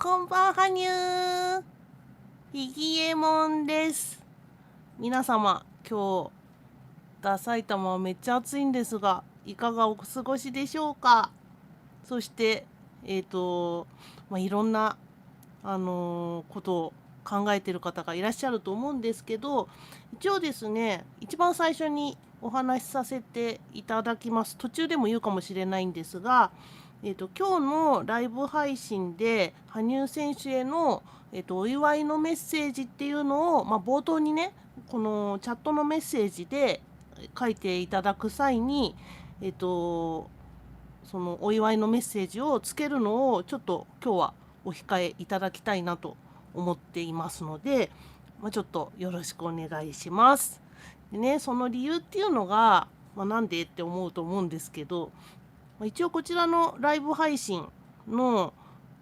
こんばんはにゅー。ひぎえもんです。皆様、今日、埼玉はめっちゃ暑いんですが、いかがお過ごしでしょうか。そして、いろんな、ことを考えている方がいらっしゃると思うんですけど、一応ですね、一番最初にお話しさせていただきます。途中でも言うかもしれないんですが、今日のライブ配信で羽生選手への、お祝いのメッセージっていうのを、冒頭にね、このチャットのメッセージで書いていただく際に、そのお祝いのメッセージをつけるのをちょっと今日はお控えいただきたいなと思っていますので、ちょっとよろしくお願いします。でね、その理由っていうのが、なんでって思うと思うんですけど、一応こちらのライブ配信の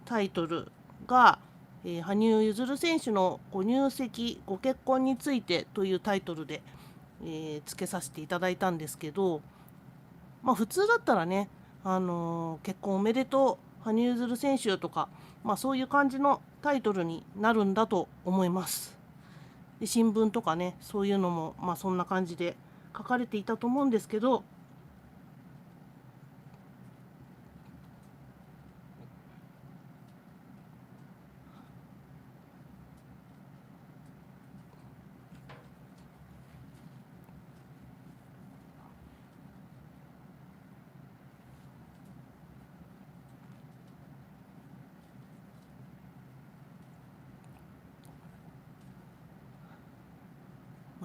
タイトルが、羽生結弦選手のご入籍、ご結婚についてというタイトルで、つけさせていただいたんですけど、普通だったらね、結婚おめでとう、羽生結弦選手とか、そういう感じのタイトルになるんだと思います。で新聞とかね、そういうのも、そんな感じで書かれていたと思うんですけど、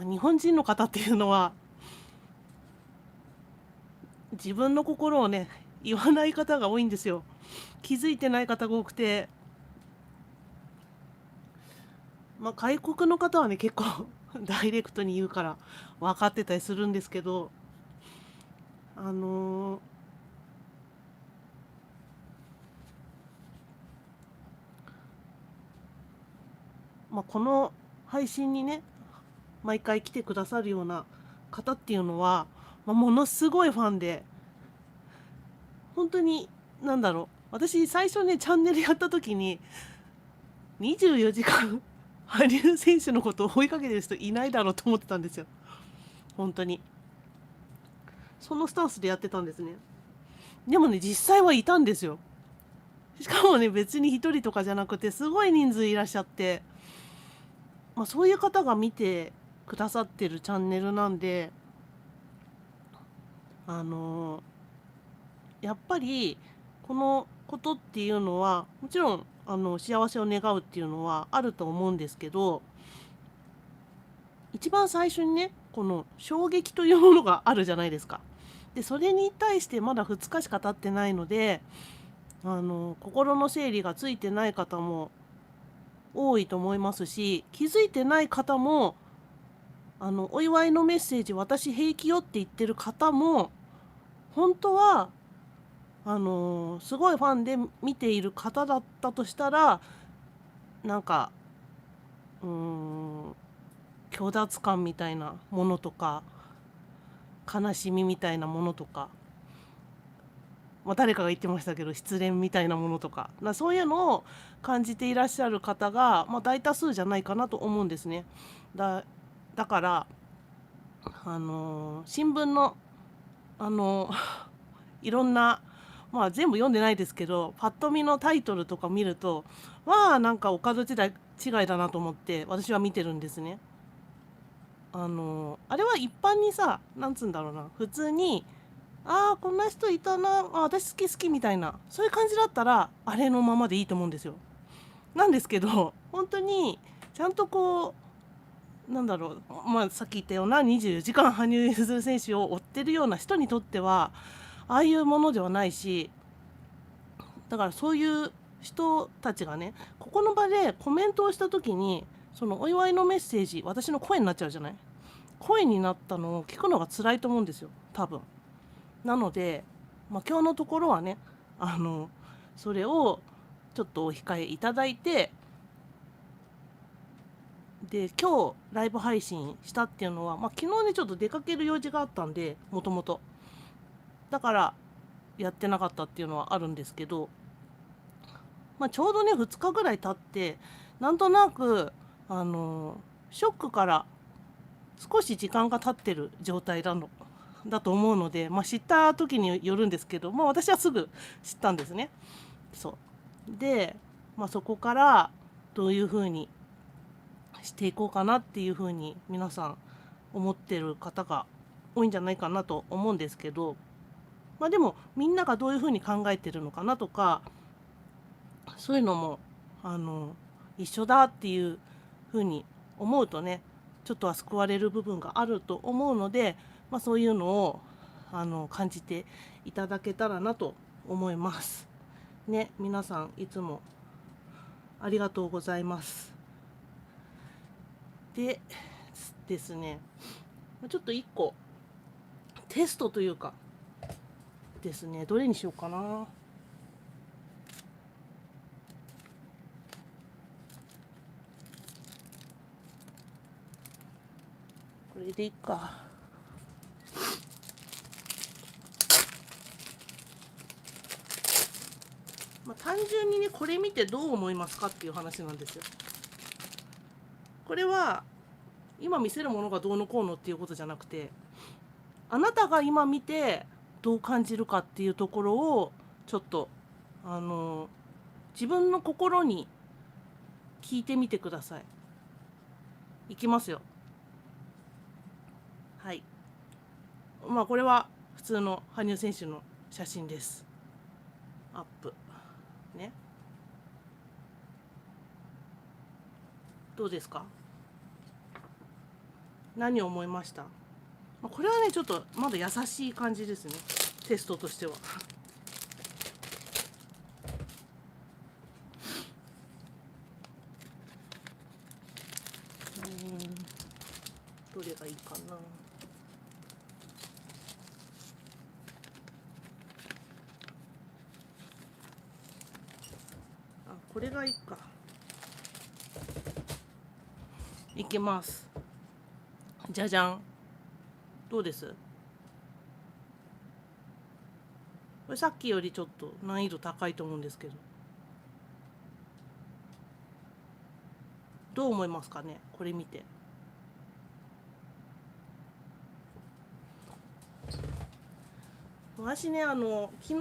日本人の方っていうのは、自分の心をね、言わない方が多いんですよ。気づいてない方が多くて、外国の方はね、結構ダイレクトに言うから分かってたりするんですけど、あのーこの配信にね、毎回来てくださるような方っていうのは、ものすごいファンで、本当に、私最初ね、チャンネルやった時に、24時間、羽生選手のことを追いかけてる人いないだろうと思ってたんですよ。本当に。そのスタンスでやってたんですね。でもね、実際はいたんですよ。しかもね、別に一人とかじゃなくて、すごい人数いらっしゃって、そういう方が見てくださってるチャンネルなんで、あのやっぱりこのことっていうのはもちろん幸せを願うっていうのはあると思うんですけど、一番最初にねこの衝撃というものがあるじゃないですか。でそれに対してまだ2日しか経ってないので、心の整理がついてない方も多いと思いますし、気づいてない方もお祝いのメッセージ私平気よって言ってる方も本当はすごいファンで見ている方だったとしたら、なんかうーん虚脱感みたいなものとか悲しみみたいなものとか、誰かが言ってましたけど失恋みたいなものとか、そういうのを感じていらっしゃる方が、大多数じゃないかなと思うんですね。だから新聞のあのいろんな、全部読んでないですけど、パッと見のタイトルとか見ると、なんかお門違いだなと思って私は見てるんですね。あれは一般にさ、なんつうんだろうな、普通に、ああ、こんな人いたな、私好き好きみたいな、そういう感じだったら、あれのままでいいと思うんですよ。なんですけど、本当に、ちゃんとこう、さっき言ったような24時間羽生結弦選手を追ってるような人にとっては、ああいうものではないし、だからそういう人たちがね、ここの場でコメントをした時に、そのお祝いのメッセージ、私の声になっちゃうじゃない。声になったのを聞くのが辛いと思うんですよ、多分。なので、今日のところはね、それをちょっとお控えいただいて、で今日ライブ配信したっていうのは、昨日ねちょっと出かける用事があったんで、もともとだからやってなかったっていうのはあるんですけど、ちょうどね2日ぐらい経ってなんとなくショックから少し時間が経ってる状態だと思うので、知った時によるんですけど、私はすぐ知ったんですね。そうで、そこからどういうふうにしていこうかなっていうふうに皆さん思ってる方が多いんじゃないかなと思うんですけど、でもみんながどういうふうに考えてるのかなとか、そういうのも一緒だっていうふうに思うとね、ちょっとは救われる部分があると思うので、そういうのを感じていただけたらなと思いますね。皆さんいつもありがとうございます。でですね、ちょっと1個テストというかですね、どれにしようかな。これでいいか。単純にね、これ見てどう思いますかっていう話なんですよ。これは今見せるものがどうのこうのっていうことじゃなくて、あなたが今見てどう感じるかっていうところをちょっと自分の心に聞いてみてください。いきますよ。はい。これは普通の羽生選手の写真です。アップね。どうですか？何を思いました？これはねちょっとまだ優しい感じですね、テストとしては。どれがいいかな。これがいいか。いきます。じゃじゃん。どうです？これさっきよりちょっと難易度高いと思うんですけど、どう思いますかね、これ見て。私ね昨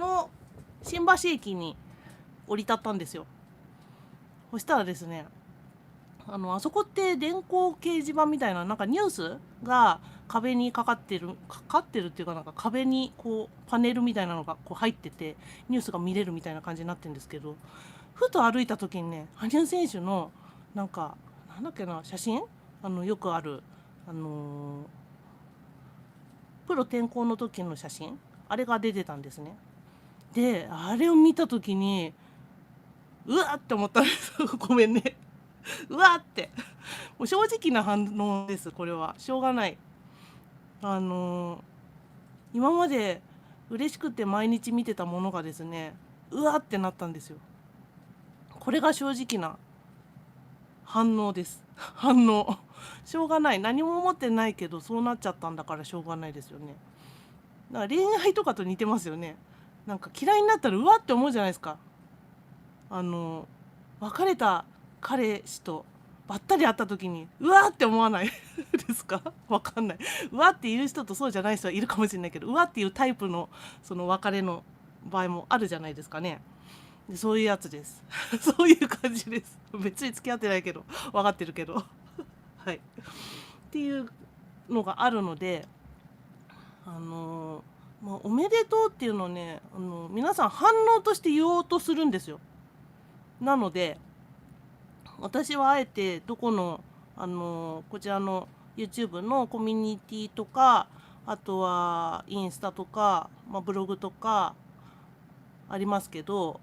日新橋駅に降り立ったんですよ。そしたらですね、あそこって電光掲示板みたいな、なんかニュースが壁にかかってるっていうか、なんか壁にこうパネルみたいなのがこう入っててニュースが見れるみたいな感じになってるんですけど、ふと歩いた時にね、羽生選手のなんかなんだっけな、写真、よくあるプロ転向の時の写真、あれが出てたんですね。であれを見た時にうわって思ったんですごめんねうわってもう正直な反応です。これはしょうがない。今まで嬉しくて毎日見てたものがですね、うわってなったんですよ。これが正直な反応です。反応しょうがない。何も思ってないけどそうなっちゃったんだからしょうがないですよね。だから恋愛とかと似てますよね。なんか嫌いになったらうわって思うじゃないですか。別れた彼氏とばったり会った時にうわって思わないですか？わかんない。うわって言う人とそうじゃない人はいるかもしれないけど、うわっていうタイプのその別れの場合もあるじゃないですかね。でそういうやつです。そういう感じです。別に付き合ってないけど分かってるけどはいっていうのがあるので、おめでとうっていうのをね、皆さん反応として言おうとするんですよ。なので私はあえてどこの、こちらの YouTube のコミュニティとか、あとはインスタとか、ブログとかありますけど、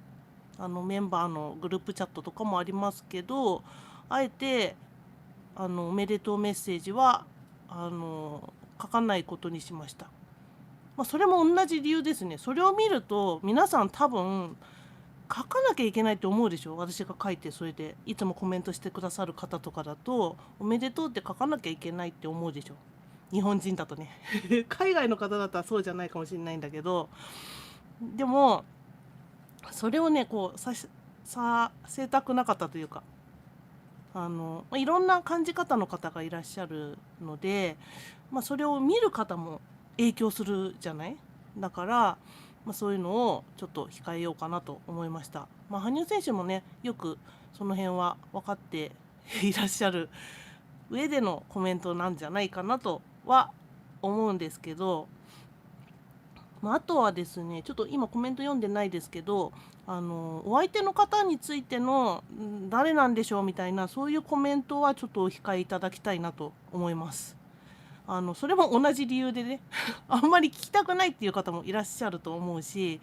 メンバーのグループチャットとかもありますけど、あえておめでとうメッセージは書かないことにしました。それも同じ理由ですね。それを見ると皆さん多分書かなきゃいけないって思うでしょ。私が書いてそれでいつもコメントしてくださる方とかだとおめでとうって書かなきゃいけないって思うでしょ。日本人だとね海外の方だったらそうじゃないかもしれないんだけど、でもそれをねこうさせたくなかったというか、いろんな感じ方の方がいらっしゃるので、それを見る方も影響するじゃない。だから、そういうのをちょっと控えようかなと思いました。羽生選手もね、よくその辺は分かっていらっしゃる上でのコメントなんじゃないかなとは思うんですけど、あとはですね、ちょっと今コメント読んでないですけど、お相手の方についての誰なんでしょうみたいな、そういうコメントはちょっとお控えいただきたいなと思います。それも同じ理由でねあんまり聞きたくないっていう方もいらっしゃると思うし、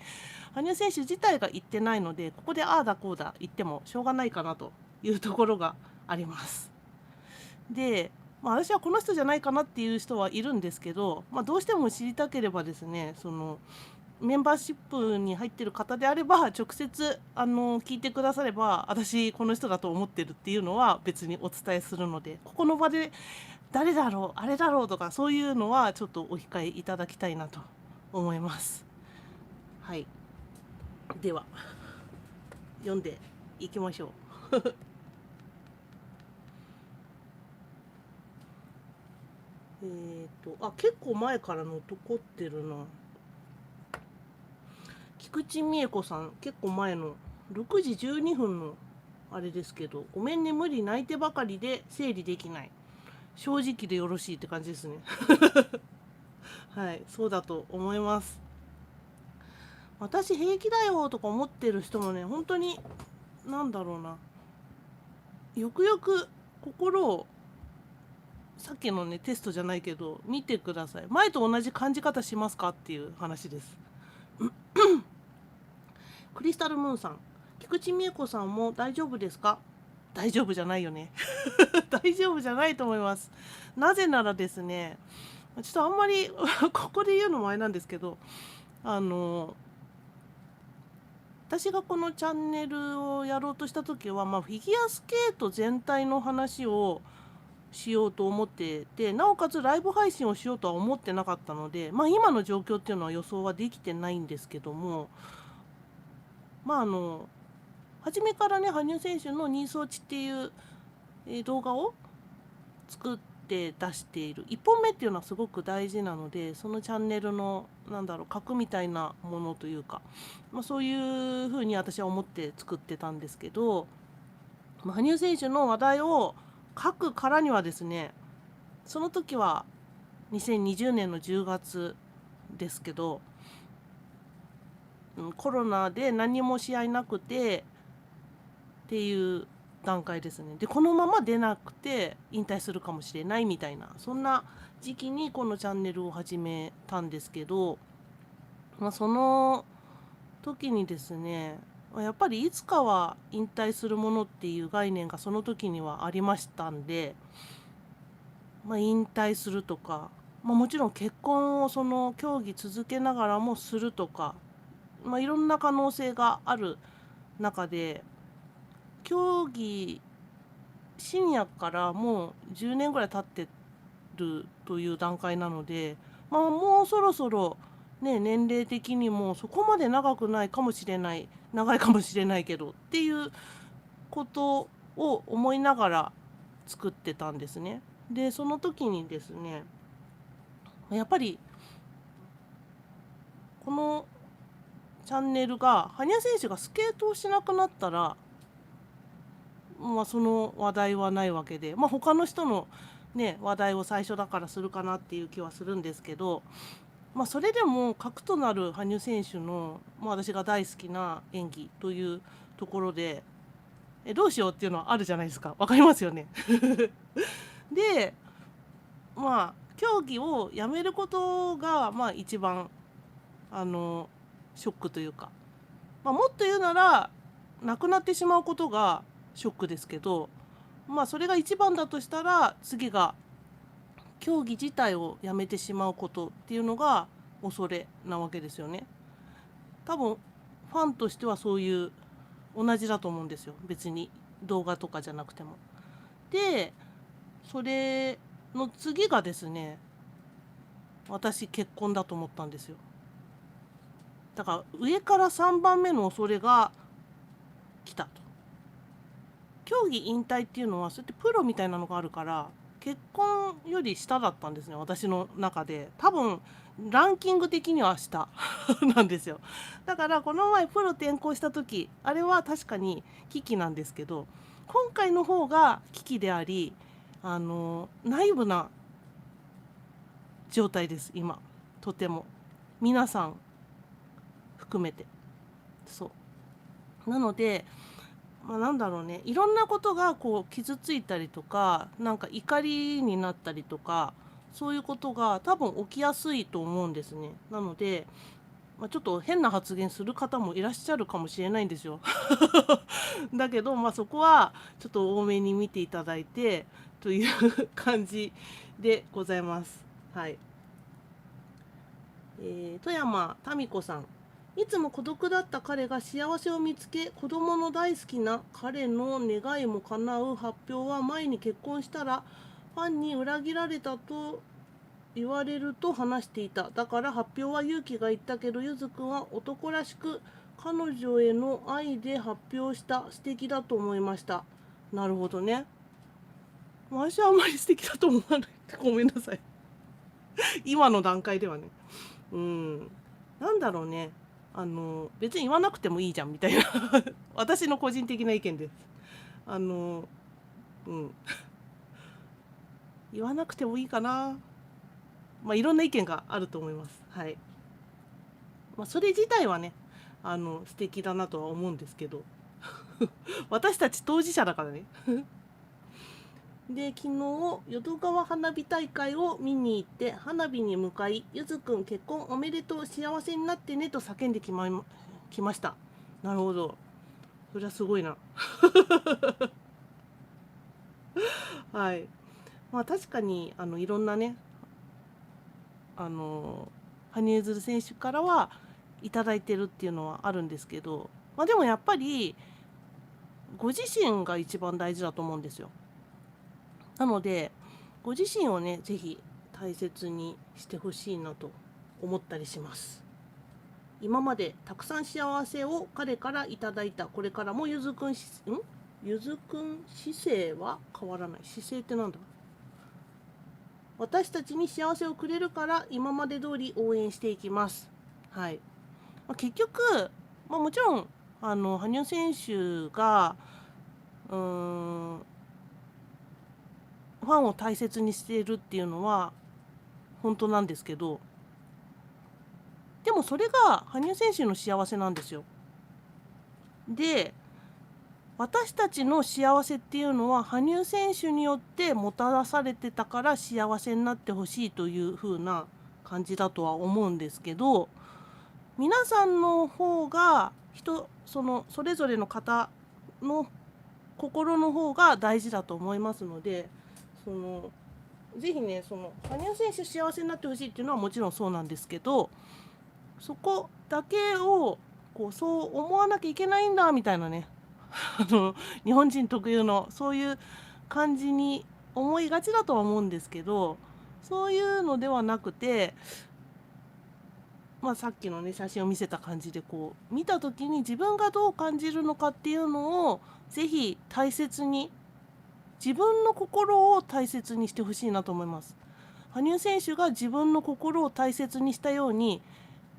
羽生選手自体が言ってないので、ここでああだこうだ言ってもしょうがないかなというところがあります。で、私はこの人じゃないかなっていう人はいるんですけど、どうしても知りたければですね、そのメンバーシップに入ってる方であれば直接聞いてくだされば、私この人だと思ってるっていうのは別にお伝えするので、ここの場で誰だろうあれだろうとかそういうのはちょっとお控えいただきたいなと思います。はい、では読んでいきましょう。結構前からの残ってるな。菊池美恵子さん、結構前の6時12分のあれですけど、ごめんね、無理泣いてばかりで整理できない。正直でよろしいって感じですね。はい、そうだと思います。私平気だよとか思ってる人もね、本当になんだろうな。よくよく心を、さっきのねテストじゃないけど見てください。前と同じ感じ方しますかっていう話です。クリスタルムーンさん、菊池美恵子さんも大丈夫ですか？大丈夫じゃないよね。大丈夫じゃないと思います。なぜならですね、ちょっとあんまりここで言うのもあれなんですけど、私がこのチャンネルをやろうとした時は、フィギュアスケート全体の話をしようと思ってて、なおかつライブ配信をしようとは思ってなかったので、今の状況っていうのは予想はできてないんですけども、初めからね、羽生選手のニース落ちっていう、動画を作って出している1本目っていうのはすごく大事なので、そのチャンネルの核みたいなものというか、そういうふうに私は思って作ってたんですけど、羽生選手の話題を書くからにはですね、その時は2020年の10月ですけど、コロナで何も試合なくてっていう段階ですね。でこのまま出なくて引退するかもしれないみたいな、そんな時期にこのチャンネルを始めたんですけど、その時にですね、やっぱりいつかは引退するものっていう概念がその時にはありましたんで、引退するとか、もちろん結婚をその競技続けながらもするとか、いろんな可能性がある中で、競技シニアからもう10年ぐらい経ってるという段階なので、もうそろそろね、年齢的にもそこまで長くないかもしれない、長いかもしれないけどっていうことを思いながら作ってたんですね。でその時にですね、やっぱりこのチャンネルが羽生選手がスケートをしなくなったら、その話題はないわけで、他の人のね話題を最初だからするかなっていう気はするんですけど、それでも核となる羽生選手の、私が大好きな演技というところで、どうしようっていうのはあるじゃないですか。わかりますよね。で競技をやめることが一番ショックというか、もっと言うなら亡くなってしまうことがショックですけど、それが一番だとしたら次が競技自体をやめてしまうことっていうのが恐れなわけですよね。多分ファンとしてはそういう同じだと思うんですよ。別に動画とかじゃなくても。でそれの次がですね、私結婚だと思ったんですよ。だから上から3番目の恐れが来たと。競技引退っていうのはそうやってプロみたいなのがあるから結婚より下だったんですね、私の中で。多分ランキング的には下なんですよ。だからこの前プロ転向した時あれは確かに危機なんですけど、今回の方が危機であり内部な状態です今。とても皆さん含めてそうなので、なんだろうね、いろんなことがこう傷ついたりとかなんか怒りになったりとかそういうことが多分起きやすいと思うんですね。なので、ちょっと変な発言する方もいらっしゃるかもしれないんですよ。だけど、そこはちょっと多めに見ていただいてという感じでございます。はい。富山民子さん。いつも孤独だった彼が幸せを見つけ、子供の大好きな彼の願いも叶う発表は前に結婚したらファンに裏切られたと言われると話していた。だから発表は勇気がいったけど、ゆずくんは男らしく彼女への愛で発表した。素敵だと思いました。なるほどね。私はあんまり素敵だと思わない。ごめんなさい。今の段階ではね。なんだろうね。別に言わなくてもいいじゃんみたいな私の個人的な意見です。言わなくてもいいかな。いろんな意見があると思います。はい。それ自体はね、素敵だなとは思うんですけど私たち当事者だからねで、昨日淀川花火大会を見に行って花火に向かい、ゆずくん結婚おめでとう、幸せになってねと叫んできました。なるほど、それはすごいなはい。確かにいろんなね羽生結弦選手からはいただいてるっていうのはあるんですけど、でもやっぱりご自身が一番大事だと思うんですよ。なのでご自身をねぜひ大切にしてほしいなと思ったりします。今までたくさん幸せを彼からいただいた。これからもゆずくん姿勢は変わらない。姿勢ってなんだ。私たちに幸せをくれるから今まで通り応援していきます。はい。結局、もちろん羽生選手がファンを大切にしているっていうのは本当なんですけど、でもそれが羽生選手の幸せなんですよ。で、私たちの幸せっていうのは羽生選手によってもたらされてたから幸せになってほしいという風な感じだとは思うんですけど、皆さんの方がそれぞれの方の心の方が大事だと思いますので、ぜひね羽生選手幸せになってほしいっていうのはもちろんそうなんですけど、そこだけをそう思わなきゃいけないんだみたいなね日本人特有のそういう感じに思いがちだとは思うんですけど、そういうのではなくて、さっきのね写真を見せた感じで見た時に自分がどう感じるのかっていうのをぜひ大切に、自分の心を大切にしてほしいなと思います。羽生選手が自分の心を大切にしたように、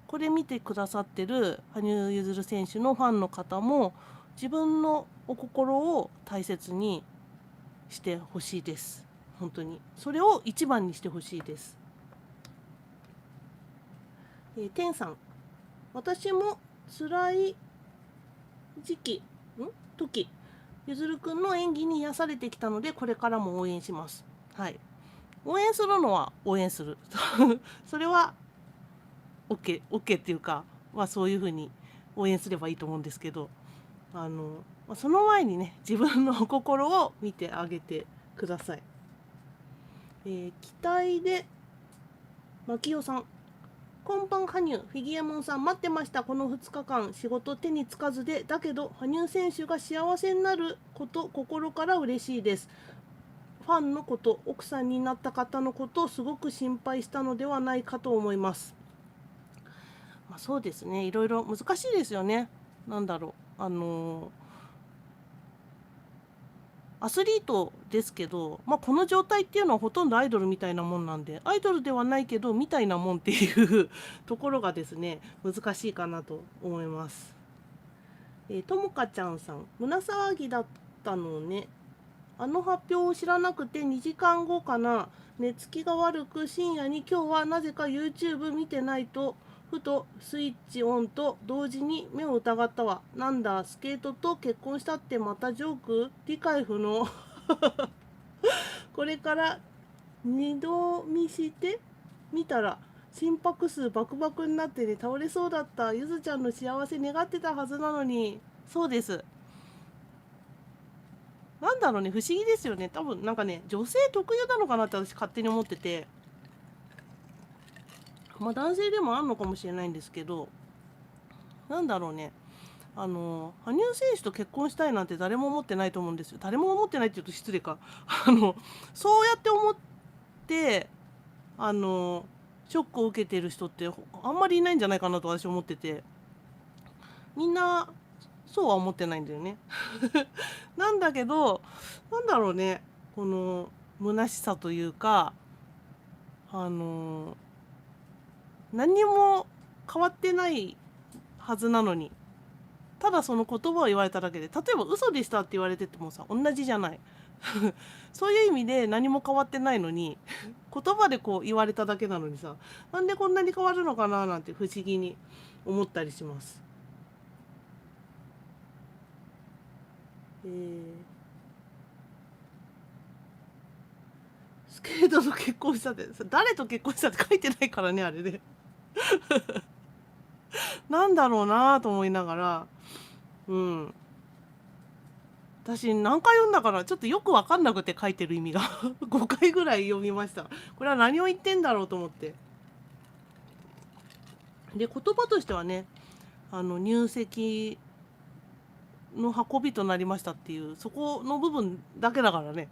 これ見てくださってる羽生結弦選手のファンの方も自分のお心を大切にしてほしいです。本当にそれを一番にしてほしいです。天さん、私も辛い時ゆずるくんの演技に癒されてきたのでこれからも応援します。はい、応援するのは応援するそれは OK っていうか、そういうふうに応援すればいいと思うんですけど、その前にね自分の心を見てあげてください。期待で牧代さん、こんばん羽生、フィギュアモンさん待ってました。この2日間仕事手につかずで、だけど羽生選手が幸せになること心から嬉しいです。ファンのこと、奥さんになった方のことをすごく心配したのではないかと思います。そうですね、いろいろ難しいですよね。なんだろう、アスリートですけど、この状態っていうのはほとんどアイドルみたいなもんなんで、アイドルではないけどみたいなもんっていうところがですね、難しいかなと思います。ともかちゃんさん、胸騒ぎだったのね。あの発表を知らなくて2時間後かな。寝つきが悪く深夜に今日はなぜか YouTube 見てないと、ふとスイッチオンと同時に目を疑ったわ。なんだ、スケートと結婚したってまたジョーク？理解不能。これから二度見してみたら心拍数バクバクになってね、倒れそうだった。ゆずちゃんの幸せ願ってたはずなのに。そうです。なんだろうね、不思議ですよね。多分なんかね、女性特有なのかなって私勝手に思ってて、男性でもあんのかもしれないんですけど、なんだろうね、羽生選手と結婚したいなんて誰も思ってないと思うんですよ。誰も思ってないって言うと失礼か。そうやって思って、あの、ショックを受けてる人ってあんまりいないんじゃないかなと私は思ってて、みんなそうは思ってないんだよね。なんだけど、なんだろうね、この虚しさというか、あの何にも変わってないはずなのに、ただその言葉を言われただけで、例えば嘘でしたって言われててもさ、同じじゃない。そういう意味で何も変わってないのに、言葉でこう言われただけなのにさ、なんでこんなに変わるのかななんて不思議に思ったりします。スケートと結婚したって、誰と結婚したって書いてないからね、あれで。なんだろうなと思いながら、うん。私何回読んだかな、ちょっとよく分かんなくて、書いてる意味が。5回ぐらい読みました。これは何を言ってんだろうと思って。で、言葉としてはね、入籍の運びとなりましたっていう、そこの部分だけだからね。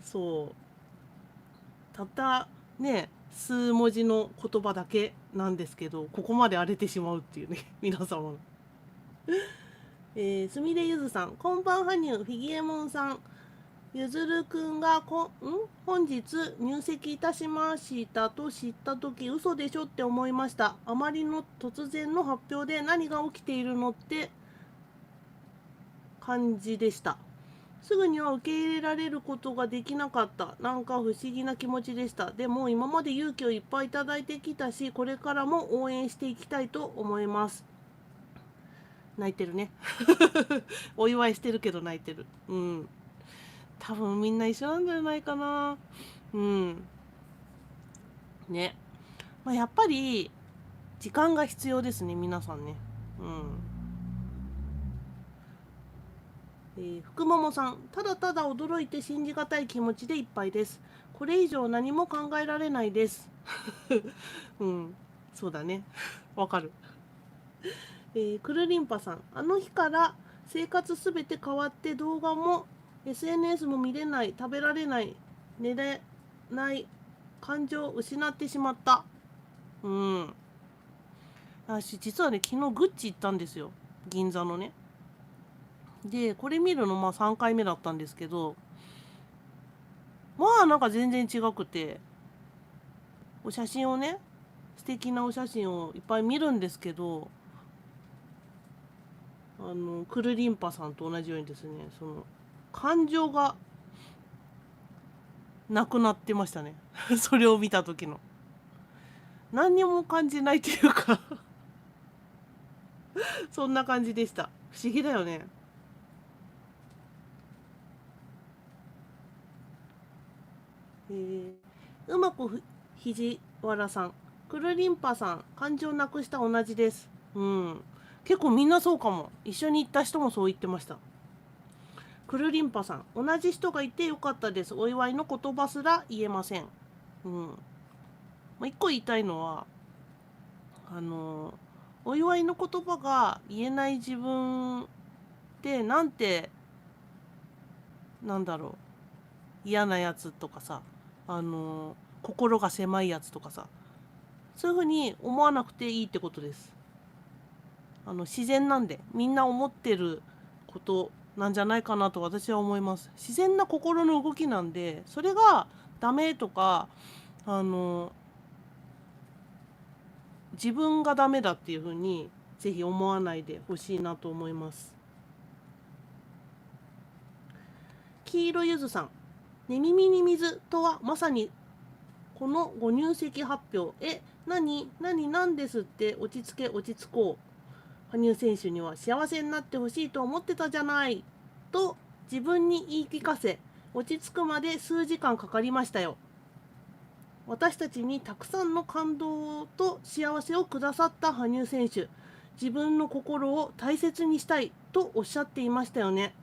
そう。たったね、数文字の言葉だけなんですけど、ここまで荒れてしまうっていうね、皆様の。すみれゆずさん、こんばんはにゅう、フィギエモンさん、ゆずるくんが本日入籍いたしましたと知ったとき、嘘でしょって思いました。あまりの突然の発表で何が起きているのって感じでした。すぐには受け入れられることができなかった。なんか不思議な気持ちでした。でも今まで勇気をいっぱいいただいてきたし、これからも応援していきたいと思います。泣いてるね。お祝いしてるけど泣いてる。うん。多分みんな一緒なんじゃないかな。うん。ね。やっぱり時間が必要ですね、皆さんね。うん。福桃さん、ただただ驚いて信じがたい気持ちでいっぱいです。これ以上何も考えられないです。うん、そうだね。わかる。くるりんぱさん、あの日から生活すべて変わって動画も SNS も見れない、食べられない、寝れない、感情を失ってしまった。うん。私、実はね、昨日グッチ行ったんですよ。銀座のね。で、これ見るの3回目だったんですけど、なんか全然違くて、お写真をね、素敵なお写真をいっぱい見るんですけど、クルリンパさんと同じようにですね、その感情がなくなってましたね。それを見た時の。何にも感じないというかそんな感じでした。不思議だよね。うまく肘わらさん、くるりんぱさん、感情なくした同じです。うん。結構みんなそうかも。一緒に行った人もそう言ってました。くるりんぱさん、同じ人がいてよかったです。お祝いの言葉すら言えません。うん。一個言いたいのは、お祝いの言葉が言えない自分ってなんて、なんだろう、嫌なやつとかさ、心が狭いやつとかさ、そういうふうに思わなくていいってことです。自然なんで、みんな思ってることなんじゃないかなと私は思います。自然な心の動きなんで、それがダメとか、あの自分がダメだっていうふうにぜひ思わないでほしいなと思います。黄色ゆずさん、寝耳に水とはまさにこのご入籍発表。何ですって落ち着こう。羽生選手には幸せになってほしいと思ってたじゃないと自分に言い聞かせ、落ち着くまで数時間かかりましたよ。私たちにたくさんの感動と幸せをくださった羽生選手、自分の心を大切にしたいとおっしゃっていましたよね。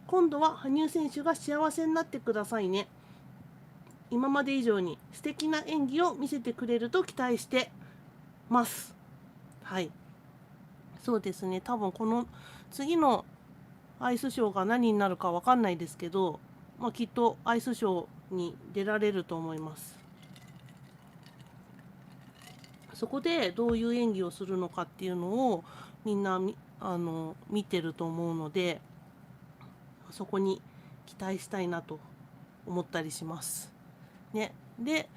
今度は羽生選手が幸せになってくださいね。今まで以上に素敵な演技を見せてくれると期待してます。はい、そうですね。多分この次のアイスショーが何になるかわかんないですけど、きっとアイスショーに出られると思います。そこでどういう演技をするのかっていうのをみんな見てると思うので、そこに期待したいなと思ったりします。ね、で、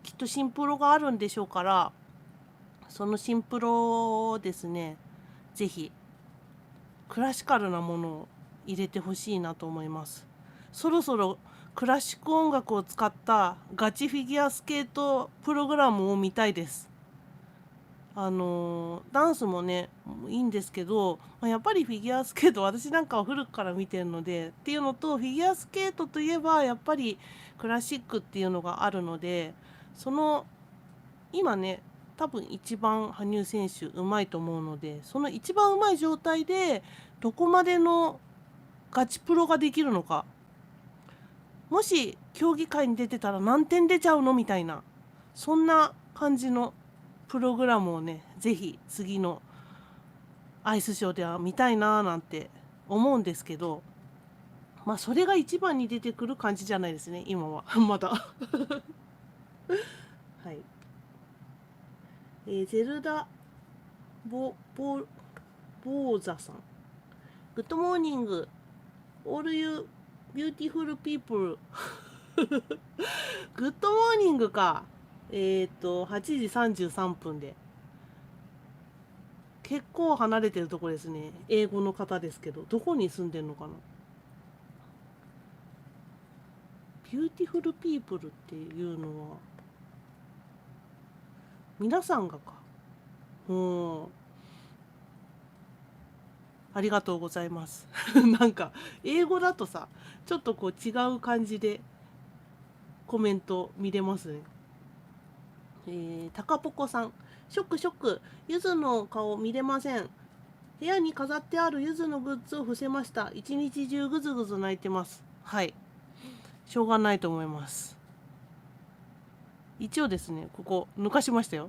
きっとシンプロがあるんでしょうから、そのシンプロをですね、ぜひクラシカルなものを入れてほしいなと思います。そろそろクラシック音楽を使ったガチフィギュアスケートプログラムを見たいです。ダンスもねいいんですけど、やっぱりフィギュアスケート、私なんかは古くから見てるのでっていうのと、フィギュアスケートといえばやっぱりクラシックっていうのがあるので、その今ね多分一番羽生選手うまいと思うので、その一番うまい状態でどこまでのガチプロができるのか、もし競技会に出てたら何点出ちゃうのみたいな、そんな感じのプログラムをね、ぜひ次のアイスショーでは見たいなーなんて思うんですけど、それが一番に出てくる感じじゃないですね、今はまだはい、ゼルダボーザさん、グッドモーニング、All you beautiful people グッドモーニングか。8時33分で。結構離れてるとこですね。英語の方ですけど、どこに住んでるのかな。ビューティフルピープルっていうのは、皆さんがか。ありがとうございます。なんか、英語だとさ、ちょっとこう違う感じでコメント見れますね。たかぽこさん、ショック、ゆずの顔見れません。部屋に飾ってあるゆずのグッズを伏せました。一日中ぐずぐず泣いてます。はい。しょうがないと思います。一応ですね、ここ抜かしましたよ。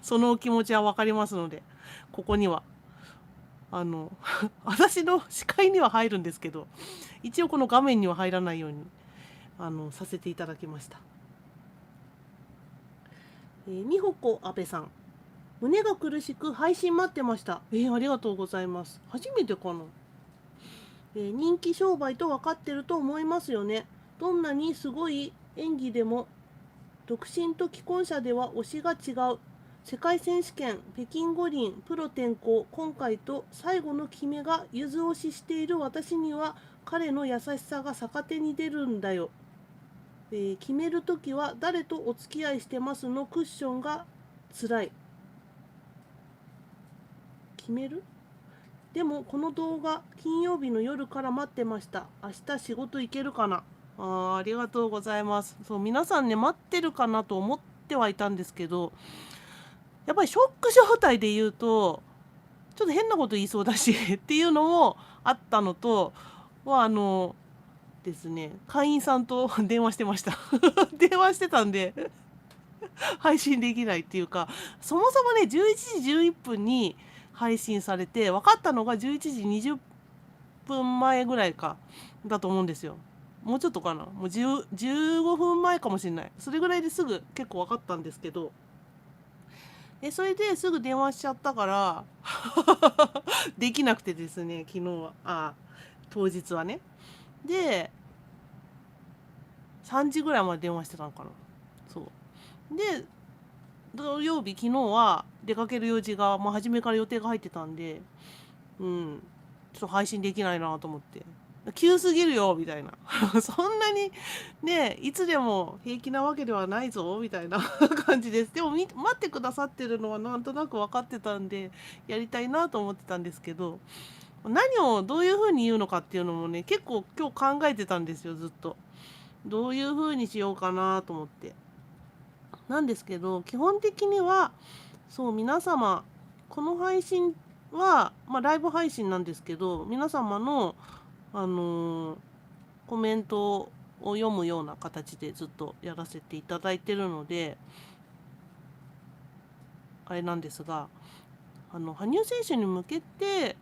そのお気持ちはわかりますので、ここには。私の視界には入るんですけど、一応この画面には入らないように、させていただきました。みほこあべさん。胸が苦しく配信待ってました。ありがとうございます。初めてかな。人気商売と分かってると思いますよね。どんなにすごい演技でも、独身と既婚者では推しが違う。世界選手権、北京五輪、プロ転向、今回と最後の決めがゆず推ししている私には彼の優しさが逆手に出るんだよ。決めるときは誰とお付き合いしてますのクッションがつらい。決める？でもこの動画金曜日の夜から待ってました。明日仕事行けるかな。ありがとうございます。そう、皆さんね待ってるかなと思ってはいたんですけど、やっぱりショック状態で言うとちょっと変なこと言いそうだしっていうのもあったのとですね、会員さんと電話してました電話してたんで配信できないっていうか、そもそもね11時11分に配信されて分かったのが11時20分前ぐらいかだと思うんですよ。もうちょっとかな、もう15分前かもしれない。それぐらいですぐ結構分かったんですけど、それですぐ電話しちゃったからできなくてですね、昨日は、当日はね。で、3時ぐらいまで電話してたのかな。そう。で、土曜日、昨日は出かける用事が、初めから予定が入ってたんで、ちょっと配信できないなと思って。急すぎるよみたいなそんなにねいつでも平気なわけではないぞみたいな感じです。でも待ってくださってるのはなんとなく分かってたんでやりたいなと思ってたんですけど、何をどういうふうに言うのかっていうのもね結構今日考えてたんですよ、ずっと。どういうふうにしようかなと思って。なんですけど基本的にはそう皆様この配信は、ライブ配信なんですけど皆様のコメントを読むような形でずっとやらせていただいてるのであれなんですが、羽生選手に向けて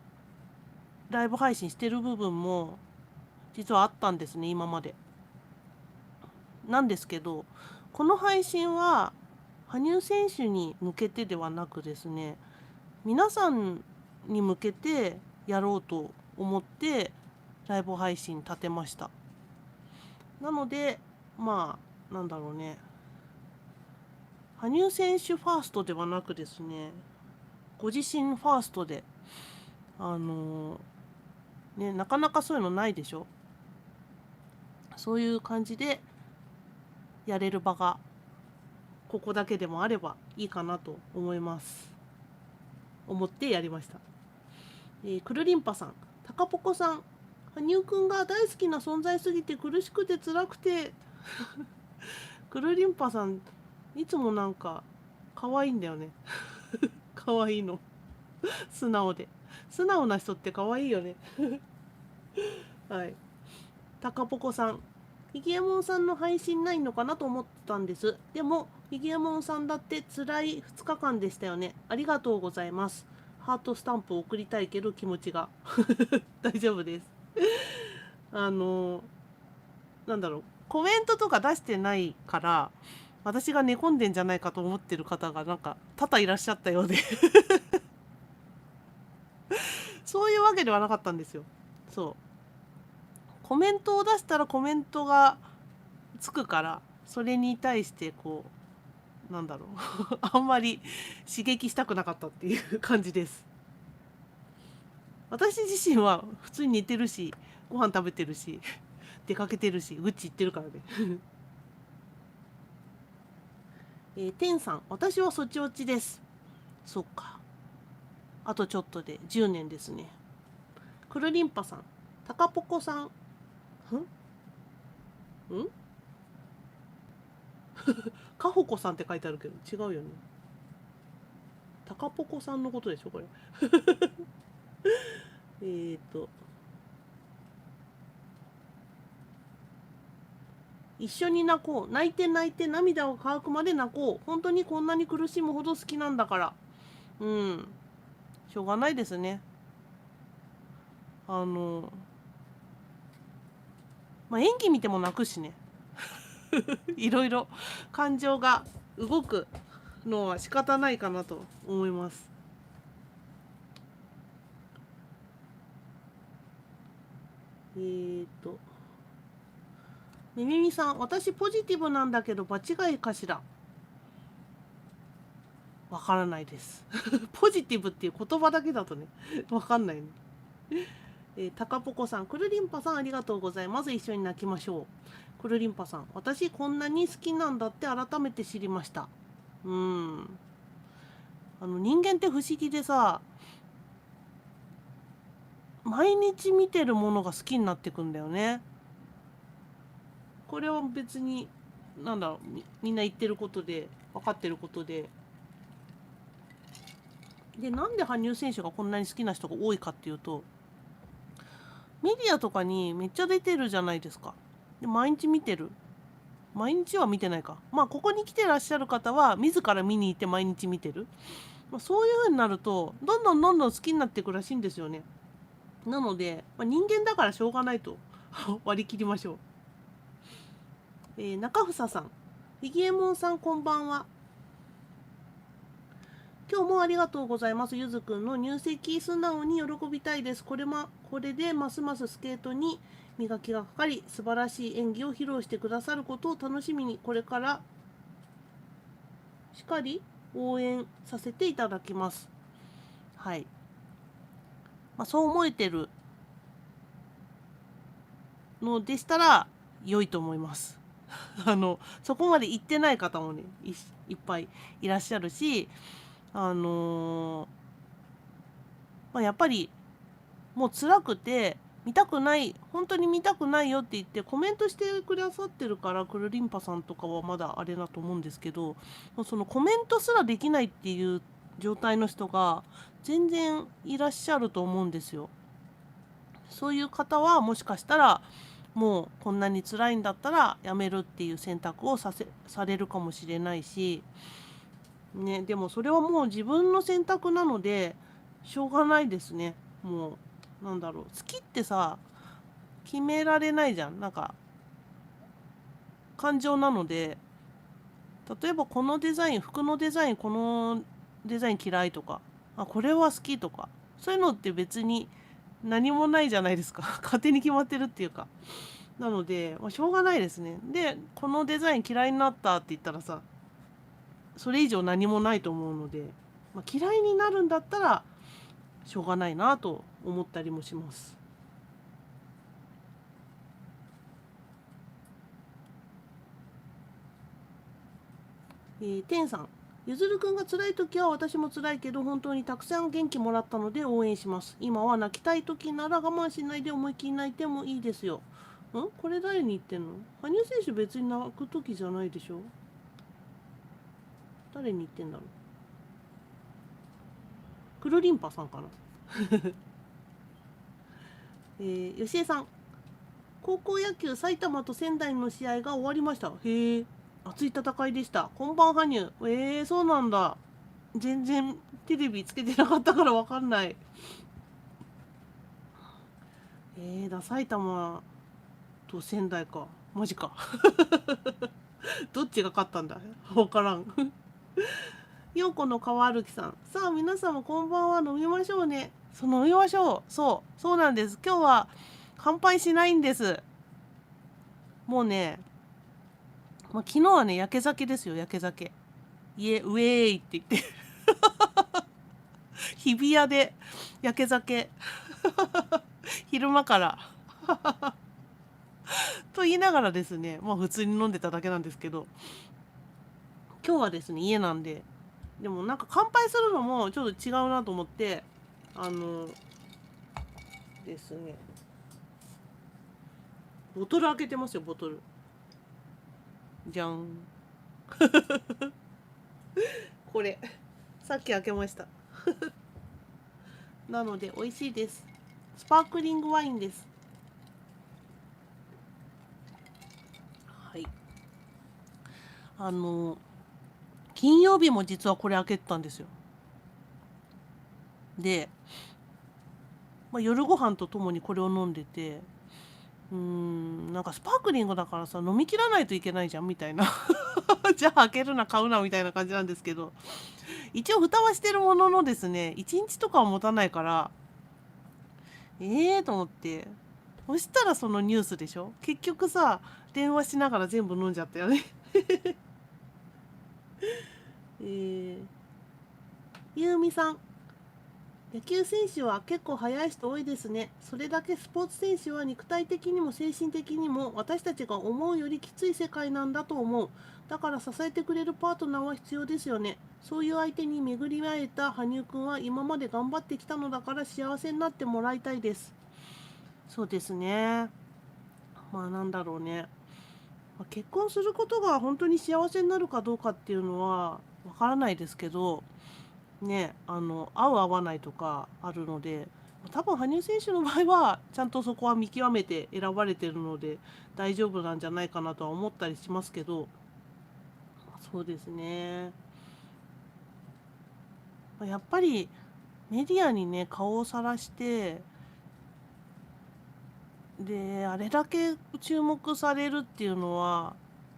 ライブ配信してる部分も実はあったんですね、今まで。なんですけどこの配信は羽生選手に向けてではなくですね、皆さんに向けてやろうと思ってライブ配信立てました。なのでなんだろうね、羽生選手ファーストではなくですね、ご自身ファーストでなかなかそういうのないでしょ。そういう感じでやれる場がここだけでもあればいいかなと思ってやりました。くるりんぱさん、たかぽこさん、羽生くんが大好きな存在すぎて苦しくて辛くてくるりんぱさんいつもなんか可愛いんだよね可愛いの素直な人って可愛いよねはい。たかぽこさん、ひげもんさんの配信ないのかなと思ってたんです。でもひげもんさんだって辛い2日間でしたよね。ありがとうございます。ハートスタンプを送りたいけど気持ちが大丈夫です。なんだろう、コメントとか出してないから私が寝込んでんじゃないかと思ってる方がなんか多々いらっしゃったようでそういうわけではなかったんですよ。コメントを出したらコメントがつくからそれに対してなんだろうあんまり刺激したくなかったっていう感じです。私自身は普通に寝てるしご飯食べてるし出かけてるしうち行ってるからねてんさん、私はそっち落ちです。そっか、あとちょっとで10年ですね。くるりんぱさん、たかぽこさん、んかほこさんって書いてあるけど違うよね。たかぽこさんのことでしょこれ一緒に泣こう、泣いて泣いて涙を乾くまで泣こう、本当にこんなに苦しむほど好きなんだから。しょうがないですね。演技見ても泣くしねいろいろ感情が動くのは仕方ないかなと思います。みみみさん、私ポジティブなんだけど場違いかしら。わからないですポジティブっていう言葉だけだとねわかんないね。たかぽこさん、くるりんぱさんありがとうございます。一緒に泣きましょう。くるりんぱさん、私こんなに好きなんだって改めて知りました。人間って不思議でさ、毎日見てるものが好きになってくんだよね。これは別になんだろう、みんな言ってることで分かってることで、なんで羽生選手がこんなに好きな人が多いかっていうと、メディアとかにめっちゃ出てるじゃないですか。で毎日見てる。毎日は見てないか。ここに来てらっしゃる方は自ら見に行って毎日見てる。そういう風になるとどんどん好きになっていくらしいんですよね。なので、人間だからしょうがないと割り切りましょう。中房さん、ひげもんさんこんばんは。今日もありがとうございます。ゆずくんの入籍素直に喜びたいです。これでますますスケートに磨きがかかり、素晴らしい演技を披露してくださることを楽しみに、これからしっかり応援させていただきます。はい。そう思えてるのでしたら良いと思います。そこまで行ってない方もね、いっぱいいらっしゃるし、やっぱりもう辛くて見たくない、本当に見たくないよって言ってコメントしてくださってるから、クルリンパさんとかはまだあれだと思うんですけど、そのコメントすらできないっていう状態の人が全然いらっしゃると思うんですよ。そういう方はもしかしたらもうこんなに辛いんだったらやめるっていう選択をされるかもしれないし、ね、でもそれはもう自分の選択なのでしょうがないですね。もうなんだろう、好きってさ決められないじゃん。なんか感情なので、例えばこのデザイン、服のデザイン、このデザイン嫌いとか、これは好きとか、そういうのって別に何もないじゃないですか。勝手に決まってるっていうか。なので、しょうがないですね。で、このデザイン嫌いになったって言ったらさ、それ以上何もないと思うので、嫌いになるんだったらしょうがないなと思ったりもします。てんさん、ゆずるくんが辛い時は私も辛いけど、本当にたくさん元気もらったので応援します。今は泣きたい時なら我慢しないで思いっきり泣いてもいいですよ。これ誰に言ってんの？羽生選手別に泣く時じゃないでしょ？誰に言ってんだろう？くるりんぱさんかな。吉江さん、高校野球埼玉と仙台の試合が終わりました。へえ、熱い戦いでした。こんばん羽生。そうなんだ。全然テレビつけてなかったからわかんない。埼玉と仙台か。マジか。どっちが勝ったんだ？わからん。陽子の川歩きさん。さあ、皆様こんばんは。飲みましょうね。飲みましょう。そうなんです。今日は乾杯しないんです。もうね、昨日はね、焼け酒ですよ、焼け酒。ウェーイって言って。日比谷で焼け酒。昼間から。と言いながらですね、普通に飲んでただけなんですけど、今日はですね、家なんで、でもなんか乾杯するのもちょっと違うなと思って、ですね、ボトル開けてますよ、ボトル。じゃん。これ、さっき開けました。なので、美味しいです。スパークリングワインです。はい。金曜日も実はこれ開けてたんですよ。で、夜ご飯とともにこれを飲んでて、なんかスパークリングだからさ、飲み切らないといけないじゃんみたいな。じゃあ開けるな買うなみたいな感じなんですけど、一応蓋はしてるもののですね、1日とかは持たないから、と思って、そしたらそのニュースでしょ。結局さ、電話しながら全部飲んじゃったよね。ゆうみさん、野球選手は結構速い人多いですね。それだけスポーツ選手は肉体的にも精神的にも私たちが思うよりきつい世界なんだと思う。だから支えてくれるパートナーは必要ですよね。そういう相手に巡り会えた羽生くんは今まで頑張ってきたのだから幸せになってもらいたいです。そうですね。なんだろうね。結婚することが本当に幸せになるかどうかっていうのはわからないですけど、ね、合う合わないとかあるので、多分羽生選手の場合はちゃんとそこは見極めて選ばれてるので大丈夫なんじゃないかなとは思ったりしますけど、そうですね。やっぱりメディアにね、顔をさらして、で、あれだけ注目されるっていうのは、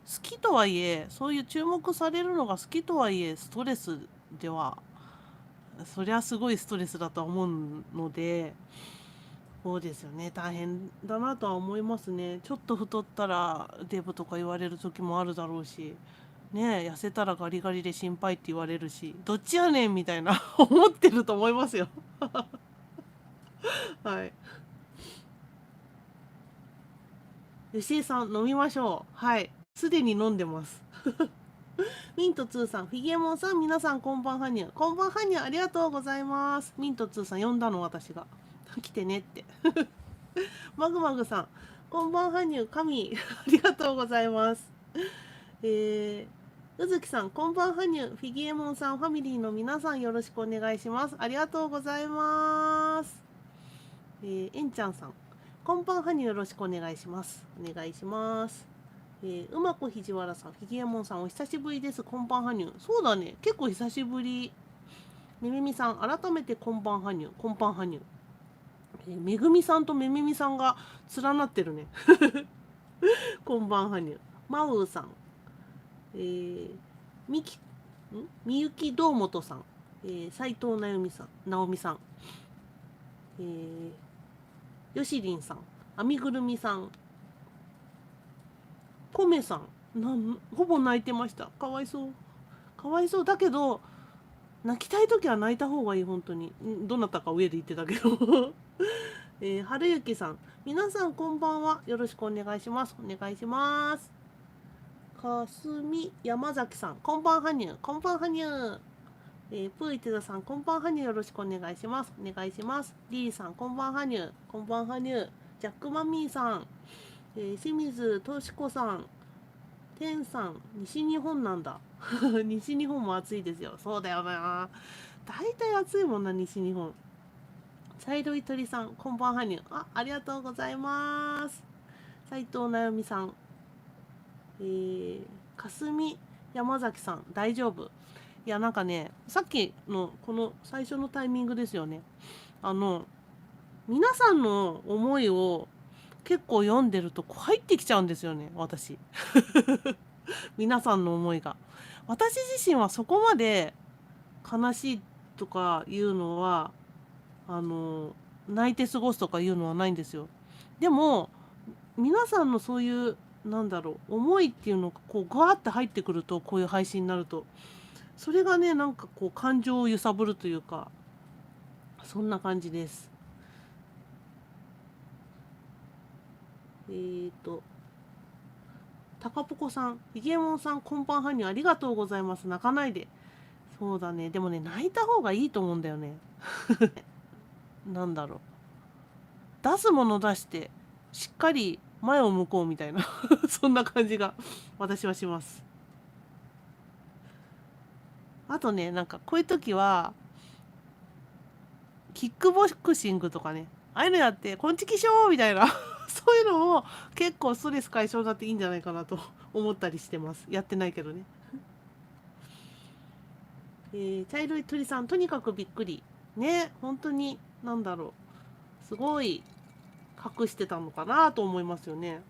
好きとはいえ、そういう注目されるのが好きとはいえ、ストレスではそりゃすごいストレスだとは思うので、そうですよね、大変だなとは思いますね。ちょっと太ったらデブとか言われる時もあるだろうし、ねえ、痩せたらガリガリで心配って言われるし、どっちやねんみたいな思ってると思いますよ。はい。吉井さん、飲みましょう。はい。すでに飲んでます。ミント2さん、フィギュアモンさん、皆さんこんばんはにゃ。こんばんはにゃ、ありがとうございます。ミント2さん、呼んだの私が。来てねって。マグマグさん、こんばんはにゅ、神、ありがとうございます。うずきさん、こんばんはにゅ、フィギュアモンさん、ファミリーの皆さん、よろしくお願いします。ありがとうございます。えんちゃんさん、こんばんはにゅ、よろしくお願いします。お願いします。うまこひじわらさん、フィギュアモンさん、お久しぶりです。こんばんはにゅ。そうだね、結構久しぶり。めめみさん、改めてこんばんはにゅ。こんばんはにゅ。めぐみさんとめめみさんが連なってるね。こんばんはにゅ。まうさん、えー、みき、みゆきどうもとさん、斉藤なゆみさん、なおみさん、よしりんさん、あみぐるみさん、こめさん、ほぼ泣いてました。かわいそう。かわいそうだけど、泣きたいときは泣いた方がいい、本当に。どなたか上で言ってたけど。はるゆきさん、皆さんこんばんは。よろしくお願いします。お願いします。かすみ山崎さん、こんばんはにゅ。こんばんはにゅ。プーイテダさん、こんばんはにゅ。よろしくお願いします。お願いします。リーさん、こんばんはにゅ。こんばんはにゅ。ジャックマミーさん、清水としこさん、てんさん、西日本なんだ。西日本も暑いですよ。そうだよな。大体暑いもんな、西日本。茶色い鳥さん、こんばんはにゅ。ありがとうございます。斉藤なよみさん、かすみ山崎さん、大丈夫。いや、なんかね、さっきのこの最初のタイミングですよね。あの、皆さんの思いを結構読んでると入ってきちゃうんですよね、私。皆さんの思いが。私自身はそこまで悲しいとかいうのは、あの、泣いて過ごすとかいうのはないんですよ。でも、皆さんのそういう、なんだろう、思いっていうのがこうガーって入ってくると、こういう配信になると、それがね、なんかこう感情を揺さぶるというか、そんな感じです。たかぽこさん、ひげもんさん、こんばんはにありがとうございます。泣かないで。そうだね。でもね、泣いた方がいいと思うんだよね。なんだろう。出すもの出して、しっかり前を向こうみたいなそんな感じが私はします。あとね、なんかこういう時は、キックボクシングとかね、ああいうのやって、こんちきしょーみたいなそういうのも結構ストレス解消だっていいんじゃないかなと思ったりしてます。やってないけどね。茶色い鳥さん、とにかくびっくり。ね、本当に、なんだろう。すごい隠してたのかなと思いますよね。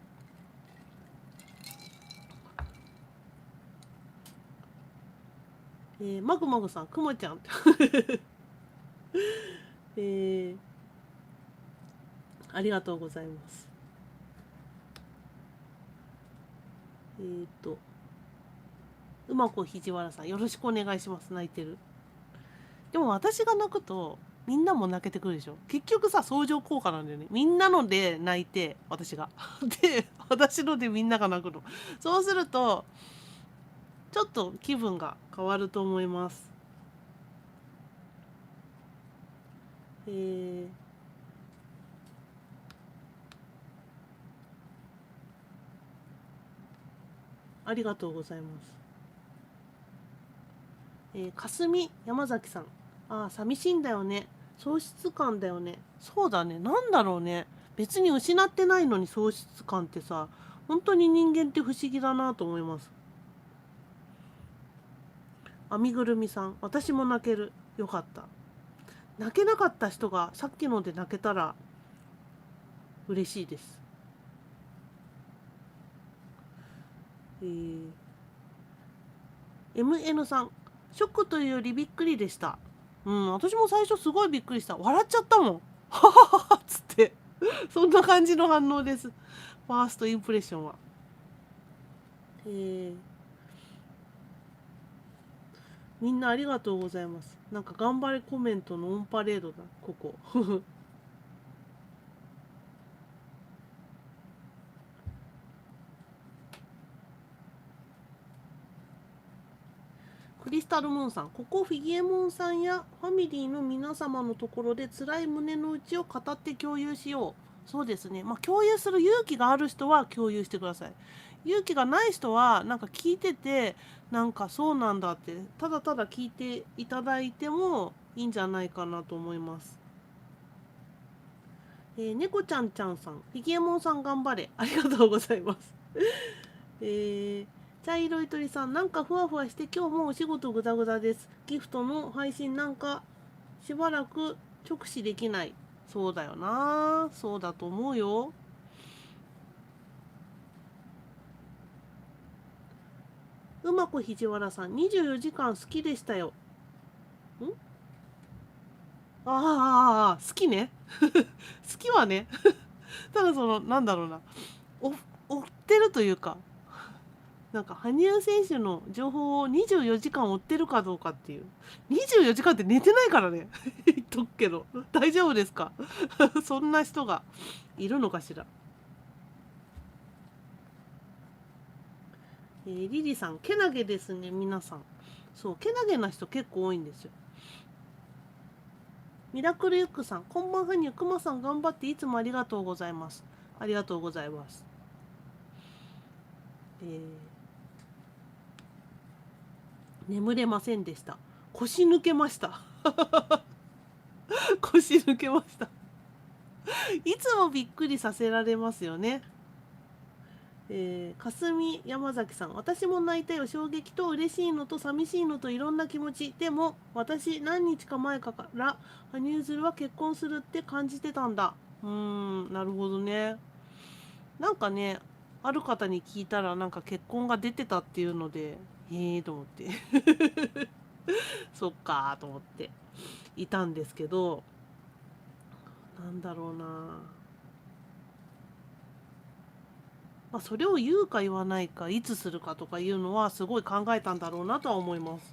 マグマグさん、くまちゃん。えー、ありがとうございます。うまこひじわらさん、よろしくお願いします。泣いてる。でも私が泣くと、みんなも泣けてくるでしょ。結局さ、相乗効果なんだよね。みんなので泣いて、私が。で、私のでみんなが泣くの。そうすると、ちょっと気分が変わると思います。えー、ありがとうございます。かすみ山崎さん。寂しいんだよね。喪失感だよね。そうだね。なんだろうね。別に失ってないのに喪失感ってさ、本当に人間って不思議だなと思います。編みぐるみさん。私も泣ける。よかった。泣けなかった人がさっきので泣けたら嬉しいです。MN さん。ショックというよりびっくりでした。うん、私も最初すごいびっくりした。笑っちゃったもん。ははははっつって。そんな感じの反応です。ファーストインプレッションは。えーみんなありがとうございます。なんか頑張れコメントのオンパレードだ、ここ。クリスタルムーンさん、ここフィギエモンさんやファミリーの皆様のところで辛い胸の内を語って共有しよう。そうですね。まあ共有する勇気がある人は共有してください。勇気がない人はなんか聞いてて、なんかそうなんだってただただ聞いていただいてもいいんじゃないかなと思います。猫ちゃんちゃんさん、フィギエモンさん頑張れ。ありがとうございます。茶色い鳥さん、なんかふわふわして今日もお仕事ぐだぐだです。ギフトの配信なんかしばらく直視できない。そうだよな。そうだと思うよ。うまくひじわらさん、24時間好きでしたよ。んああ、好きね。好きはね。ただその、なんだろうな。追ってるというか、なんか羽生選手の情報を24時間追ってるかどうかっていう。24時間って寝てないからね。言っとくけど。大丈夫ですか？そんな人がいるのかしら。リリさん、けなげですね、皆さん。そう、けなげな人結構多いんですよ。ミラクルユックさん、こんばんはにくまさん頑張っていつもありがとうございます。ありがとうございます。眠れませんでした。腰抜けました。腰抜けました。いつもびっくりさせられますよね。かすみ山崎さん、私も泣いたよ。衝撃と嬉しいのと寂しいのといろんな気持ち。でも私何日か前から羽生結弦は結婚するって感じてたんだ。なるほどね。なんかね、ある方に聞いたらなんか結婚が出てたっていうので、へえと思ってそっかーと思っていたんですけど、なんだろうな。まあ、それを言うか言わないか、いつするかとかいうのはすごい考えたんだろうなとは思います。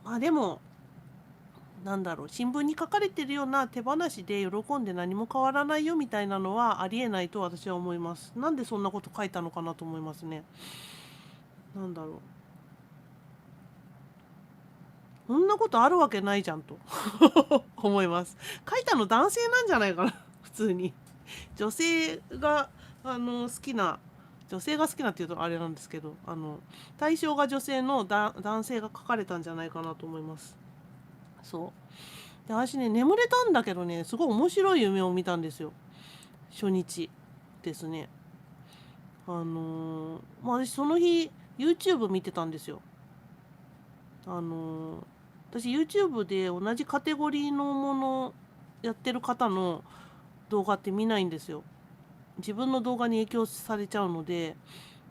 まあでも、なんだろう、新聞に書かれてるような手放しで喜んで何も変わらないよみたいなのはありえないと私は思います。なんでそんなこと書いたのかなと思いますね。なんだろう。そんなことあるわけないじゃんと思います。書いたの男性なんじゃないかな、普通に。女性が好きな、女性が好きなっていうとあれなんですけど、対象が女性の男性が書かれたんじゃないかなと思います。そう。で、私ね、眠れたんだけどね、すごい面白い夢を見たんですよ。初日ですね。まあ、私その日 YouTube 見てたんですよ。私 YouTube で同じカテゴリーのものやってる方の動画って見ないんですよ。自分の動画に影響されちゃうので、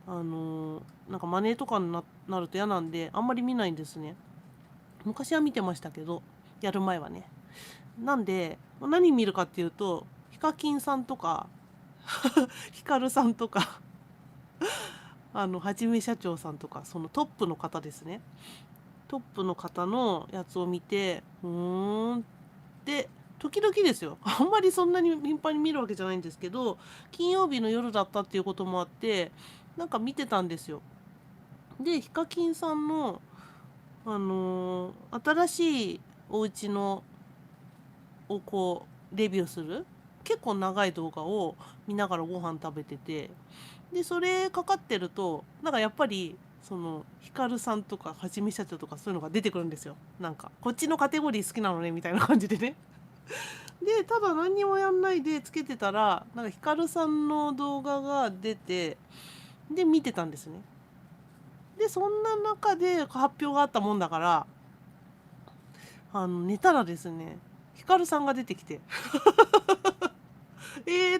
なんかマネーとかになると嫌なんであんまり見ないんですね。昔は見てましたけど、やる前はね。なんで何見るかっていうと、ヒカキンさんとかヒカルさんとかはじめ社長さんとか、そのトップの方ですね。トップの方のやつを見て、って時々ですよ。あんまりそんなに頻繁に見るわけじゃないんですけど、金曜日の夜だったっていうこともあってなんか見てたんですよ。でヒカキンさんの新しいお家のをこうレビューする結構長い動画を見ながらご飯食べてて、でそれかかってるとなんかやっぱりそのヒカルさんとかはじめ社長とかそういうのが出てくるんですよ。なんかこっちのカテゴリー好きなのねみたいな感じでね。でただ何にもやんないでつけてたらなんかヒカルさんの動画が出て、で見てたんですね。でそんな中で発表があったもんだから寝たらですね、ヒカルさんが出てきて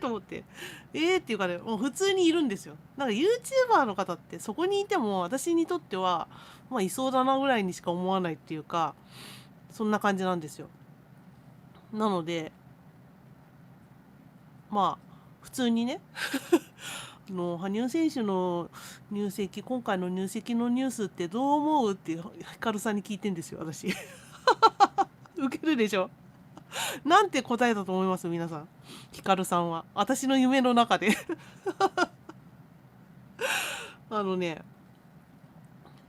と思っってっていうかね、もう普通にいるんですよ。なんか YouTuber の方ってそこにいても私にとっては、まあ、いそうだなぐらいにしか思わないっていうか、そんな感じなんですよ。なので、まあ普通にね羽生選手の入籍、今回の入籍のニュースってどう思うってヒカルさんに聞いてんですよ、私。ウケるでしょ。なんて答えたと思います皆さん。ヒカルさんは。私の夢の中であのね、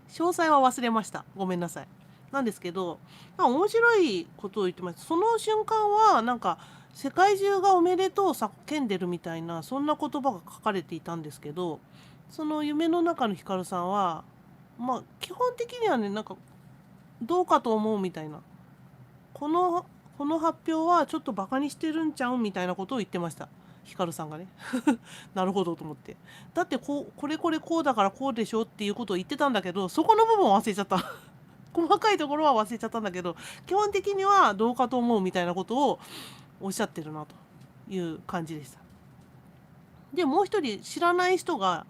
詳細は忘れました。ごめんなさい。なんですけど、面白いことを言ってました。その瞬間は、なんか、世界中がおめでとうを叫んでるみたいな、そんな言葉が書かれていたんですけど、その夢の中のヒカルさんは、まあ、基本的にはね、なんか、どうかと思うみたいな。この、この発表はちょっとバカにしてるんちゃうみたいなことを言ってました。ヒカルさんがね。なるほどと思って。だってこれこれこうだからこうでしょっていうことを言ってたんだけど、そこの部分を忘れちゃった。細かいところは忘れちゃったんだけど、基本的にはどうかと思うみたいなことをおっしゃってるなという感じでした。で、もう一人知らない人が、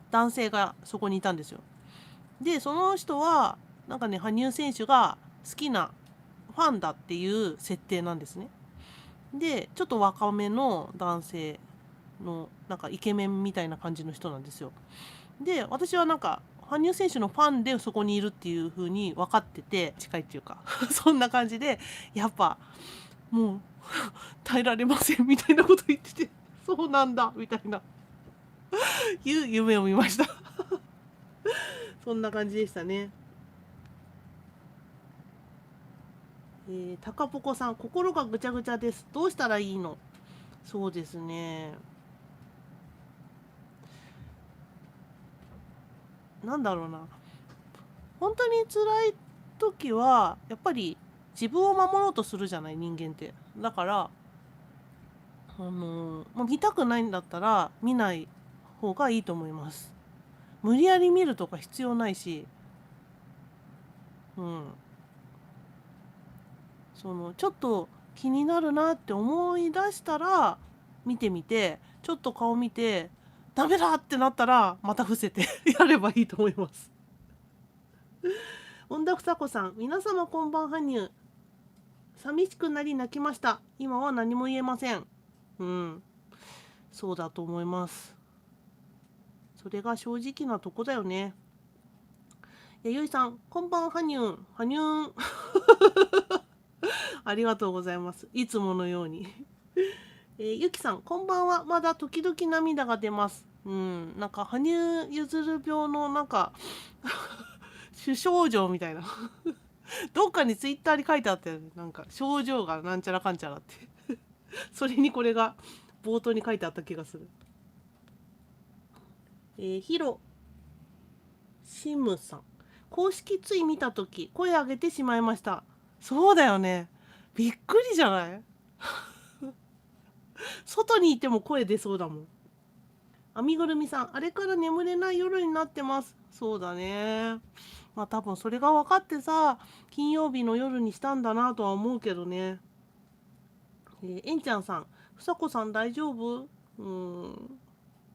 男性がそこにいたんですよ。で、その人は、なんかね、羽生選手が好きなファンだっていう設定なんですね。で、ちょっと若めの男性の、なんかイケメンみたいな感じの人なんですよ。で、私はなんか、羽生選手のファンでそこにいるっていう風に分かってて、近いっていうかそんな感じで、やっぱ、もう耐えられませんみたいなこと言ってて、そうなんだみたいないう夢を見ましたそんな感じでしたね。たかぽこさん、心がぐちゃぐちゃです。どうしたらいいの？そうですね。なんだろうな。本当に辛い時は、やっぱり自分を守ろうとするじゃない、人間って。だから、もう見たくないんだったら見ない方がいいと思います。無理やり見るとか必要ないし、うん。ちょっと気になるなって思い出したら、見てみて、ちょっと顔見て、ダメだってなったら、また伏せてやればいいと思います。本田房子さん、皆様こんばんはにゅ。寂しくなり泣きました。今は何も言えません。うん。そうだと思います。それが正直なとこだよね。ゆいさん、こんばんはにゅん。はにゅん。ありがとうございます。いつものように。ゆきさん、こんばんは。まだ時々涙が出ます。うん。なんか、羽生結弦病のなんか主症状みたいなどっかにツイッターに書いてあったよね。なんか、症状がなんちゃらかんちゃらってそれにこれが冒頭に書いてあった気がする。ヒロシムさん。公式ツイ見たとき、声上げてしまいました。そうだよね。びっくりじゃない外にいても声出そうだもん。編みぐるみさん、あれから眠れない夜になってます。そうだね。まあ多分それが分かってさ、金曜日の夜にしたんだなとは思うけどね。えんちゃんさん、ふさこさん大丈夫？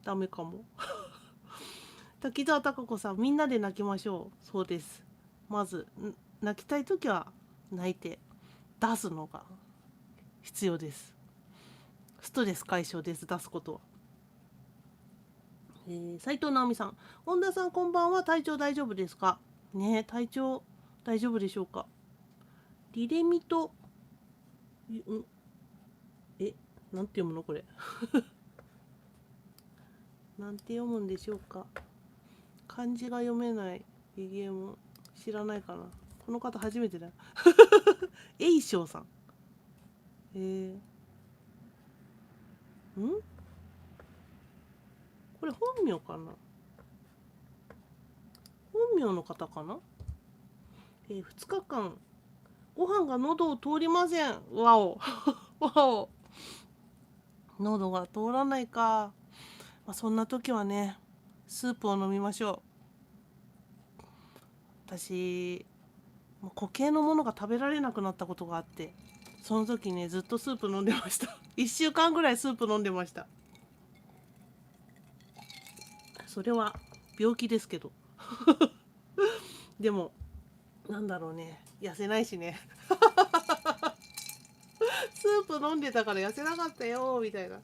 ダメかも。滝沢貴子さん、みんなで泣きましょう。そうです。まず、泣きたいときは泣いて出すのが必要です。ストレス解消です、出すことは。斉藤直美さん、本田さんこんばんは。体調大丈夫ですか？ねえ、体調大丈夫でしょうか？リレミと、なんて読むのこれなんて読むんでしょうか？漢字が読めないゲゲモ知らないかな。この方初めてだ栄翔さん。これ本名かな？本名の方かな？2日間ご飯が喉を通りません。わおわお。喉が通らないか。まあ、そんな時はね、スープを飲みましょう。私、固形のものが食べられなくなったことがあって、その時ね、ずっとスープ飲んでました。1週間ぐらいスープ飲んでました。それは病気ですけどでもなんだろうね、痩せないしねスープ飲んでたから痩せなかったよみたいな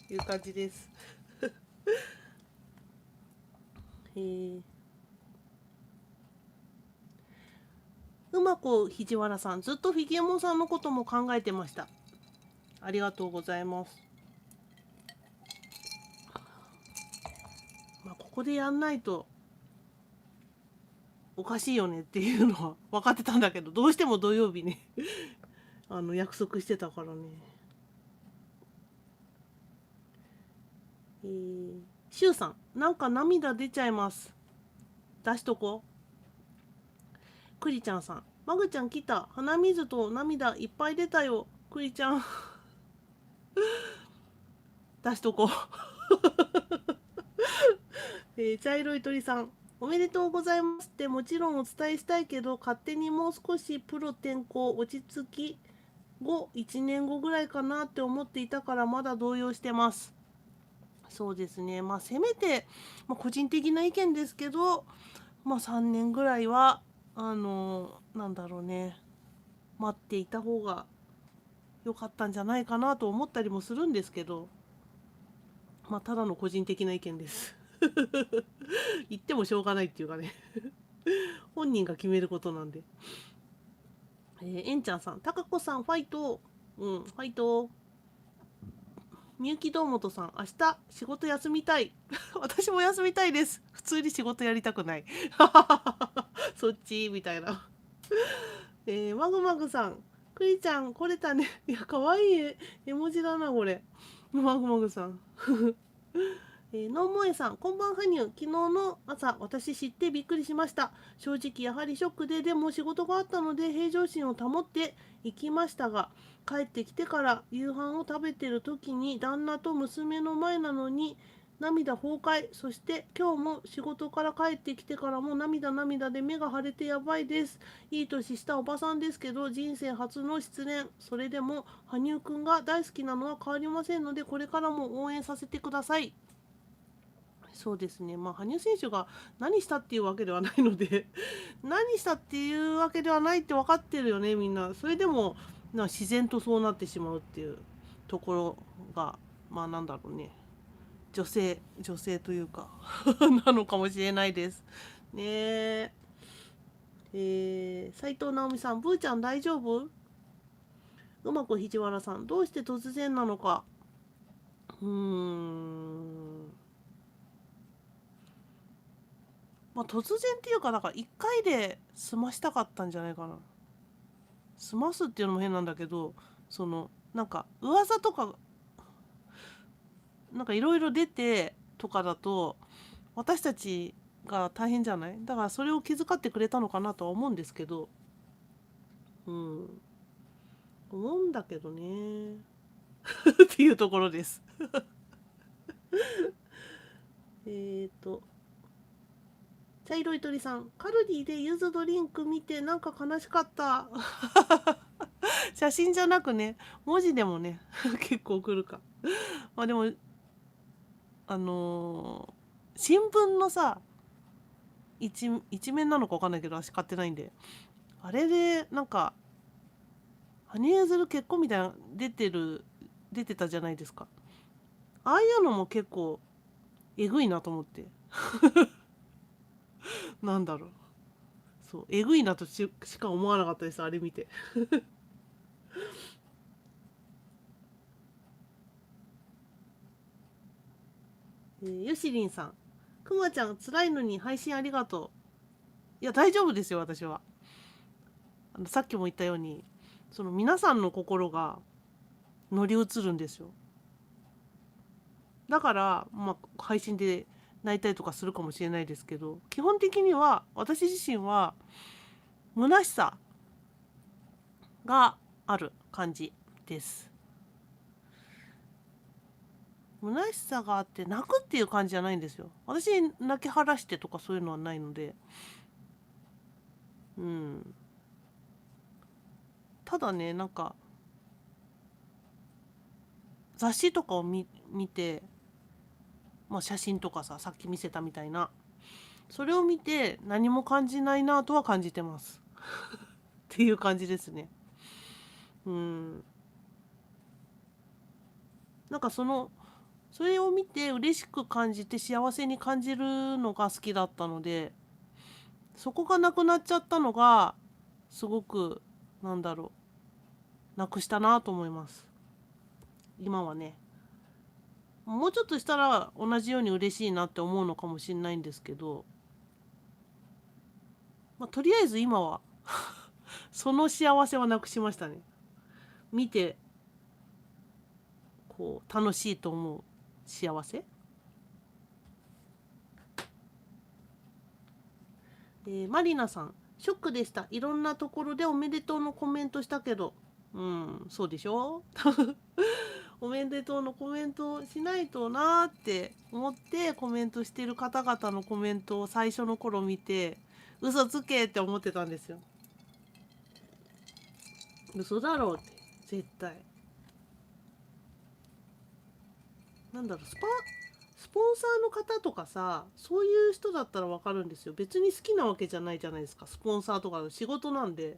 いう感じです。うまこひわらさん、ずっとフィギュアモンさんのことも考えてました。ありがとうございます。まあ、ここでやんないとおかしいよねっていうのは分かってたんだけど、どうしても土曜日ね約束してたからね。しゅうさん、なんか涙出ちゃいます。出しとこ。くりちゃんさん、まぐちゃん来た。鼻水と涙いっぱい出たよ。くりちゃん出しとこ。茶色い鳥さん、おめでとうございますってもちろんお伝えしたいけど、勝手にもう少しプロ転向落ち着き後1年後ぐらいかなって思っていたから、まだ動揺してます。そうですね、まあせめて、個人的な意見ですけど、3年ぐらいはなんだろうね、待っていた方が良かったんじゃないかなと思ったりもするんですけど、ただの個人的な意見です言ってもしょうがないっていうかね本人が決めることなんで。えんちゃんさん、たかこさんファイト。ファイト。みゆきどうもとさん、明日仕事休みたい私も休みたいです。普通に仕事やりたくないそっちみたいな。マグマグさん、くりちゃん来れたね。いや、かわいい絵文字だなこれ。マグマグさんのんもえさん、こんばんはにゅ。昨日の朝、私知ってびっくりしました。正直やはりショックでも仕事があったので平常心を保って行きましたが、帰ってきてから夕飯を食べてる時に旦那と娘の前なのに涙崩壊。そして今日も仕事から帰ってきてからも涙で目が腫れてやばいです。いい年したおばさんですけど人生初の失恋。それでも羽生くんが大好きなのは変わりませんので、これからも応援させてください。そうですね、羽生選手が何したっていうわけではないので何したっていうわけではないって分かってるよね、みんな。それでも自然とそうなってしまうっていうところが、なんだろうね、女性というかなのかもしれないですね。斉藤直美さん、ブーちゃん大丈夫？うまくひじわらさん、どうして突然なのか。突然っていうか、だから1回で済ましたかったんじゃないかな。済ますっていうのも変なんだけど、なんか噂とかなんかいろいろ出てとかだと私たちが大変じゃない？だからそれを気遣ってくれたのかなとは思うんですけど、思うんだけどねっていうところです茶色い鳥さん、カルディでユズドリンク見てなんか悲しかった写真じゃなくね、文字でもね結構来るか。でも新聞のさ、一面なのか分かんないけど、私買ってないんで、あれでなんか羽生結弦結婚みたいな出てたじゃないですか。ああいうのも結構えぐいなと思ってなんだろう、そうえぐいなとしか思わなかったです、あれ見てよしりんさん、くまちゃん辛いのに配信ありがとう。いや大丈夫ですよ、私は。さっきも言ったように、その皆さんの心が乗り移るんですよ。だから、配信で泣いたりとかするかもしれないですけど、基本的には私自身は虚しさがある感じです。虚しさがあって泣くっていう感じじゃないんですよ。私泣き晴らしてとかそういうのはないので、ただね、なんか雑誌とかを見て写真とかさ、さっき見せたみたいな、それを見て何も感じないなとは感じてますっていう感じですね。うん。なんかそれを見て嬉しく感じて幸せに感じるのが好きだったので、そこがなくなっちゃったのがすごく、なんだろなくしたなと思います。今はね。もうちょっとしたら同じように嬉しいなって思うのかもしれないんですけど、とりあえず今はその幸せはなくしましたね。見てこう楽しいと思う幸せ。マリナさん、ショックでした。いろんなところでおめでとうのコメントしたけど、そうでしょおめでとうのコメントしないとなーって思ってコメントしてる方々のコメントを最初の頃見て、嘘つけって思ってたんですよ。嘘だろうって、絶対。なんだろう、スポンサーの方とかさ、そういう人だったらわかるんですよ。別に好きなわけじゃないじゃないですか。スポンサーとかの仕事なんで。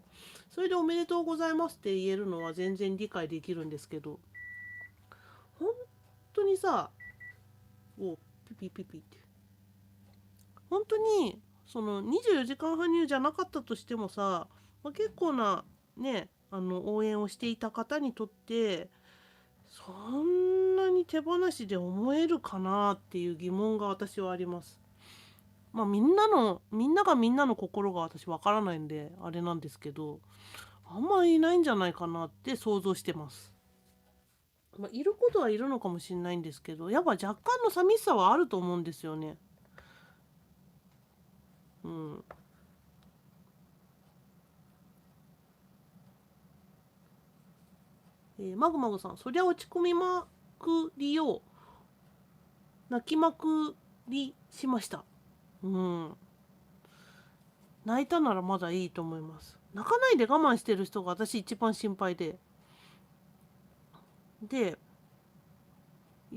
それでおめでとうございますって言えるのは全然理解できるんですけど、本当にさ、ピピピピって。本当に、その24時間羽生じゃなかったとしてもさ、結構なね、応援をしていた方にとって、そんなに手放しで思えるかなっていう疑問が私はあります。みんながみんなの心が私わからないんで、あれなんですけど、あんまりいないんじゃないかなって想像してます。いることはいるのかもしれないんですけど、やっぱ若干の寂しさはあると思うんですよね。うん。マグマグさん、そりゃ落ち込みまくりよ。泣きまくりしました。うん。泣いたならまだいいと思います。泣かないで我慢してる人が私一番心配で。で、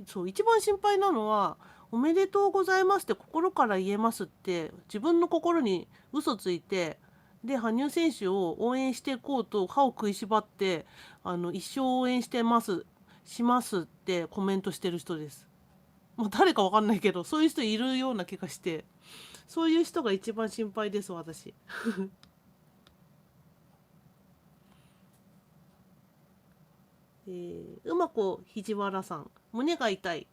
そう、一番心配なのは、おめでとうございますって心から言えますって、自分の心に嘘ついて、で、羽生選手を応援していこうと歯を食いしばって、一生応援してます、しますってコメントしてる人です。誰かわかんないけど、そういう人いるような気がして、そういう人が一番心配です、私。うまこひじわらさん、胸が痛い。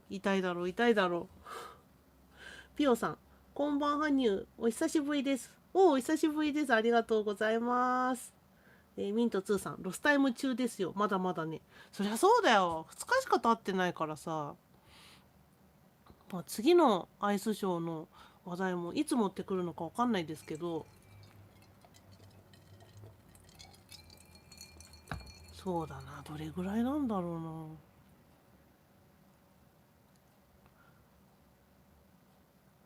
痛いだろう、痛いだろう。ピオさん、こんばんはにゅう、お久しぶりです。お久しぶりです。ありがとうございます。ミント2さん、ロスタイム中ですよ。まだまだね。そりゃそうだよ。2日しか経ってないからさ。次のアイスショーの話題もいつ持ってくるのかわかんないですけど、そうだな。どれぐらいなんだろ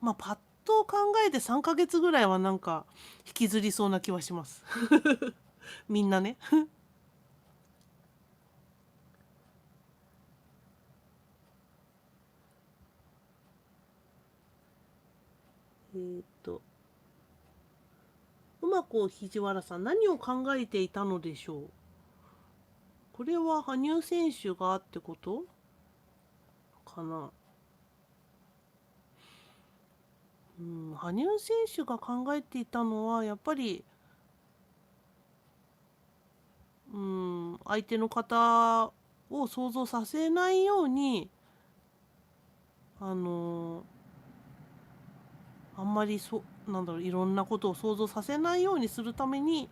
うな。パッと考えて3ヶ月ぐらいはなんか引きずりそうな気はします。みんなね。えーっと、うまこひじわらさん、何を考えていたのでしょう。これは羽生選手がってことかな。羽生選手が考えていたのはやっぱり、相手の方を想像させないように、あのあんまりなんだろう、いろんなことを想像させないようにするために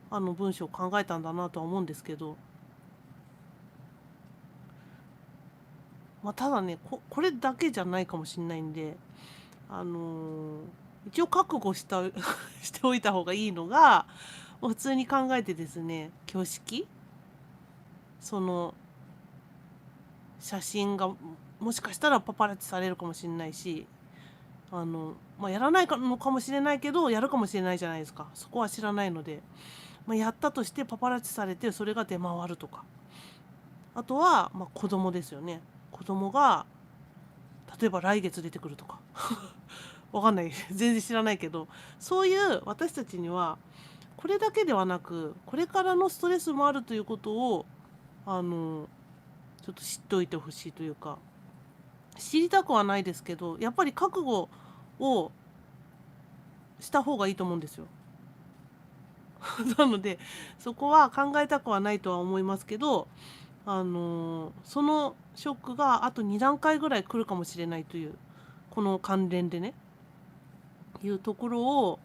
文章を考えたんだなとは思うんですけど、ただね、これだけじゃないかもしれないんで、一応覚悟しておいた方がいいのが、普通に考えてですね、挙式、その写真がもしかしたらパパラッチされるかもしれないし、やらないのかもしれないけど、やるかもしれないじゃないですか。そこは知らないので、やったとしてパパラッチされてそれが出回るとか、あとは子供ですよね。子供が例えば来月出てくるとかわかんない全然知らないけど、そういう私たちにはこれだけではなく、これからのストレスもあるということをあのちょっと知っておいてほしいというか、知りたくはないですけど、やっぱり覚悟をした方がいいと思うんですよ。なのでそこは考えたくはないとは思いますけど、そのショックがあと2段階ぐらい来るかもしれないという、この関連でね、いうところを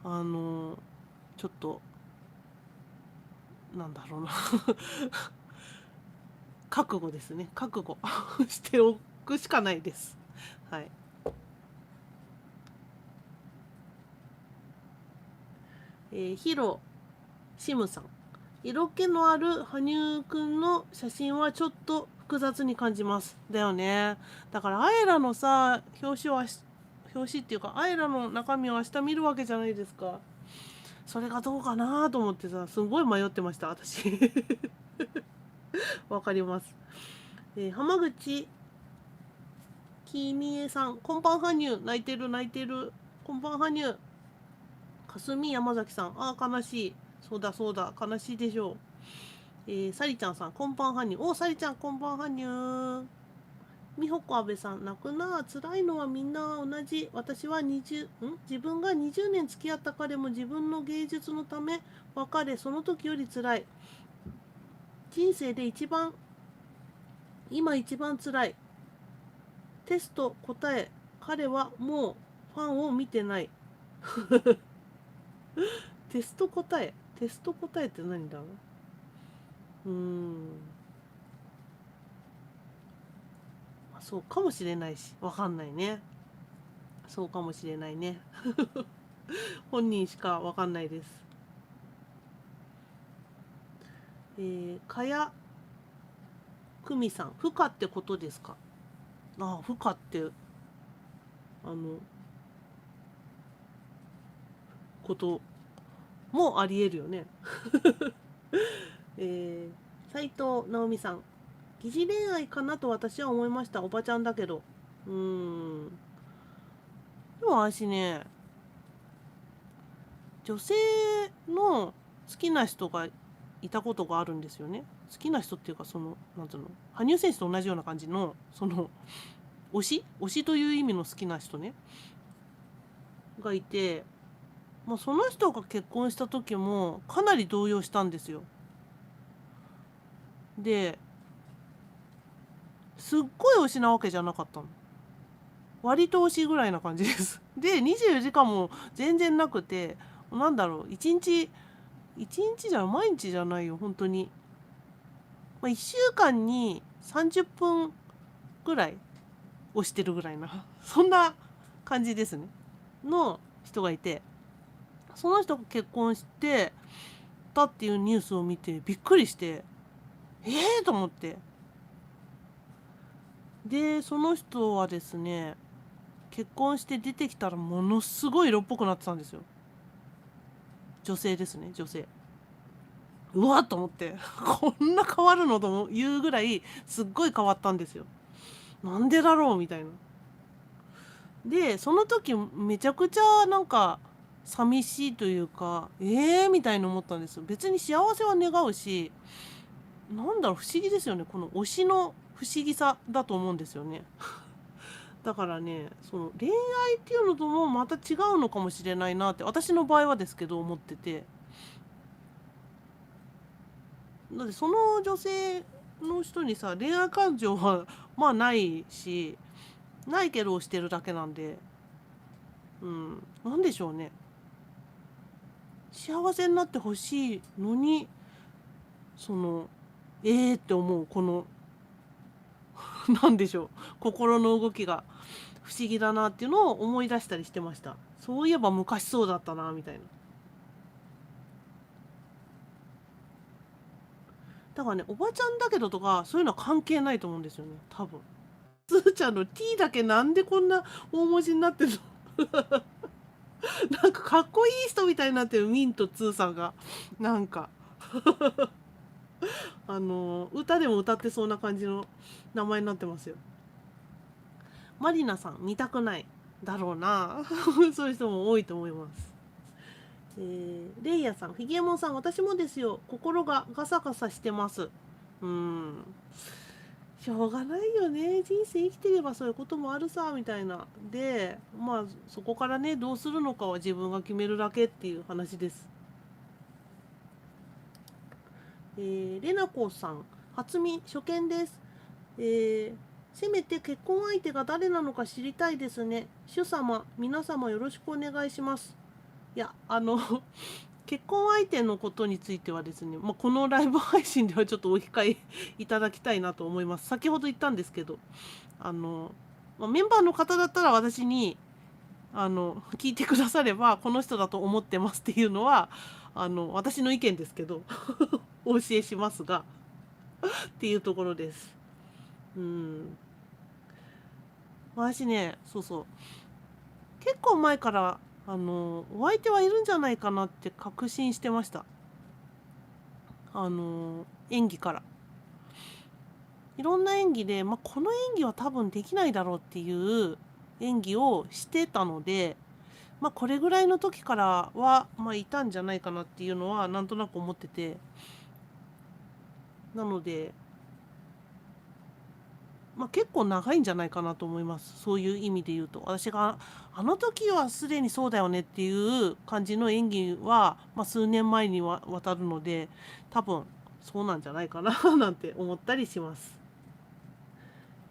ちょっとなんだろうな覚悟ですね。覚悟しておくしかないです。はい。ヒロシムさん。色気のある羽生くんの写真はちょっと複雑に感じます。だよね。だからアイラのさ、表紙っていうか、アイラの中身を明日見るわけじゃないですか。それがどうかなと思ってさ、すごい迷ってました、私。わかります。浜口きみえさん、こんばんはにゅ、泣いてる泣いてる。こんばんはにゅ。かすみ山崎さん、あー悲しい。そうだそうだ、悲しいでしょう。さりちゃんさん、こんばんはにゅ。お、さりちゃん、こんばんはにゅ。みほこあべさん、泣くな。辛いのはみんな同じ。私は自分が20年付き合った彼も自分の芸術のため別れ、その時より辛い。人生で今一番辛い。テスト答え、彼はもうファンを見てない。テスト答えって何だろう。そうかもしれないし、わかんないね。そうかもしれないね。本人しかわかんないです。かやくみさん、負荷ってことですか。ああ、負荷って、あの、こともありえるよね。斉藤直美さん、疑似恋愛かなと私は思いました。おばちゃんだけど。でも私ね、女性の好きな人がいたことがあるんですよね。好きな人っていうか、なんていうの、羽生選手と同じような感じの、推しという意味の好きな人ね、がいて、まあ、その人が結婚した時もかなり動揺したんですよ。で、すっごい推しなわけじゃなかったの。割と推しぐらいな感じです。で、24時間も全然なくて、なんだろう、1日じゃ毎日じゃないよ、本当に。まあ、1週間に30分ぐらい推してるぐらいな、そんな感じですね。の人がいて、その人が結婚してたっていうニュースを見てびっくりして、と思って。で、その人はですね、結婚して出てきたらものすごい色っぽくなってたんですよ。女性ですね、女性。うわっと思ってこんな変わるのというぐらいすっごい変わったんですよ。なんでだろうみたいな。でその時めちゃくちゃなんか寂しいというかみたいに思ったんですよ。別に幸せは願うし、なんだろう、不思議ですよね。この推しの不思議さだと思うんですよね。だからね、その恋愛っていうのともまた違うのかもしれないなって、私の場合はですけど思ってて。だってその女性の人にさ、恋愛感情はまあないし、ないけど押してるだけなんで、なんでしょうね。幸せになってほしいのに、って思う、この、なんでしょう、心の動きが不思議だなっていうのを思い出したりしてました。そういえば昔そうだったな、みたいな。だからね、おばちゃんだけどとか、そういうのは関係ないと思うんですよね、多分。つーちゃんの T だけなんでこんな大文字になってるの。なんかかっこいい人みたいになってる、ミンとツーさんが。なんか歌でも歌ってそうな感じの名前になってますよ。マリナさん見たくないだろうな。そういう人も多いと思います。レイヤさん、フィギエモンさん、私もですよ。心がガサガサしてます。しょうがないよね。人生生きてればそういうこともあるさ、みたいな。で、まあ、そこからね、どうするのかは自分が決めるだけっていう話です。レナコさん、初見、初見です。せめて結婚相手が誰なのか知りたいですね。主様、皆様よろしくお願いします。いや、結婚相手のことについてはですね、このライブ配信ではちょっとお控えいただきたいなと思います。先ほど言ったんですけど、メンバーの方だったら私に、聞いてくだされば、この人だと思ってますっていうのは、私の意見ですけど、お教えしますが、っていうところです。うん。私ね、そうそう。結構前から、お相手はいるんじゃないかなって確信してました。演技から。いろんな演技で、この演技は多分できないだろうっていう演技をしてたので、これぐらいの時からは、いたんじゃないかなっていうのはなんとなく思ってて、なので、結構長いんじゃないかなと思います。そういう意味で言うと。私が、あの時はすでにそうだよねっていう感じの演技は、数年前にわたるので、多分そうなんじゃないかななんて思ったりします。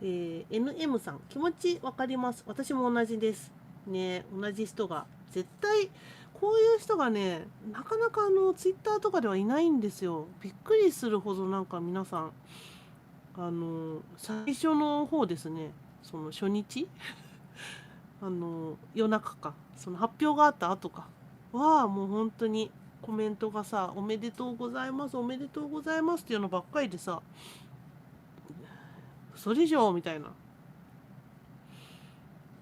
NM さん、気持ちわかります。私も同じです。ね、同じ人が。絶対、こういう人がね、なかなかツイッターとかではいないんですよ。びっくりするほどなんか皆さん、最初の方ですね、その初日夜中か、その発表があった後かは、もう本当にコメントがさ、おめでとうございます、おめでとうございますっていうのばっかりでさ、それ以上みたいな、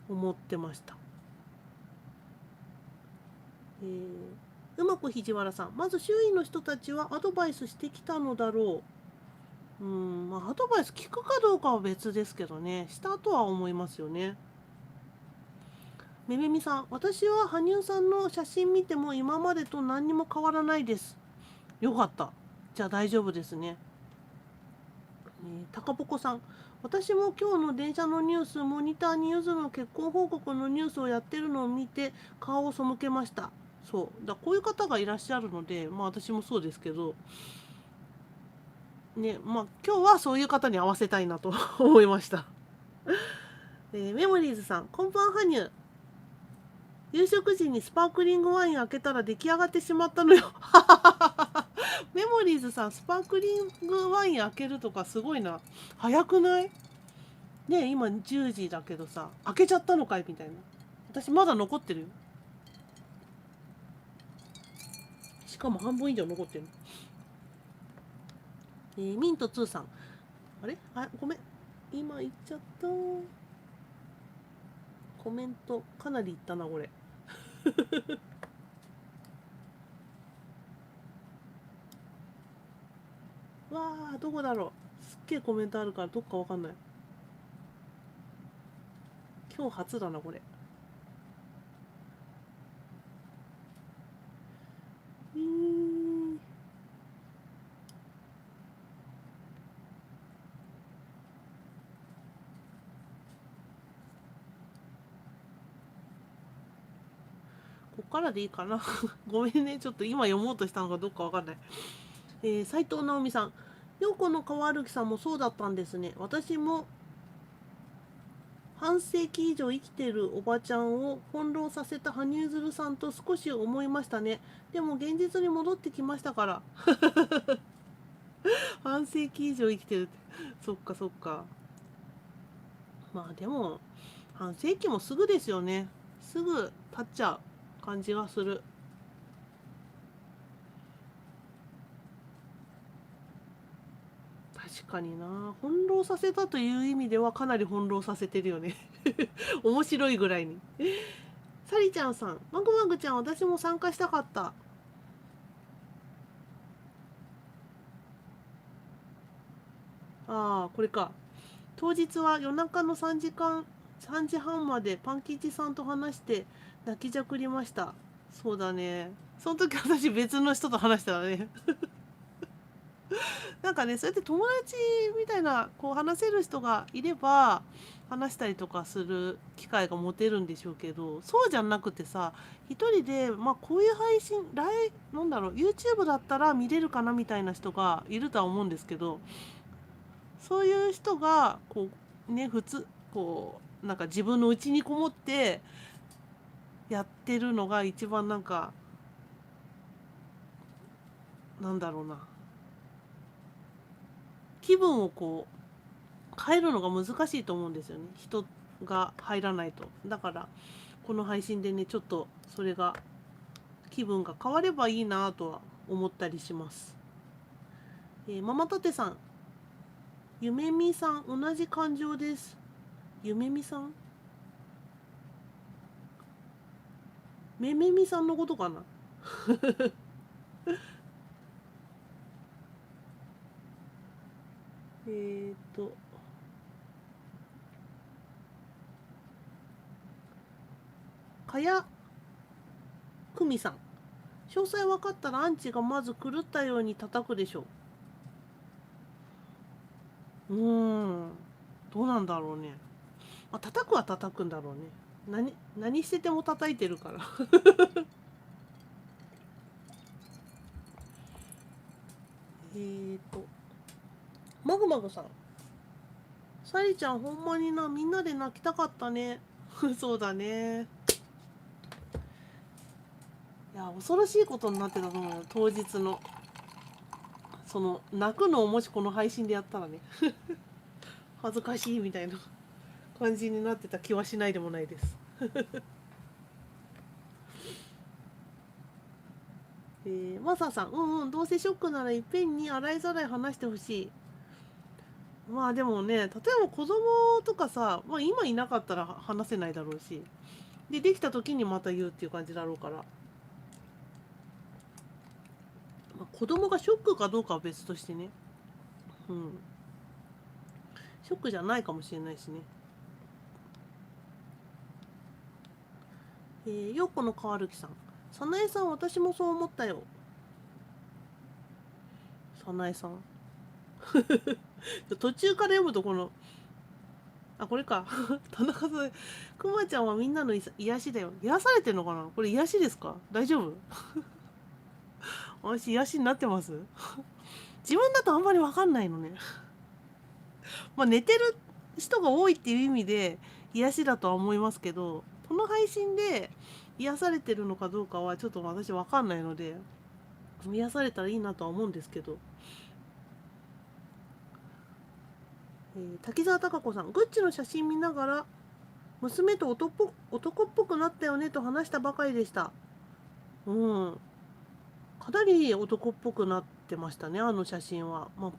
思ってました。うまくひじわらさん、まず周囲の人たちはアドバイスしてきたのだろう。アドバイス聞くかどうかは別ですけどね、したとは思いますよね。めめみさん、私は羽生さんの写真見ても今までと何にも変わらないです。よかった。じゃあ大丈夫ですね。たかぽこさん、私も今日の電車のニュース、モニターにゆずの結婚報告のニュースをやってるのを見て顔を背けました。そう。こういう方がいらっしゃるので、私もそうですけど、ね、今日はそういう方に合わせたいなと思いました。メモリーズさん、こんばんはにゅ。夕食時にスパークリングワイン開けたら出来上がってしまったのよ。メモリーズさん、スパークリングワイン開けるとかすごいな。早くない？ねえ、今10時だけどさ、開けちゃったのかいみたいな。私まだ残ってるよ。しかも半分以上残ってる。ミント2さん。あれごめん。今言っちゃった。コメント、かなりいったな、これ。わあ、どこだろう。すっげえコメントあるからどっかわかんない。今日初だな、これ。こっからでいいかな。ごめんね。ちょっと今読もうとしたのかどうかわかんない。斉藤直美さん。陽子の川歩さんもそうだったんですね。私も半世紀以上生きてるおばちゃんを翻弄させた羽生結弦さんと少し思いましたね。でも現実に戻ってきましたから。半世紀以上生きてるって。そっかそっか。でも、半世紀もすぐですよね。すぐ経っちゃう感じがする。確かにな。翻弄させたという意味ではかなり翻弄させてるよね。面白いぐらいに。サリちゃんさん、マグマグちゃん、私も参加したかった。ああ、これか。当日は夜中の3時間3時半までパン吉さんと話して泣きじゃくりました。そうだね。その時私別の人と話してたね。なんかね、そうやって友達みたいなこう話せる人がいれば話したりとかする機会が持てるんでしょうけど、そうじゃなくてさ、一人でまあこういう配信なんだろう、 YouTube だったら見れるかなみたいな人がいるとは思うんですけど、そういう人がこうね、普通こうなんか自分の家にこもってやってるのが一番なんかなんだろうな、気分をこう変えるのが難しいと思うんですよね、人が入らないと。だからこの配信でね、ちょっとそれが気分が変わればいいなとは思ったりします。ママタテさん、ゆめみさん、同じ感情です。ゆめみさん、めめみさんのことかな。えっとかやくみさん、詳細分かったらアンチがまず狂ったように叩くでしょう。どうなんだろうね。まあ、叩くは叩くんだろうね。何してても叩いてるから。マグマグさん、サリちゃんほんまにな、みんなで泣きたかったね。そうだね。いや、恐ろしいことになってたと思うよ、当日の。その、泣くのをもしこの配信でやったらね、恥ずかしいみたいな感じになってた気はしないでもないです。マサさん、どうせショックならいっぺんに洗いざらい話してほしい。まあでもね、例えば子供とかさ、まあ今いなかったら話せないだろうし、できた時にまた言うっていう感じだろうから、まあ、子供がショックかどうかは別としてね、ショックじゃないかもしれないしね。よっこのかわるきさん、さなえさん、私もそう思ったよ。さなえさん。途中から読むとこの、これか。田中さん、くまちゃんはみんなの癒しだよ。癒されてんのかな、これ癒しですか、大丈夫？私癒しになってます？自分だとあんまりわかんないのね。まあ寝てる人が多いっていう意味で癒しだとは思いますけど、この配信で癒されてるのかどうかはちょっと私わかんないので、癒されたらいいなとは思うんですけど。滝沢貴子さん、グッチの写真見ながら娘と男っぽくなったよねと話したばかりでした。かなり男っぽくなってましたね、あの写真は。ま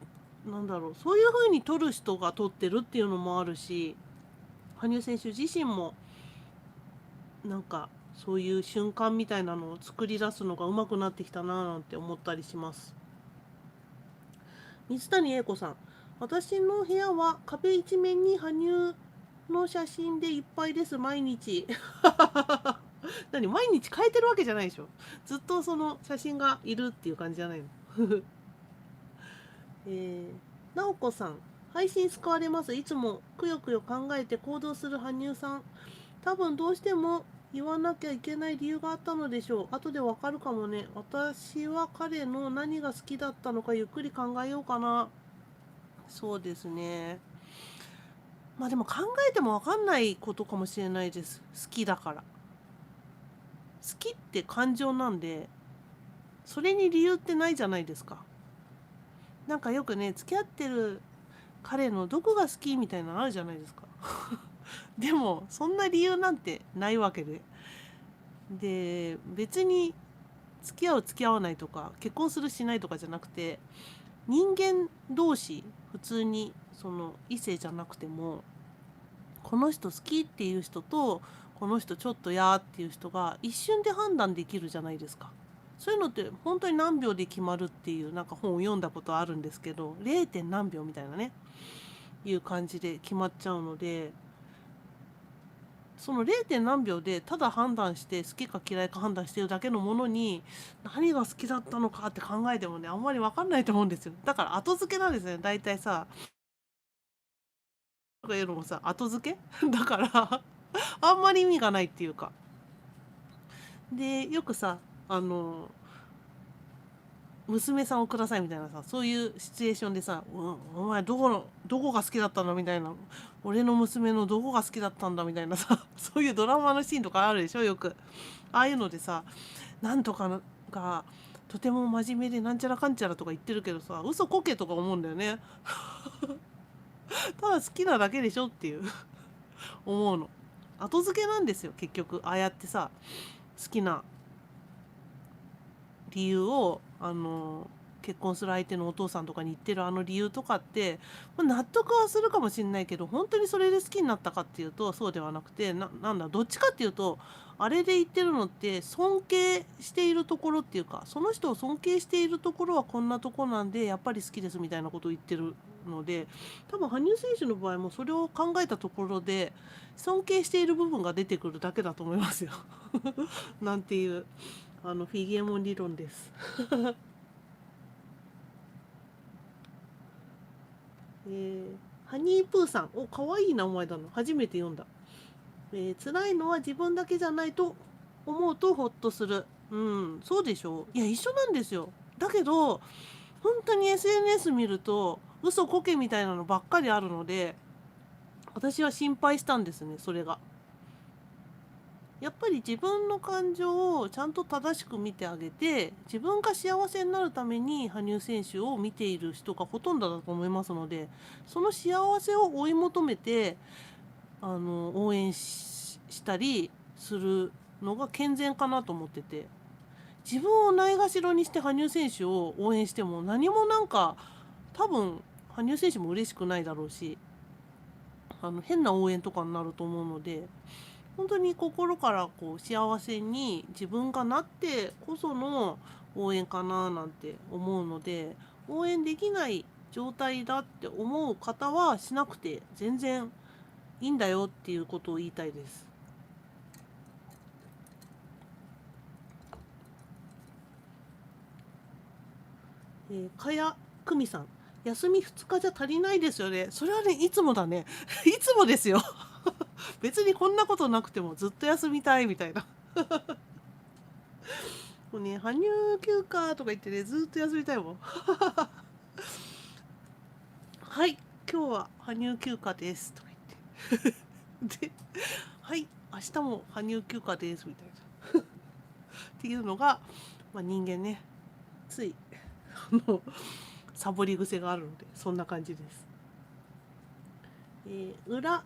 あ、なんだろう、そういう風に撮る人が撮ってるっていうのもあるし、羽生選手自身もなんかそういう瞬間みたいなのを作り出すのが上手くなってきたななんて思ったりします。水谷英子さん、私の部屋は壁一面に羽生の写真でいっぱいです、毎日。何、毎日変えてるわけじゃないでしょ。ずっとその写真がいるっていう感じじゃないの。なおこさん、配信救われます。いつもくよくよ考えて行動する羽生さん。多分どうしても言わなきゃいけない理由があったのでしょう。後でわかるかもね。私は彼の何が好きだったのかゆっくり考えようかな。そうですね。まあでも考えてもわかんないことかもしれないです。好きだから。好きって感情なんで、それに理由ってないじゃないですか。なんかよくね、付き合ってる彼のどこが好きみたいなのあるじゃないですか。でもそんな理由なんてないわけで、別に付き合う付き合わないとか結婚するしないとかじゃなくて、人間同士普通にその異性じゃなくても、この人好きっていう人とこの人ちょっとやーっていう人が一瞬で判断できるじゃないですか。そういうのって本当に何秒で決まるっていうなんか本を読んだことあるんですけど、 0. 何秒みたいなねいう感じで決まっちゃうので、その 0. 何秒でただ判断して好きか嫌いか判断してるだけのものに何が好きだったのかって考えてもね、あんまり分かんないと思うんですよ。だから後付けなんですね、大体さ。とかいうのもさ、後付けだからあんまり意味がないっていうか。で、よくさ、あの、娘さんをくださいみたいなさ、そういうシチュエーションでさ、お前どこが好きだったんだみたいな、俺の娘のどこが好きだったんだみたいなさ、そういうドラマのシーンとかあるでしょ、よく。ああいうのでさ、なんとかのがとても真面目でなんちゃらかんちゃらとか言ってるけどさ、嘘こけとか思うんだよね。ただ好きなだけでしょっていう思うの。後付けなんですよ、結局。ああやってさ、好きな理由を結婚する相手のお父さんとかに言ってるあの理由とかって、納得はするかもしれないけど、本当にそれで好きになったかっていうとそうではなくて、なんだどっちかっていうと、あれで言ってるのって尊敬しているところっていうか、その人を尊敬しているところはこんなとこなんでやっぱり好きですみたいなことを言ってるので、多分羽生選手の場合もそれを考えたところで尊敬している部分が出てくるだけだと思いますよ。なんていうフィギュアモン理論です。ハニープーさん、かわいい名前だな。初めて読んだ。辛いのは自分だけじゃないと思うとほっとする。うん、そうでしょう。いや、一緒なんですよ。だけど、本当に SNS 見ると、嘘こけみたいなのばっかりあるので、私は心配したんですね、それが。やっぱり自分の感情をちゃんと正しく見てあげて、自分が幸せになるために羽生選手を見ている人がほとんどだと思いますので、その幸せを追い求めて応援したりするのが健全かなと思ってて、自分をないがしろにして羽生選手を応援しても何もなんか、多分羽生選手も嬉しくないだろうし、変な応援とかになると思うので、本当に心からこう幸せに自分がなってこその応援かななんて思うので、応援できない状態だって思う方はしなくて全然いいんだよっていうことを言いたいです。かやくみさん、休み2日じゃ足りないですよね。それはね、いつもだね。いつもですよ。別にこんなことなくてもずっと休みたいみたいな。もうね、羽生休暇とか言ってね、ずっと休みたいもん。はい、今日は羽生休暇ですとか言って。で、はい、明日も羽生休暇ですみたいな。っていうのが、人間ね、つい、サボり癖があるので、そんな感じです。裏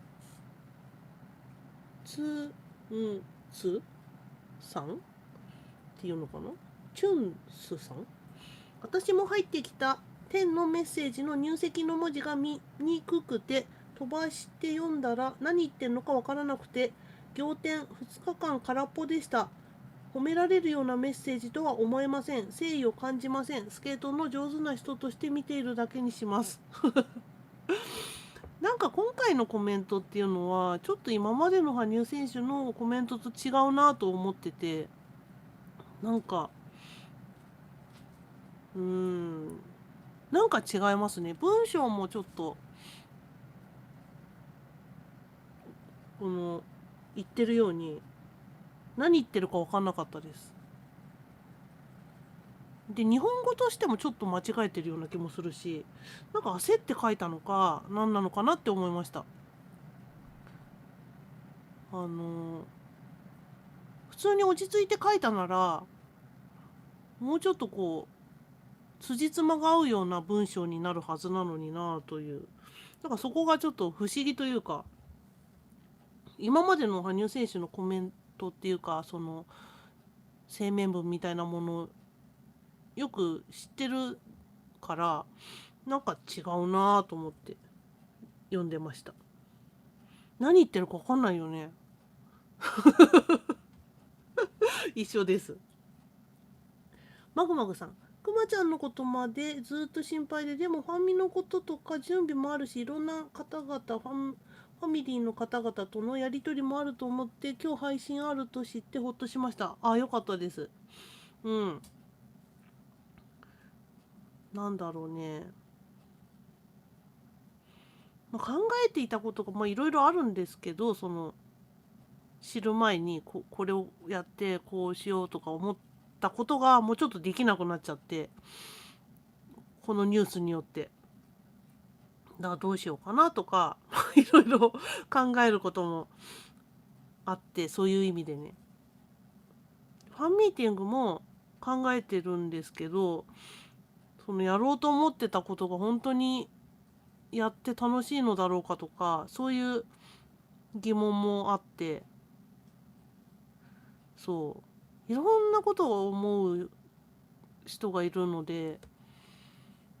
つんつさんっていうのかな、チュンスさん。私も入ってきた天のメッセージの入籍の文字が見にくくて飛ばして読んだら何言ってんのかわからなくて仰天2日間空っぽでした。褒められるようなメッセージとは思えません。誠意を感じません。スケートの上手な人として見ているだけにします。なんか今回のコメントっていうのはちょっと今までの羽生選手のコメントと違うなと思ってて、なんかうーんなんか違いますね。文章もちょっとこの言ってるように何言ってるか分かんなかったです。で、日本語としてもちょっと間違えてるような気もするし、なんか焦って書いたのか何なのかなって思いました。普通に落ち着いて書いたならもうちょっとこう辻褄が合うような文章になるはずなのになという、なんかそこがちょっと不思議というか、今までの羽生選手のコメントっていうか、その声明文みたいなものよく知ってるからなんか違うなと思って読んでました。何言ってるか分かんないよね。一緒です。マグマグさん、くまちゃんのことまでずっと心配で、でもファンミのこととか準備もあるし、いろんな方々フファミリーの方々とのやり取りもあると思って今日配信あると知ってほっとしました。あ、よかったです。うん。なんだろうね。考えていたことがいろいろあるんですけど、知る前にこれをやってこうしようとか思ったことがもうちょっとできなくなっちゃって、このニュースによって。だからどうしようかなとかいろいろ考えることもあって、そういう意味でね。ファンミーティングも考えてるんですけど、やろうと思ってたことが本当にやって楽しいのだろうかとか、そういう疑問もあって、いろんなことを思う人がいるので、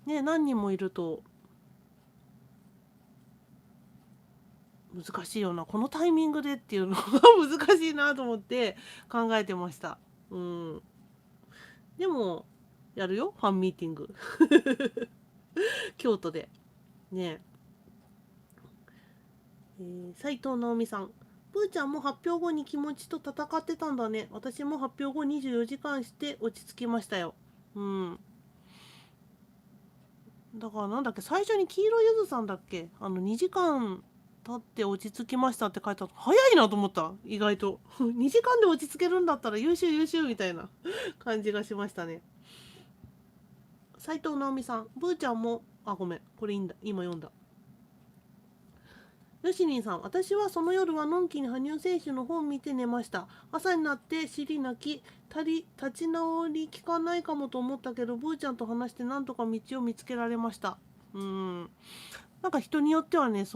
ね、何人もいると難しいよな、このタイミングでっていうのが難しいなと思って考えてました。うん。でも、やるよ、ファンミーティング。京都で。ね斉藤直美さん。ぷーちゃんも発表後に気持ちと戦ってたんだね。私も発表後24時間して落ち着きましたよ。うん。だからなんだっけ、最初に黄色ゆずさんだっけ、2時間経って落ち着きましたって書いてあった。早いなと思った。意外と。2時間で落ち着けるんだったら優秀優秀みたいな感じがしましたね。斉藤直美さん。ぶーちゃんも、あ、ごめん。これいいんだ。今読んだ。よしにんさん、私はその夜はのんきに羽生選手の本見て寝ました。朝になって尻泣き、立ち直り効かないかもと思ったけど、ブーちゃんと話してなんとか道を見つけられました。なんか人によってはね、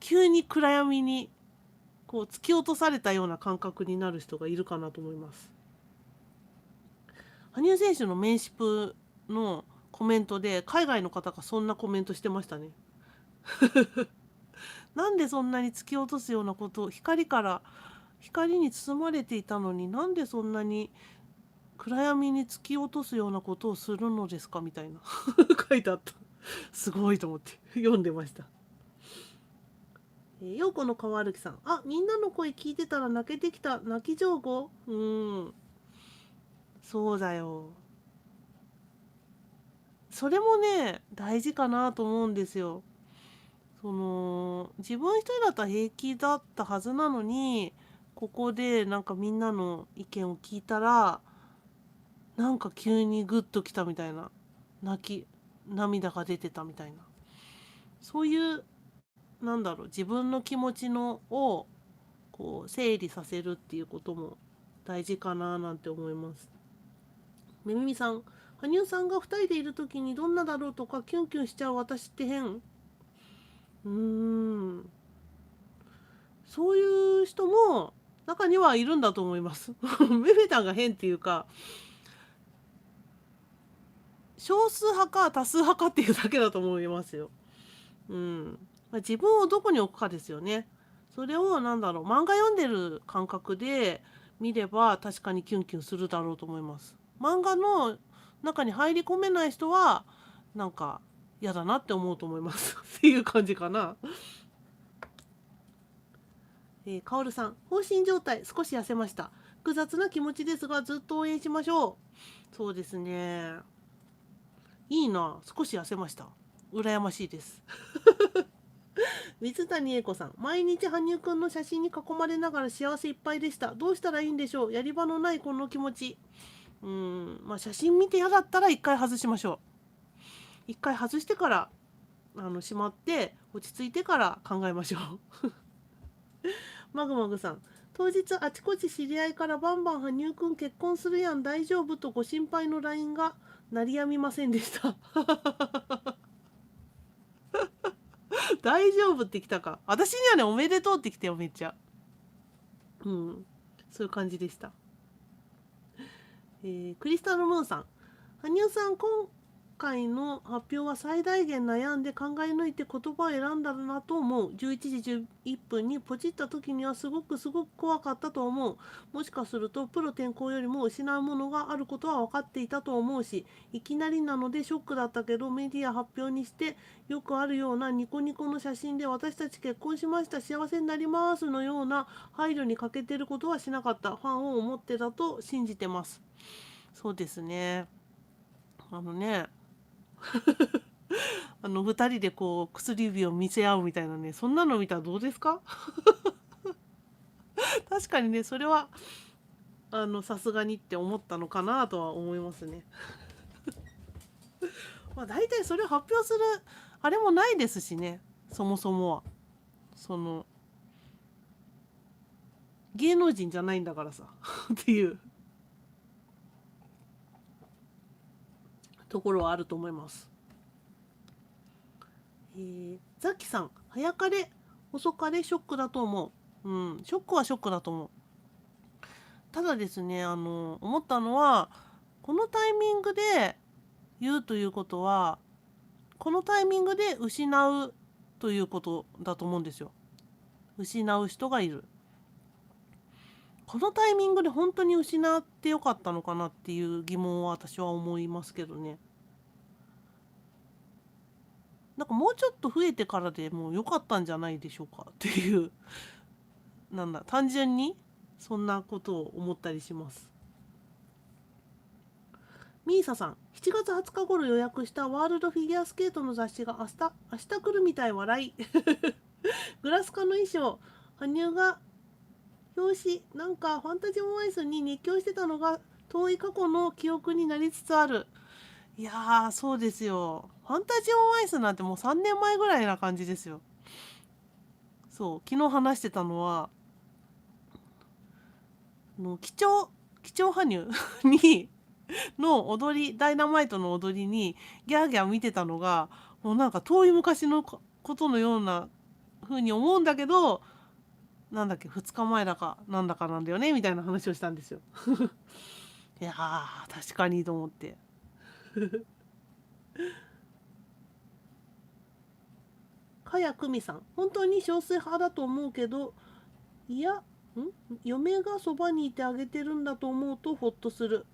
急に暗闇に突き落とされたような感覚になる人がいるかなと思います。羽生選手のメンシップのコメントで海外の方がそんなコメントしてましたね。なんでそんなに突き落とすようなことを、光に包まれていたのになんでそんなに暗闇に突き落とすようなことをするのですかみたいな書いてあった。すごいと思って読んでました。陽子の川歩さん。あ、みんなの声聞いてたら泣けてきた。泣き上手。そうだよ。それもね、大事かなと思うんですよ。自分一人だったら平気だったはずなのに、ここでなんかみんなの意見を聞いたら、なんか急にグッときたみたいな。涙が出てたみたいな。そういう、自分の気持ちを、整理させるっていうことも大事かななんて思います。めみみさん、羽生さんが2人でいる時にどんなだろうとかキュンキュンしちゃう私って変。そういう人も中にはいるんだと思います。メフェタンが変っていうか、少数派か多数派かっていうだけだと思いますよ。自分をどこに置くかですよね。それを漫画読んでる感覚で見れば確かにキュンキュンするだろうと思います。漫画の中に入り込めない人はなんか嫌だなって思うと思いますっていう感じかな。カオルさん、放心状態少し痩せました。複雑な気持ちですがずっと応援しましょう。そうですね。いいな、少し痩せました。羨ましいです。水谷英子さん、毎日羽生くんの写真に囲まれながら幸せいっぱいでした。どうしたらいいんでしょう。やり場のないこの気持ち。写真見て嫌だったら一回外しましょう。一回外してからしまって落ち着いてから考えましょう。マグマグさん、当日あちこち知り合いからバンバン羽生くん結婚するやん大丈夫とご心配の LINE が鳴りやみませんでした。大丈夫って来たか。私にはね、おめでとうって来たよ、めっちゃ。そういう感じでした。クリスタルムーンさん。羽生さん、今回の発表は最大限悩んで考え抜いて言葉を選んだなと思う。11時11分にポチった時にはすごく怖かったと思う。もしかするとプロ転向よりも失うものがあることは分かっていたと思うし、いきなりなのでショックだったけど、メディア発表にしてよくあるようなニコニコの写真で私たち結婚しました、幸せになりますのような配慮に欠けてることはしなかった。ファンを思ってたと信じてます。そうですね。2人でこう薬指を見せ合うみたいなね、そんなの見たらどうですか？確かにね、それはさすがにって思ったのかなとは思いますね。まあ大体それを発表するあれもないですしね、そもそもは。その芸能人じゃないんだからさっていうところはあると思います。ザキさん、早かれ遅かれショックだと思う。ショックはショックだと思う。ただですね、思ったのは、このタイミングで言うということは、このタイミングで失うということだと思うんですよ。失う人がいる。このタイミングで本当に失ってよかったのかなっていう疑問は私は思いますけどね。なんかもうちょっと増えてからでもう良かったんじゃないでしょうかっていう、単純にそんなことを思ったりします。ミーサさん、7月20日頃予約したワールドフィギュアスケートの雑誌が明日来るみたい。笑い。グラスカの衣装、羽生が表紙、なんかファンタジーオンアイスに熱狂してたのが遠い過去の記憶になりつつある。いやー、そうですよ。ファンタジーオンアイスなんてもう3年前ぐらいな感じですよ。そう、昨日話してたのは、貴重羽生にの踊り、ダイナマイトの踊りにギャーギャー見てたのが、もうなんか遠い昔のことのような風に思うんだけど、2日前だかなんだかなんだよねみたいな話をしたんですよ。いやー、確かにと思って。かやくみさん、本当に少数派だと思うけど、いや、嫁がそばにいてあげてるんだと思うとほっとする。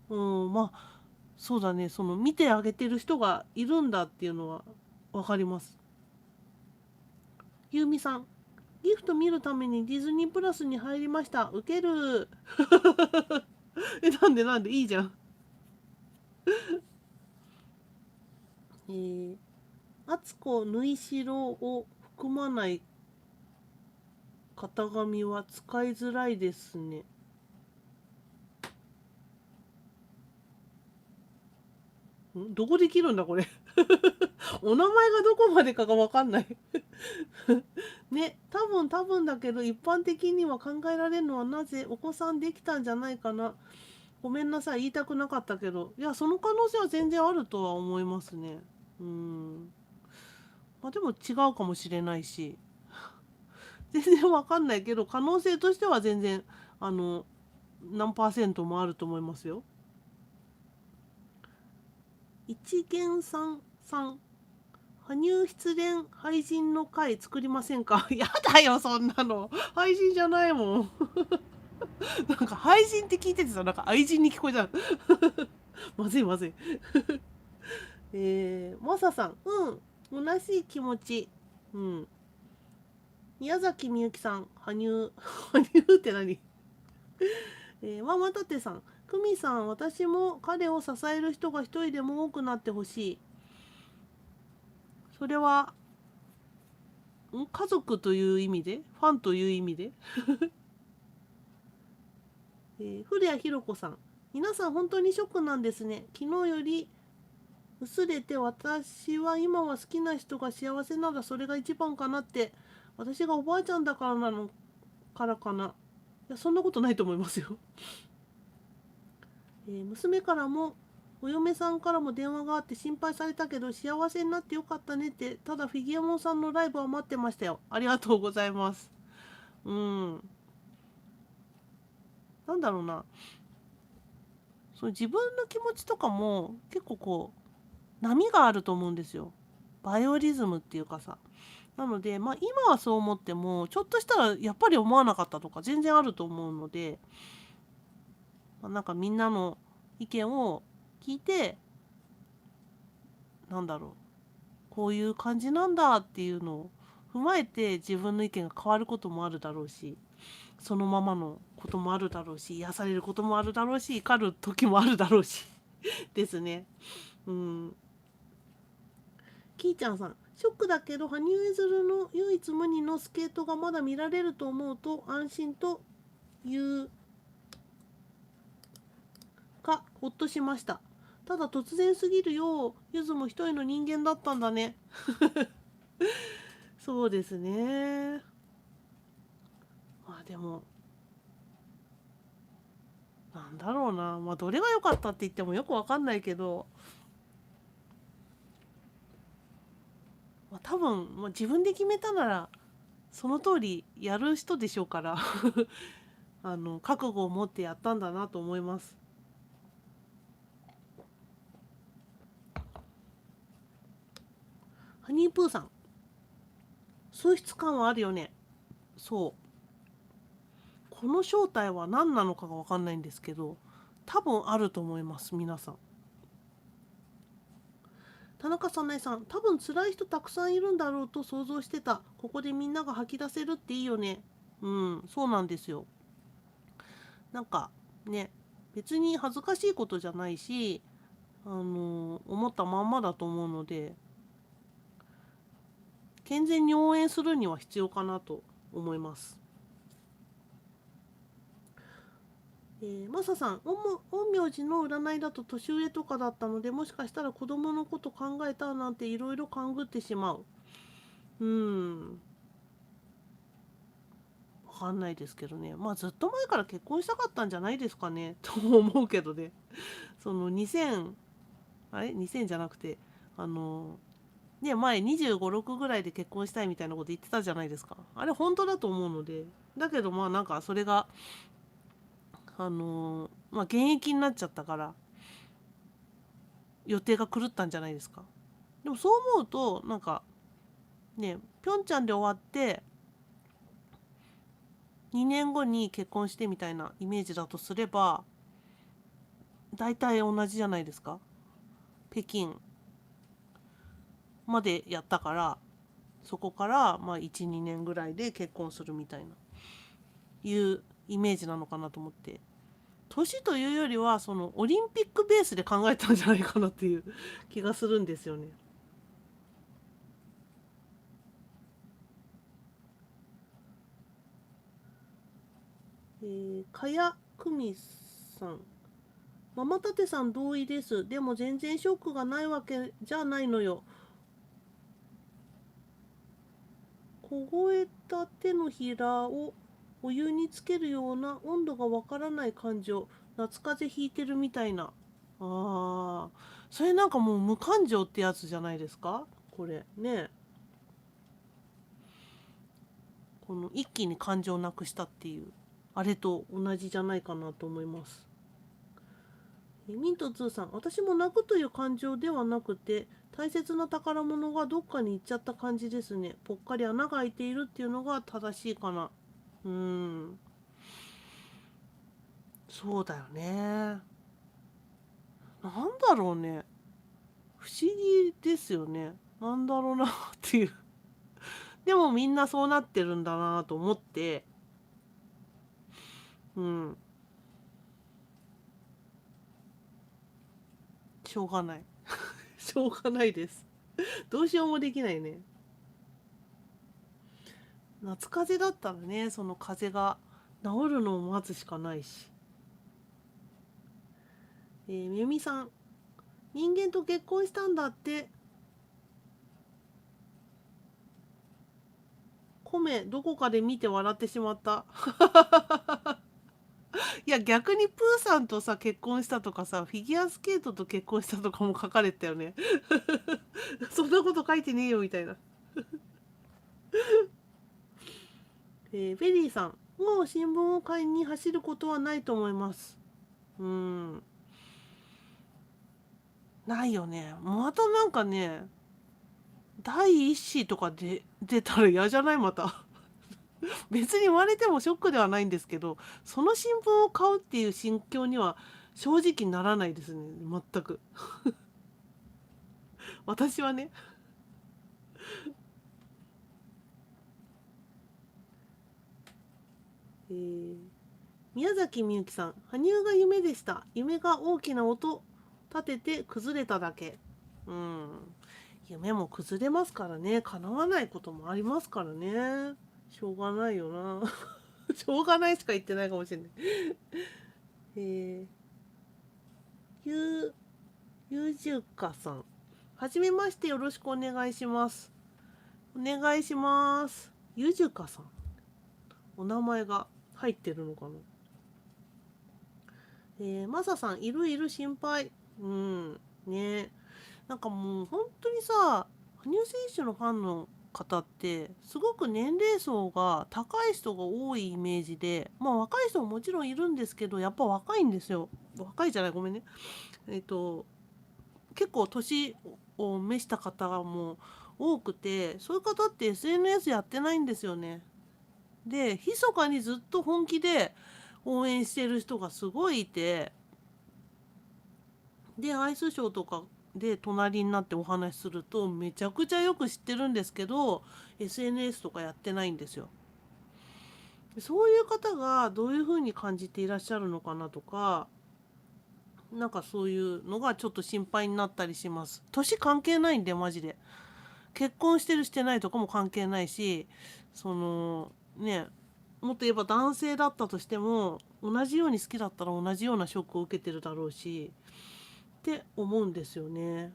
まあ、そうだね、その見てあげてる人がいるんだっていうのはわかります。ゆうみさん、ギフト見るためにディズニープラスに入りました。ウケる。なんでいいじゃん。あつこ縫い代を含まない型紙は使いづらいですね。どこで切るんだこれ。お名前がどこまでかがわかんない。ね、多分だけど一般的には考えられるのはなぜお子さんできたんじゃないかな。ごめんなさい、言いたくなかったけど、いや、その可能性は全然あるとは思いますね。まあでも違うかもしれないし、全然わかんないけど、可能性としては全然、何パーセントもあると思いますよ。一元さんさん、羽生失恋廃人の会作りませんか？やだよ、そんなの。廃人じゃないもん。なんか廃人って聞いててさ、なんか愛人に聞こえた。まずいまずい。マサさん、虚しい気持ち。宮崎みゆきさん、羽生。羽生って何？ママタテさん、久美さん、私も彼を支える人が一人でも多くなってほしい。それは、家族という意味でファンという意味で古谷ひ子さん、皆さん本当にショックなんですね。昨日より薄れて、私は今は好きな人が幸せならそれが一番かなって。私がおばあちゃんだからなのからかな。いや、そんなことないと思いますよ。娘からもお嫁さんからも電話があって心配されたけど幸せになってよかったねって。ただフィギュアモンさんのライブは待ってましたよ。ありがとうございます。なんだろうな、その自分の気持ちとかも結構こう波があると思うんですよ。バイオリズムっていうかさ。なので、まあ、今はそう思ってもちょっとしたらやっぱり思わなかったとか全然あると思うので、まあ、なんかみんなの意見を聞いて、なんだろう、こういう感じなんだっていうのを踏まえて自分の意見が変わることもあるだろうし、そのままのこともあるだろうし、癒されることもあるだろうし、怒る時もあるだろうしですね。うん。キーちゃんさん、ショックだけど羽生結弦の唯一無二のスケートがまだ見られると思うと安心というかほっとしました。ただ突然すぎるよ。ゆずも一人の人間だったんだね。そうですね。まあでも、なんだろうな。まあどれが良かったって言ってもよくわかんないけど、まあ、多分、まあ、自分で決めたならその通りやる人でしょうから覚悟を持ってやったんだなと思います。ハニープーさん、喪失感はあるよね。そう。この正体は何なのかが分かんないんですけど、多分あると思います、皆さん。田中さなえさん、多分辛い人たくさんいるんだろうと想像してた。ここでみんなが吐き出せるっていいよね。うん、そうなんですよ。なんかね、別に恥ずかしいことじゃないし、思ったまんまだと思うので、健全に応援するには必要かなと思います。マサさん、陰陽師の占いだと年上とかだったので、もしかしたら子供のこと考えたなんていろいろ勘ぐってしまう。わかんないですけどね。まあずっと前から結婚したかったんじゃないですかね。と思うけどね。その2000、あれ ?2000 じゃなくて、あの、ね、前25、6ぐらいで結婚したいみたいなこと言ってたじゃないですか。あれ本当だと思うので。だけどまあなんかそれが、まあ現役になっちゃったから、予定が狂ったんじゃないですか。でもそう思うとなんかね、ピョンチャンで終わって2年後に結婚してみたいなイメージだとすれば大体同じじゃないですか。北京までやったからそこからまあ1、2年ぐらいで結婚するみたいないうイメージなのかなと思って、年というよりはそのオリンピックベースで考えたんじゃないかなっていう気がするんですよね。かやくみさん、ママタテさん同意です。でも全然ショックがないわけじゃないのよ。凍えた手のひらをお湯につけるような温度がわからない感情。夏風邪ひいてるみたいな。ああ、それなんかもう無感情ってやつじゃないですかこれね。この一気に感情をなくしたっていうあれと同じじゃないかなと思います。ミント2さん、私も泣くという感情ではなくて大切な宝物がどっかに行っちゃった感じですね。ぽっかり穴が開いているっていうのが正しいかな。そうだよね。なんだろうね。不思議ですよね。なんだろうなっていう。でもみんなそうなってるんだなと思って、うん、しょうがない。しょうがないです。どうしようもできないね。夏風邪だったらね、その風邪が治るのを待つしかないし。みゆみさん、人間と結婚したんだって。米どこかで見て笑ってしまった。いや逆にプーさんとさ結婚したとかさ、フィギュアスケートと結婚したとかも書かれてたよね。そんなこと書いてねえよみたいな。ベリーさん、もう新聞を買いに走ることはないと思います。うん。ないよね。またなんかね、第一子とかで出たら嫌じゃないまた。別に生まれてもショックではないんですけど、その新聞を買うっていう心境には正直ならないですね。全く。私はね。えー宮崎みゆきさん、羽生が夢でした。夢が大きな音立てて崩れただけ。うん。夢も崩れますからね。叶わないこともありますからね。しょうがないよな。しょうがないしか言ってないかもしれない。えゆゆじゅかさん。はじめまして、よろしくお願いします。お願いします。ゆじゅかさん。お名前が入ってるのかな。マサさん、いるいる心配。うん。ね。なんかもう本当にさ、羽生選手のファンの方ってすごく年齢層が高い人が多いイメージで、まあ若い人ももちろんいるんですけど、やっぱ若いんですよ。若いじゃない、ごめんね。結構年を召した方がもう多くて、そういう方って SNS やってないんですよね。で、密かにずっと本気で応援してる人がすごいいて、でアイスショーとかで隣になってお話しするとめちゃくちゃよく知ってるんですけど SNS とかやってないんですよ。そういう方がどういうふうに感じていらっしゃるのかなとか、なんかそういうのがちょっと心配になったりします。年関係ないんでマジで。結婚してるしてないとかも関係ないし、そのね、もっと言えば男性だったとしても同じように好きだったら同じようなショックを受けてるだろうしって思うんですよね。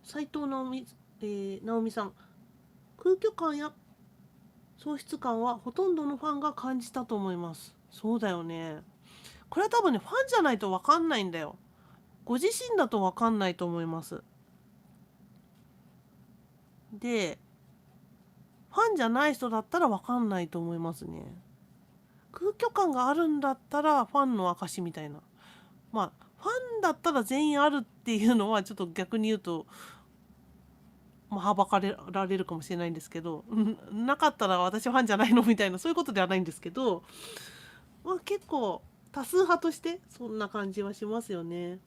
斉藤直美、直美さん、空虚感や喪失感はほとんどのファンが感じたと思います。そうだよね。これは多分ね、ファンじゃないと分かんないんだよ。ご自身だと分かんないと思います。で、ファンじゃない人だったら分かんないと思いますね。空虚感があるんだったらファンの証みたいな。まあ、ファンだったら全員あるっていうのはちょっと逆に言うと、まあ、はばかられるかもしれないんですけど、なかったら私ファンじゃないのみたいなそういうことではないんですけど、まあ、結構多数派としてそんな感じはしますよね。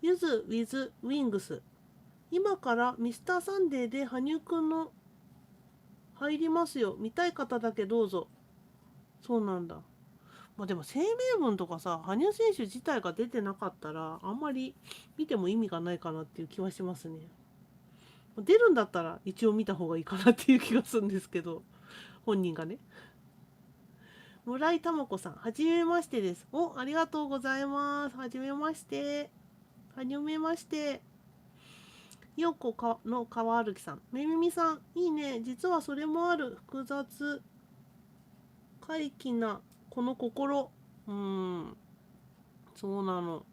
ゆず with wings、 今からミスターサンデーで羽生くんの入りますよ、見たい方だけどうぞ。そうなんだ。まあでも声明文とかさ、羽生選手自体が出てなかったらあんまり見ても意味がないかなっていう気はしますね。出るんだったら一応見た方がいいかなっていう気がするんですけど、本人がね。村井珠子さん、はじめましてです。お、ありがとうございます。はじめまして。はじめまして。ようこかの川歩さん、めみみさん、いいね。実はそれもある複雑怪奇なこの心。そうなの。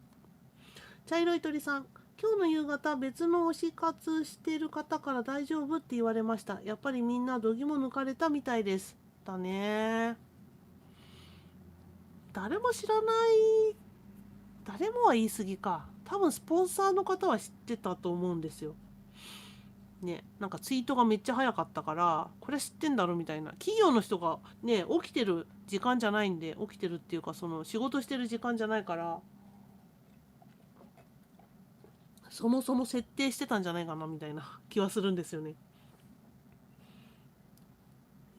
茶色い鳥さん、今日の夕方別の推し活してる方から大丈夫って言われました。やっぱりみんな度肝抜かれたみたいです。だね。誰も知らない、誰もは言い過ぎか。多分スポンサーの方は知ってたと思うんですよ。ね、なんかツイートがめっちゃ早かったから、これ知ってんだろみたいな。企業の人がね、起きてる時間じゃないんで、起きてるっていうか、その仕事してる時間じゃないから、そもそも設定してたんじゃないかなみたいな気はするんですよね。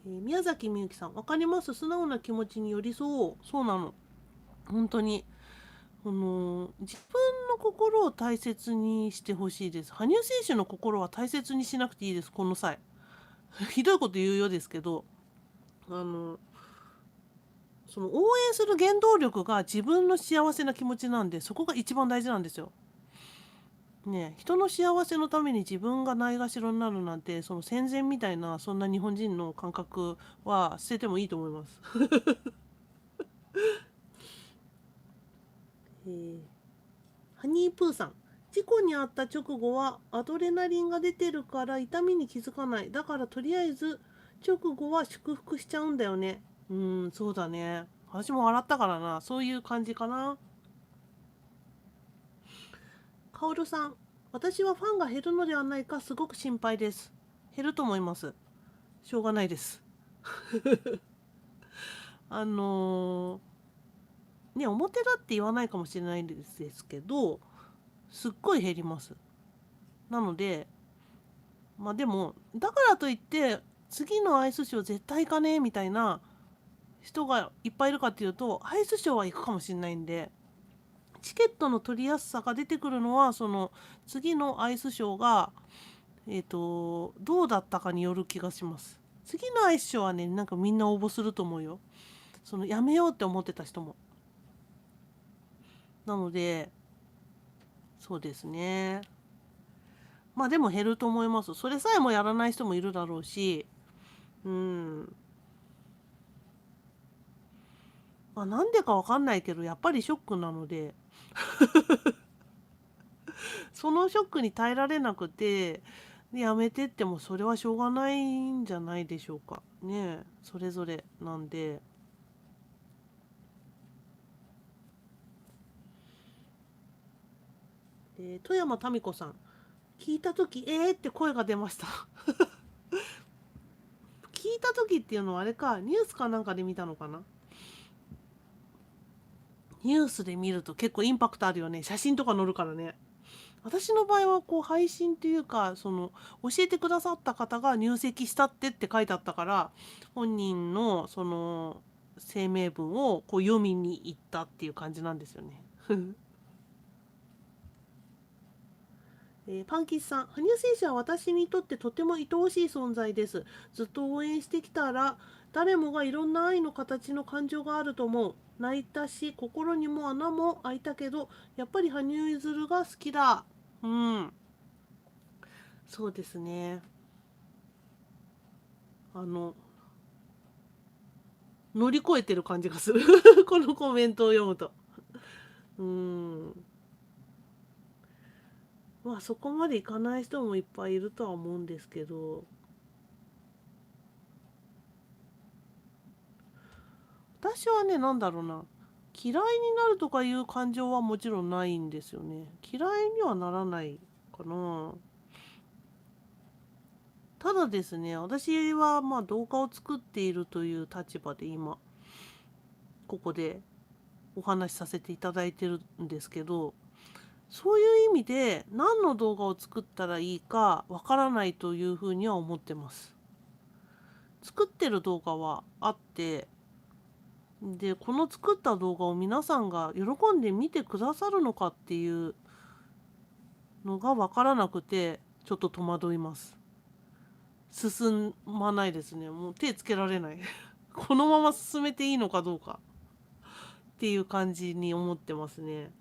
宮崎みゆきさん、わかります。素直な気持ちに寄り添おう。そうなの。本当に。自分の心を大切にしてほしいです。羽生選手の心は大切にしなくていいです、この際。ひどいこと言うようですけど、あの、その応援する原動力が自分の幸せな気持ちなんで、そこが一番大事なんですよ。ね、人の幸せのために自分がないがしろになるなんて、その戦前みたいなそんな日本人の感覚は捨ててもいいと思います。ハニープーさん、事故に遭った直後はアドレナリンが出てるから痛みに気づかない。だからとりあえず直後は祝福しちゃうんだよね。うん、そうだね。私も笑ったからな。そういう感じかな。カオルさん、私はファンが減るのではないかすごく心配です。減ると思います。しょうがないです。あのね、表だって言わないかもしれないんですけど、すっごい減ります。なので、まあでも、だからといって、次のアイスショー絶対行かねえみたいな人がいっぱいいるかっていうと、アイスショーは行くかもしれないんで、チケットの取りやすさが出てくるのは、その次のアイスショーが、どうだったかによる気がします。次のアイスショーはね、なんかみんな応募すると思うよ。そのやめようって思ってた人も。なので、そうですね。まあでも減ると思います。それさえもやらない人もいるだろうし、うん。まあなんでかわかんないけど、やっぱりショックなので、そのショックに耐えられなくて、やめてってもそれはしょうがないんじゃないでしょうか。ねえ、それぞれなんで。富山民子さん、聞いた時って声が出ました。聞いた時っていうのはあれか、ニュースかなんかで見たのかな。ニュースで見ると結構インパクトあるよね。写真とか載るからね。私の場合はこう配信っていうか、その教えてくださった方が入籍したって書いてあったから、本人のその声明文をこう読みに行ったっていう感じなんですよね。パンキスさん、羽生選手は私にとってとても愛おしい存在です。ずっと応援してきたら、誰もがいろんな愛の形の感情があると思う。泣いたし、心にも穴も開いたけど、やっぱり羽生結弦が好きだ。うん、そうですね。あの、乗り越えてる感じがする。このコメントを読むと。うん。まあそこまでいかない人もいっぱいいるとは思うんですけど、私はね、なんだろうな。嫌いになるとかいう感情はもちろんないんですよね。嫌いにはならないかな。ただですね、私はまあ動画を作っているという立場で今、ここでお話しさせていただいてるんですけど、そういう意味で何の動画を作ったらいいかわからないというふうには思ってます。作ってる動画はあって、で、この作った動画を皆さんが喜んで見てくださるのかっていうのがわからなくて、ちょっと戸惑います。進まないですね。もう手つけられない。このまま進めていいのかどうかっていう感じに思ってますね。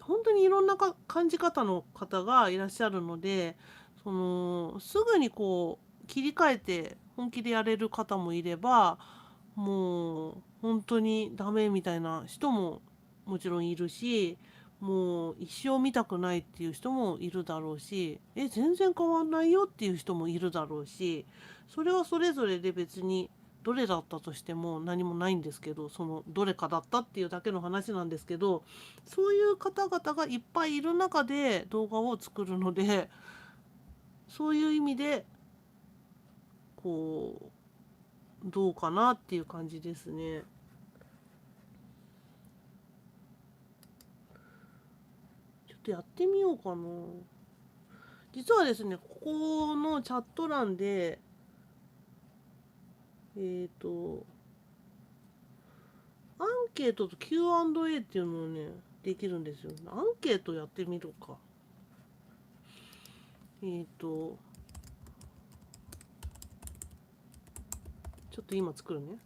本当にいろんな感じ方の方がいらっしゃるので、そのすぐにこう切り替えて本気でやれる方もいれば、もう本当にダメみたいな人ももちろんいるし、もう一生見たくないっていう人もいるだろうし、全然変わんないよっていう人もいるだろうし、それはそれぞれで別にどれだったとしても何もないんですけど、そのどれかだったっていうだけの話なんですけど、そういう方々がいっぱいいる中で動画を作るので、そういう意味でこうどうかなっていう感じですね。ちょっとやってみようかな。実はですね、ここのチャット欄で、えっと、アンケートと Q&A っていうのをね、できるんですよ。アンケートやってみるか。ちょっと今作るね。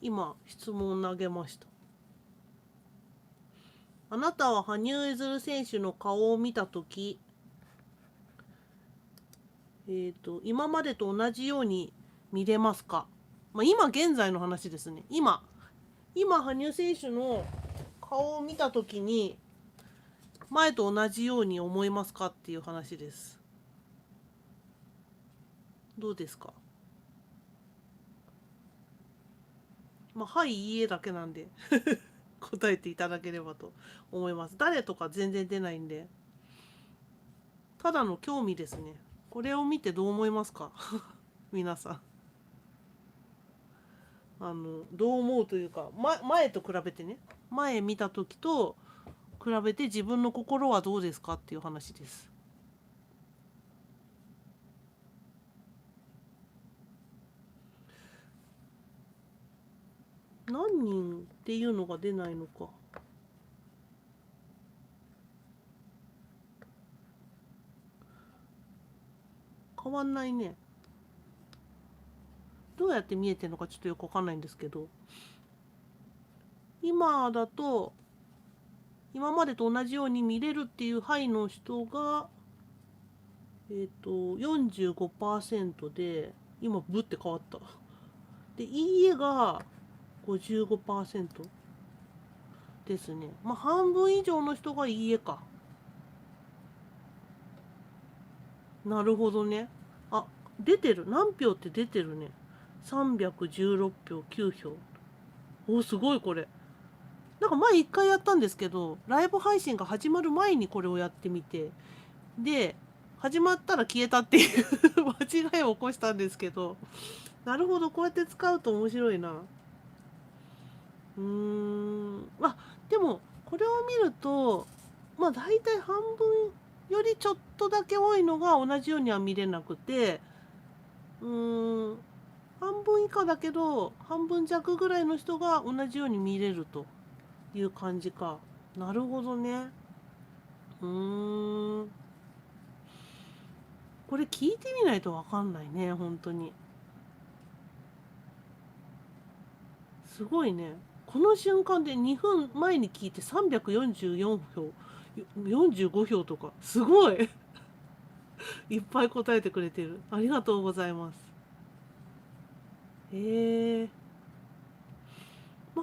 今質問投げました。あなたは羽生結弦選手の顔を見たとき、今までと同じように見れますか？今現在の話ですね。今羽生選手の顔を見たときに前と同じように思いますかっていう話です。どうですか？はい、いいえだけなんで答えていただければと思います。誰とか全然出ないんで、ただの興味ですね。これを見てどう思いますか皆さん。どう思うというか、前と比べてね、前見た時と比べて自分の心はどうですかっていう話です。何人っていうのが出ないのか。変わんないね。どうやって見えてるのかちょっとよくわかんないんですけど、今だと今までと同じように見れるっていう範囲の人が45% で、今ブって変わった。で、いいえが 55% ですね。半分以上の人がいいえか。なるほどね。あ、出てる。何票って出てるね。316票、9票。お、すごいこれ。なんか前一回やったんですけど、ライブ配信が始まる前にこれをやってみて、で、始まったら消えたっていう間違いを起こしたんですけど、なるほど、こうやって使うと面白いな。でも、これを見ると、大体半分よりちょっとだけ多いのが同じようには見れなくて、半分以下だけど、半分弱ぐらいの人が同じように見れるという感じか。なるほどね。これ聞いてみないとわかんないね、本当に。すごいね。この瞬間で2分前に聞いて344票、45票とか、すごいいっぱい答えてくれてる。ありがとうございます。へえ。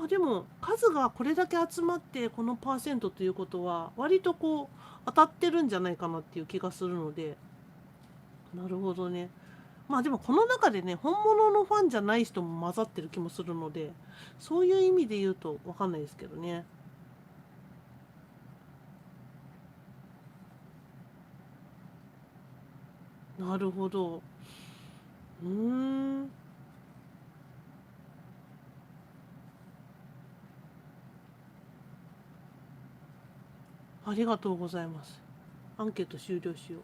でも数がこれだけ集まってこのパーセントということは割とこう当たってるんじゃないかなっていう気がするので、なるほどね。でもこの中でね、本物のファンじゃない人も混ざってる気もするので、そういう意味で言うと分かんないですけどね。なるほど。うーん。ありがとうございます。アンケート終了しよう。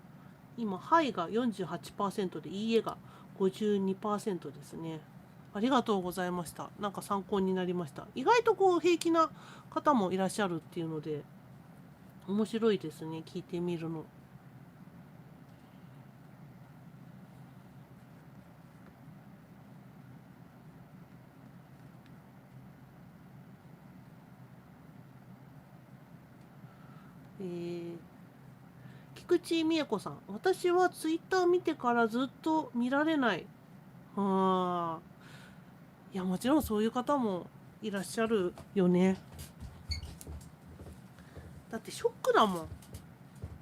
今、はいが 48% で、いいえが 52% ですね。ありがとうございました。なんか参考になりました。意外とこう平気な方もいらっしゃるっていうので、面白いですね。聞いてみるの。菊池美恵子さん。私はツイッター見てからずっと見られない。いや、もちろんそういう方もいらっしゃるよね。だってショックだもん。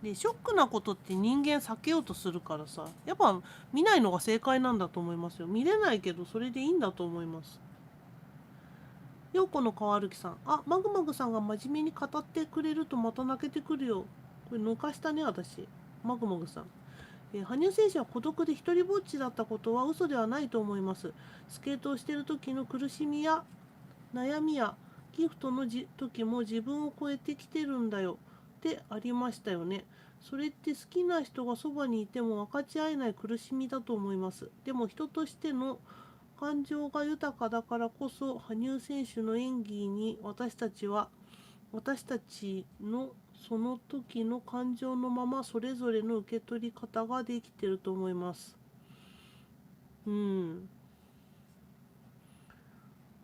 で、ショックなことって人間避けようとするからさ、やっぱ見ないのが正解なんだと思いますよ。見れないけどそれでいいんだと思います。陽子の川歩さん。マグマグさんが真面目に語ってくれるとまた泣けてくるよ。これ抜かしたね、私。マグマグさん。羽生選手は孤独で一人ぼっちだったことは嘘ではないと思います。スケートをしている時の苦しみや悩みやギフトの時も自分を超えてきてるんだよってありましたよね。それって好きな人がそばにいても分かち合えない苦しみだと思います。でも人としての感情が豊かだからこそ羽生選手の演技に私たちのその時の感情のままそれぞれの受け取り方ができてると思います。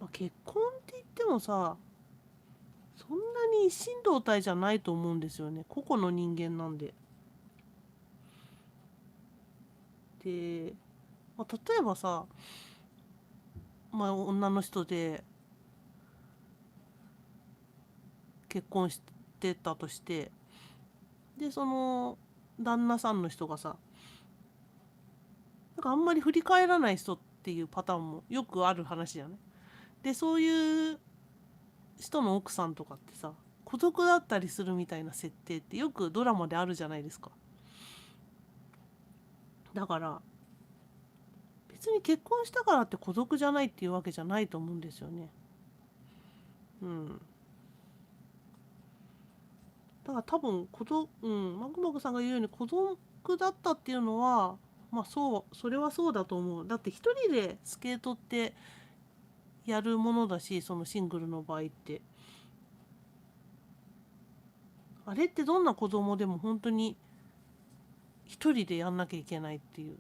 まあ、結婚って言ってもさ、そんなに一心同体じゃないと思うんですよね。個々の人間なんで。で、まあ、例えばさ、まあ、女の人で結婚してたとして、でその旦那さんの人がさ、なんかあんまり振り返らない人っていうパターンもよくある話じゃない。でそういう人の奥さんとかってさ、孤独だったりするみたいな設定ってよくドラマであるじゃないですか。だから別に結婚したからって孤独じゃないっていうわけじゃないと思うんですよね。うん。だから多分マグマグさんが言うように孤独だったっていうのは、まあそれはそうだと思う。だって一人でスケートってやるものだし、そのシングルの場合ってあれってどんな子供でも本当に一人でやんなきゃいけないっていう、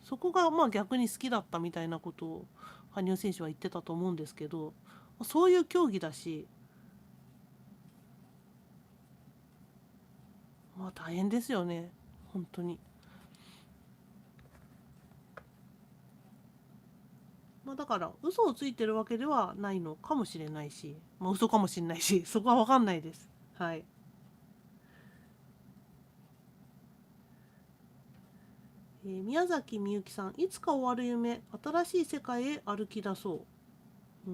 そこがまあ逆に好きだったみたいなことを羽生選手は言ってたと思うんですけど、そういう競技だし、まあ大変ですよね本当に。まあ、だから嘘をついてるわけではないのかもしれないし、まあ、嘘かもしれないし、そこは分かんないです。はい。宮崎みゆきさん、いつか終わる夢、新しい世界へ歩き出そう。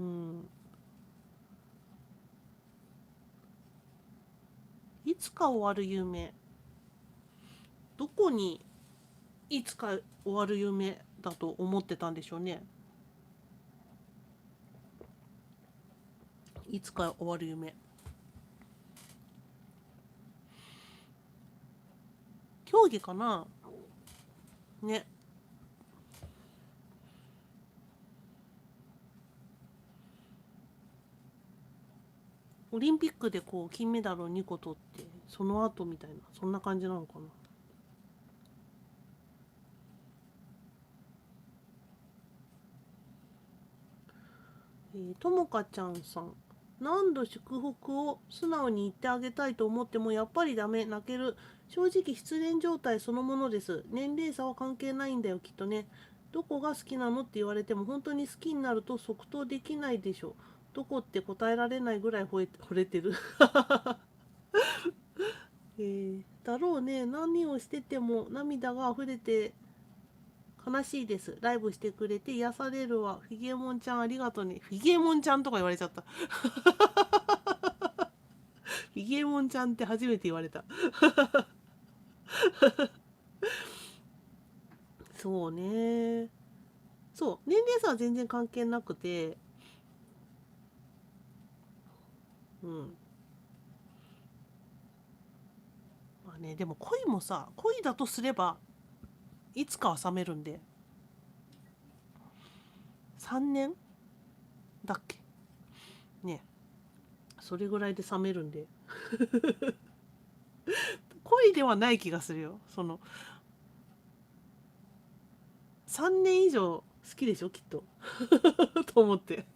いつか終わる夢、どこにいつか終わる夢だと思ってたんでしょうね。いつか終わる夢、競技かなね。オリンピックでこう金メダルを2個取ってその後みたいな、そんな感じなのかな。ともかちゃんさん、何度祝福を素直に言ってあげたいと思ってもやっぱりダメ、泣ける。正直失恋状態そのものです。年齢差は関係ないんだよきっとね。どこが好きなのって言われても本当に好きになると即答できないでしょ。どこって答えられないぐらい惚れてる。だろうね。何をしてても涙が溢れて悲しいです。ライブしてくれて癒されるわ。フィゲモンちゃんありがとうね。フィゲモンちゃんとか言われちゃった。フィゲモンちゃんって初めて言われた。そうね。そう。年齢差は全然関係なくて、うん。まあね、でも恋もさ、恋だとすれば、いつかは冷めるんで、3年だっけね。それぐらいで冷めるんで。恋ではない気がするよ。3年以上好きでしょ、きっと。と思って。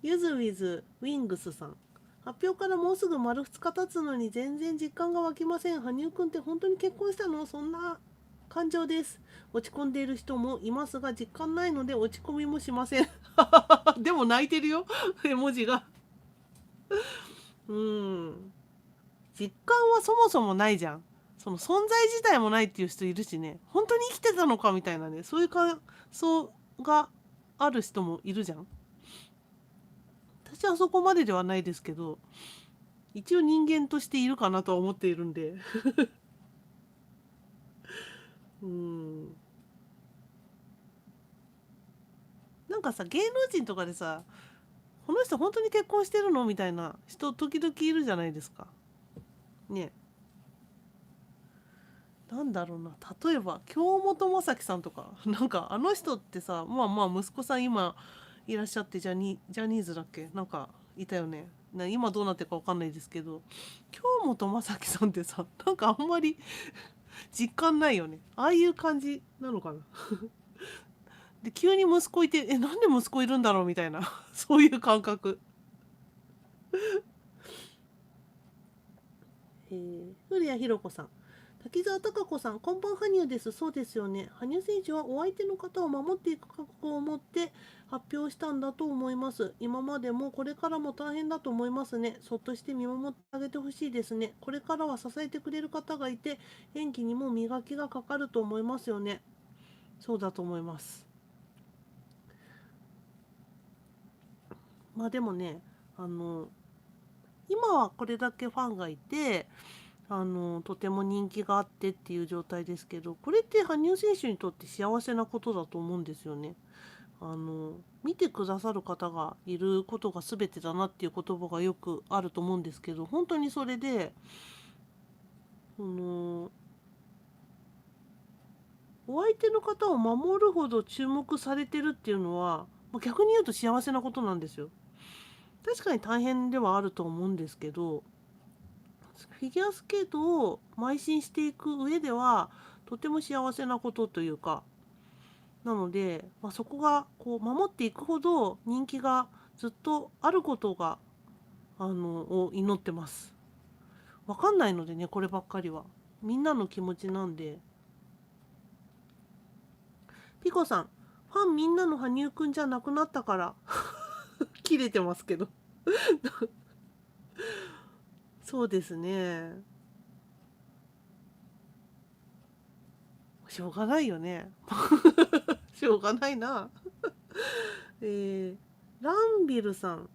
ゆずウィズウィングスさん。発表からもうすぐ丸2日経つのに全然実感が湧きません。羽生くんって本当に結婚したの？そんな感情です。落ち込んでいる人もいますが実感ないので落ち込みもしません。でも泣いてるよ。絵文字が。うん。実感はそもそもないじゃん。その存在自体もないっていう人いるしね。本当に生きてたのかみたいなね。そういう感想がある人もいるじゃん。私はそこまでではないですけど、一応人間としているかなとは思っているんで。うん。なんかさ、芸能人とかでさ、この人本当に結婚してるのみたいな人時々いるじゃないですか。ね。なんだろうな。例えば京本政樹さんとか、なんかあの人ってさ、まあまあ息子さん今いらっしゃって、ジャニーズだっけ、なんかいたよね。今どうなってるかわかんないですけど、京本政樹さんってさ、なんかあんまり実感ないよね。ああいう感じなのかな。で、急に息子いて、なんで息子いるんだろうみたいな、そういう感覚。古谷弘子さん。滝沢貴子さん、こんばん羽生です。そうですよね。羽生選手はお相手の方を守っていく覚悟を持って発表したんだと思います。今までもこれからも大変だと思いますね。そっとして見守ってあげてほしいですね。これからは支えてくれる方がいて、演技にも磨きがかかると思いますよね。そうだと思います。まあでもね、今はこれだけファンがいて、とても人気があってっていう状態ですけど、これって羽生選手にとって幸せなことだと思うんですよね。見てくださる方がいることが全てだなっていう言葉がよくあると思うんですけど、本当にそれで、お相手の方を守るほど注目されてるっていうのは、逆に言うと幸せなことなんですよ。確かに大変ではあると思うんですけど、フィギュアスケートを邁進していく上ではとても幸せなことというか、なので、そこがこう守っていくほど人気がずっとあることがを祈ってます。わかんないのでね、こればっかりはみんなの気持ちなんで。ピコさん、ファンみんなの羽生くんじゃなくなったから切れてますけどそうですね。しょうがないよねしょうがないなランビルさん、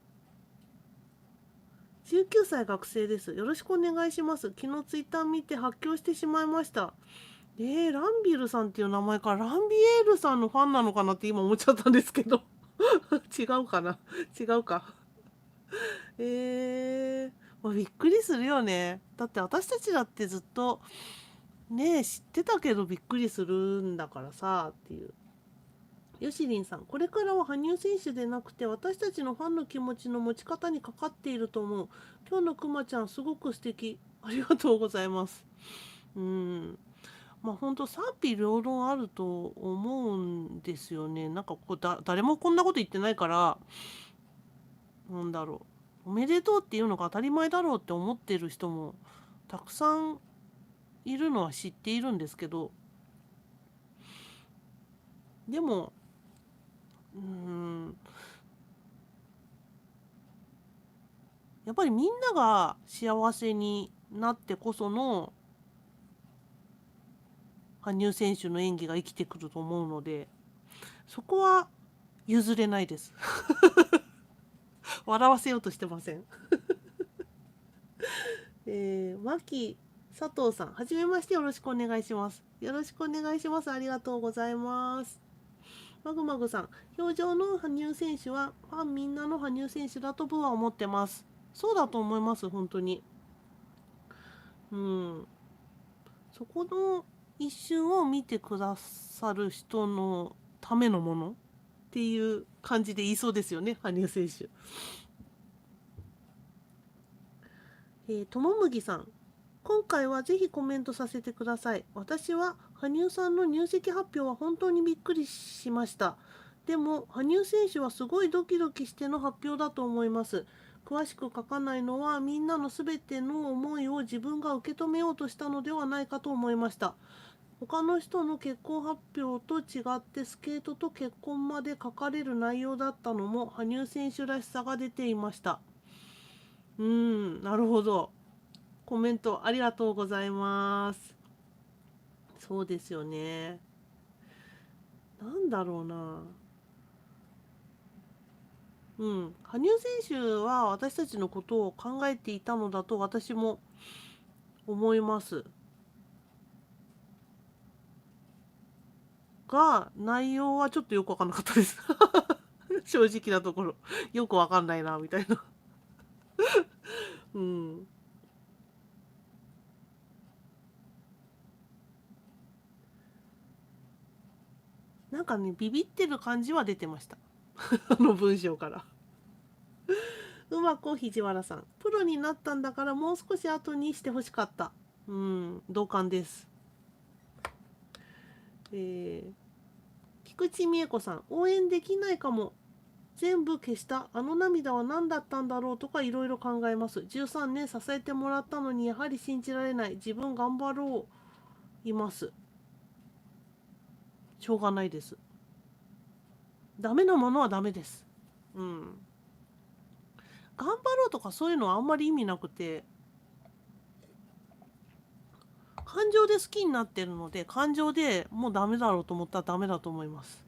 19歳学生です。よろしくお願いします。昨日ツイッター見て発狂してしまいました。ランビルさんっていう名前からランビエールさんのファンなのかなって今思っちゃったんですけど違うかな、違うか。びっくりするよね。だって私たちだってずっとね知ってたけどびっくりするんだからさっていう。ヨシリンさん、これからは羽生選手でなくて私たちのファンの気持ちの持ち方にかかっていると思う。今日のくまちゃんすごく素敵。ありがとうございます。うん。本当賛否両論あると思うんですよね。なんか誰もこんなこと言ってないから、なんだろう。おめでとうっていうのが当たり前だろうって思ってる人もたくさんいるのは知っているんですけど、でも、やっぱりみんなが幸せになってこその羽生選手の演技が生きてくると思うので、そこは譲れないです笑わせようとしてません牧佐藤さん、はじめまして、よろしくお願いします。よろしくお願いします。ありがとうございます。マグマグさん、表情の羽生選手はファンみんなの羽生選手だと僕は思ってます。そうだと思います、本当に。うん。そこの一瞬を見てくださる人のためのものっていう感じで言いそうですよね、羽生選手。ともむぎさん、今回はぜひコメントさせてください。私は羽生さんの入籍発表は本当にびっくりしました。でも羽生選手はすごいドキドキしての発表だと思います。詳しく書かないのはみんなのすべての思いを自分が受け止めようとしたのではないかと思いました。他の人の結婚発表と違ってスケートと結婚まで書かれる内容だったのも羽生選手らしさが出ていました。なるほど。コメントありがとうございます。そうですよね。なんだろうな。羽生選手は私たちのことを考えていたのだと私も思います。が、内容はちょっとよくわかんなかったです。正直なところ。よくわかんないな、みたいな。うん。なんかね、ビビってる感じは出てました。あの文章から。うまく藤原さん。プロになったんだからもう少し後にしてほしかった。同感です。菊菊池美恵子さん、応援できないかも。全部消したあの涙は何だったんだろうとかいろいろ考えます。13年支えてもらったのにやはり信じられない。自分頑張ろう。います。しょうがないです。ダメなものはダメです。うん。頑張ろうとかそういうのはあんまり意味なくて、感情で好きになってるので、感情でもうダメだろうと思ったらダメだと思います。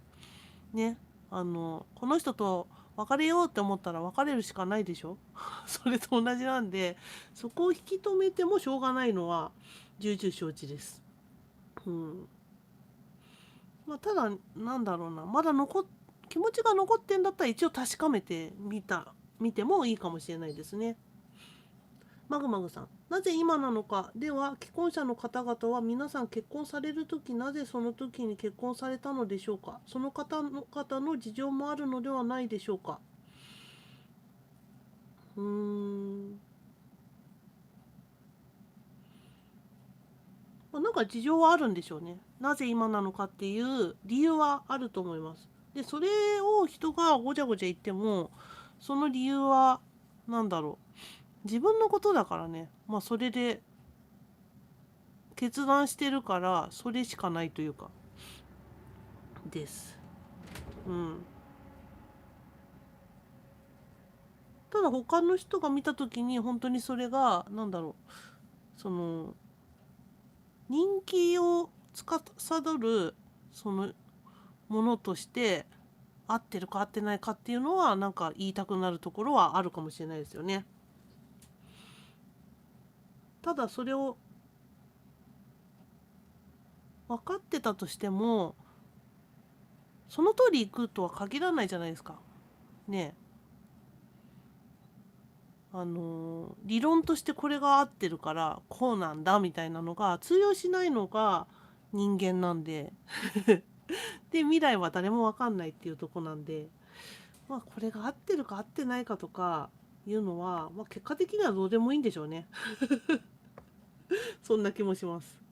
ね。この人と別れようって思ったら別れるしかないでしょそれと同じなんで、そこを引き止めてもしょうがないのは重々承知です。うん。まあ、ただ、なんだろうな、まだ気持ちが残ってんだったら一応確かめて見てもいいかもしれないですね。マグマグさん、なぜ今なのか。では、既婚者の方々は皆さん結婚されるとき、なぜその時に結婚されたのでしょうか。その方の事情もあるのではないでしょうか。うーん。まあ、なんか事情はあるんでしょうね。なぜ今なのかっていう理由はあると思います。で、それを人がごちゃごちゃ言っても、その理由は、なんだろう。自分のことだからね。まあ、それで決断してるから、それしかないというか、です。うん。ただ他の人が見た時に本当にそれがなんだろう、その人気を司るそのものとして合ってるか合ってないかっていうのはなんか言いたくなるところはあるかもしれないですよね。ただそれを分かってたとしてもその通り行くとは限らないじゃないですか。ねえ。理論としてこれが合ってるからこうなんだみたいなのが通用しないのが人間なんでで未来は誰も分かんないっていうとこなんで、まあこれが合ってるか合ってないかとかいうのは、まあ、結果的にはどうでもいいんでしょうね。そんな気もします。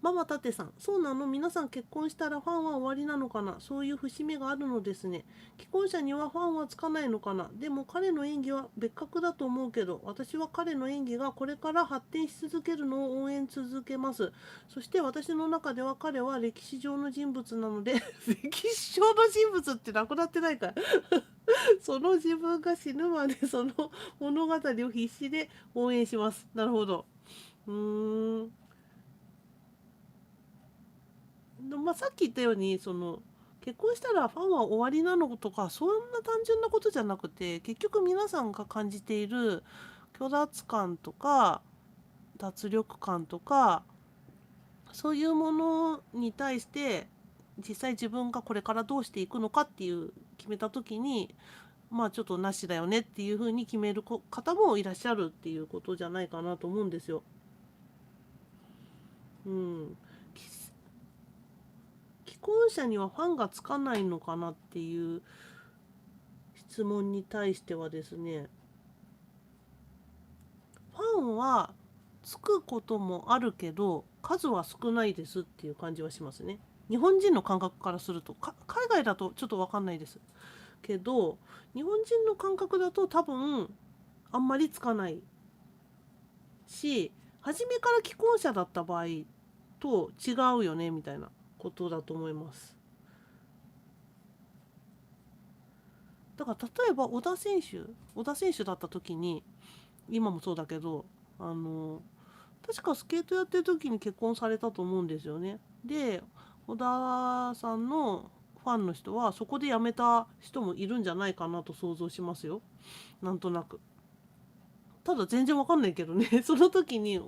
ママタテさん、そうなの。皆さん結婚したらファンは終わりなのかな。そういう節目があるのですね。既婚者にはファンはつかないのかな。でも彼の演技は別格だと思うけど、私は彼の演技がこれから発展し続けるのを応援続けます。そして私の中では彼は歴史上の人物なので歴史上の人物ってなくなってないからその自分が死ぬまでその物語を必死で応援します。なるほど。うーん。まあ、さっき言ったように結婚したらファンは終わりなのとかそんな単純なことじゃなくて、結局皆さんが感じている虚脱感とか脱力感とかそういうものに対して実際自分がこれからどうしていくのかっていう決めた時に、まあちょっとなしだよねっていうふうに決める方もいらっしゃるっていうことじゃないかなと思うんですよ。うん。既婚者にはファンがつかないのかなっていう質問に対してはですね、ファンはつくこともあるけど数は少ないですっていう感じはしますね。日本人の感覚からすると海外だとちょっと分かんないですけど、日本人の感覚だと多分あんまりつかないし、初めから既婚者だった場合と違うよねみたいなことだと思います。だから例えば小田選手だった時に、今もそうだけど、確かスケートやってる時に結婚されたと思うんですよね。で、小田さんのファンの人はそこで辞めた人もいるんじゃないかなと想像しますよ。なんとなく。ただ全然わかんないけどね、その時に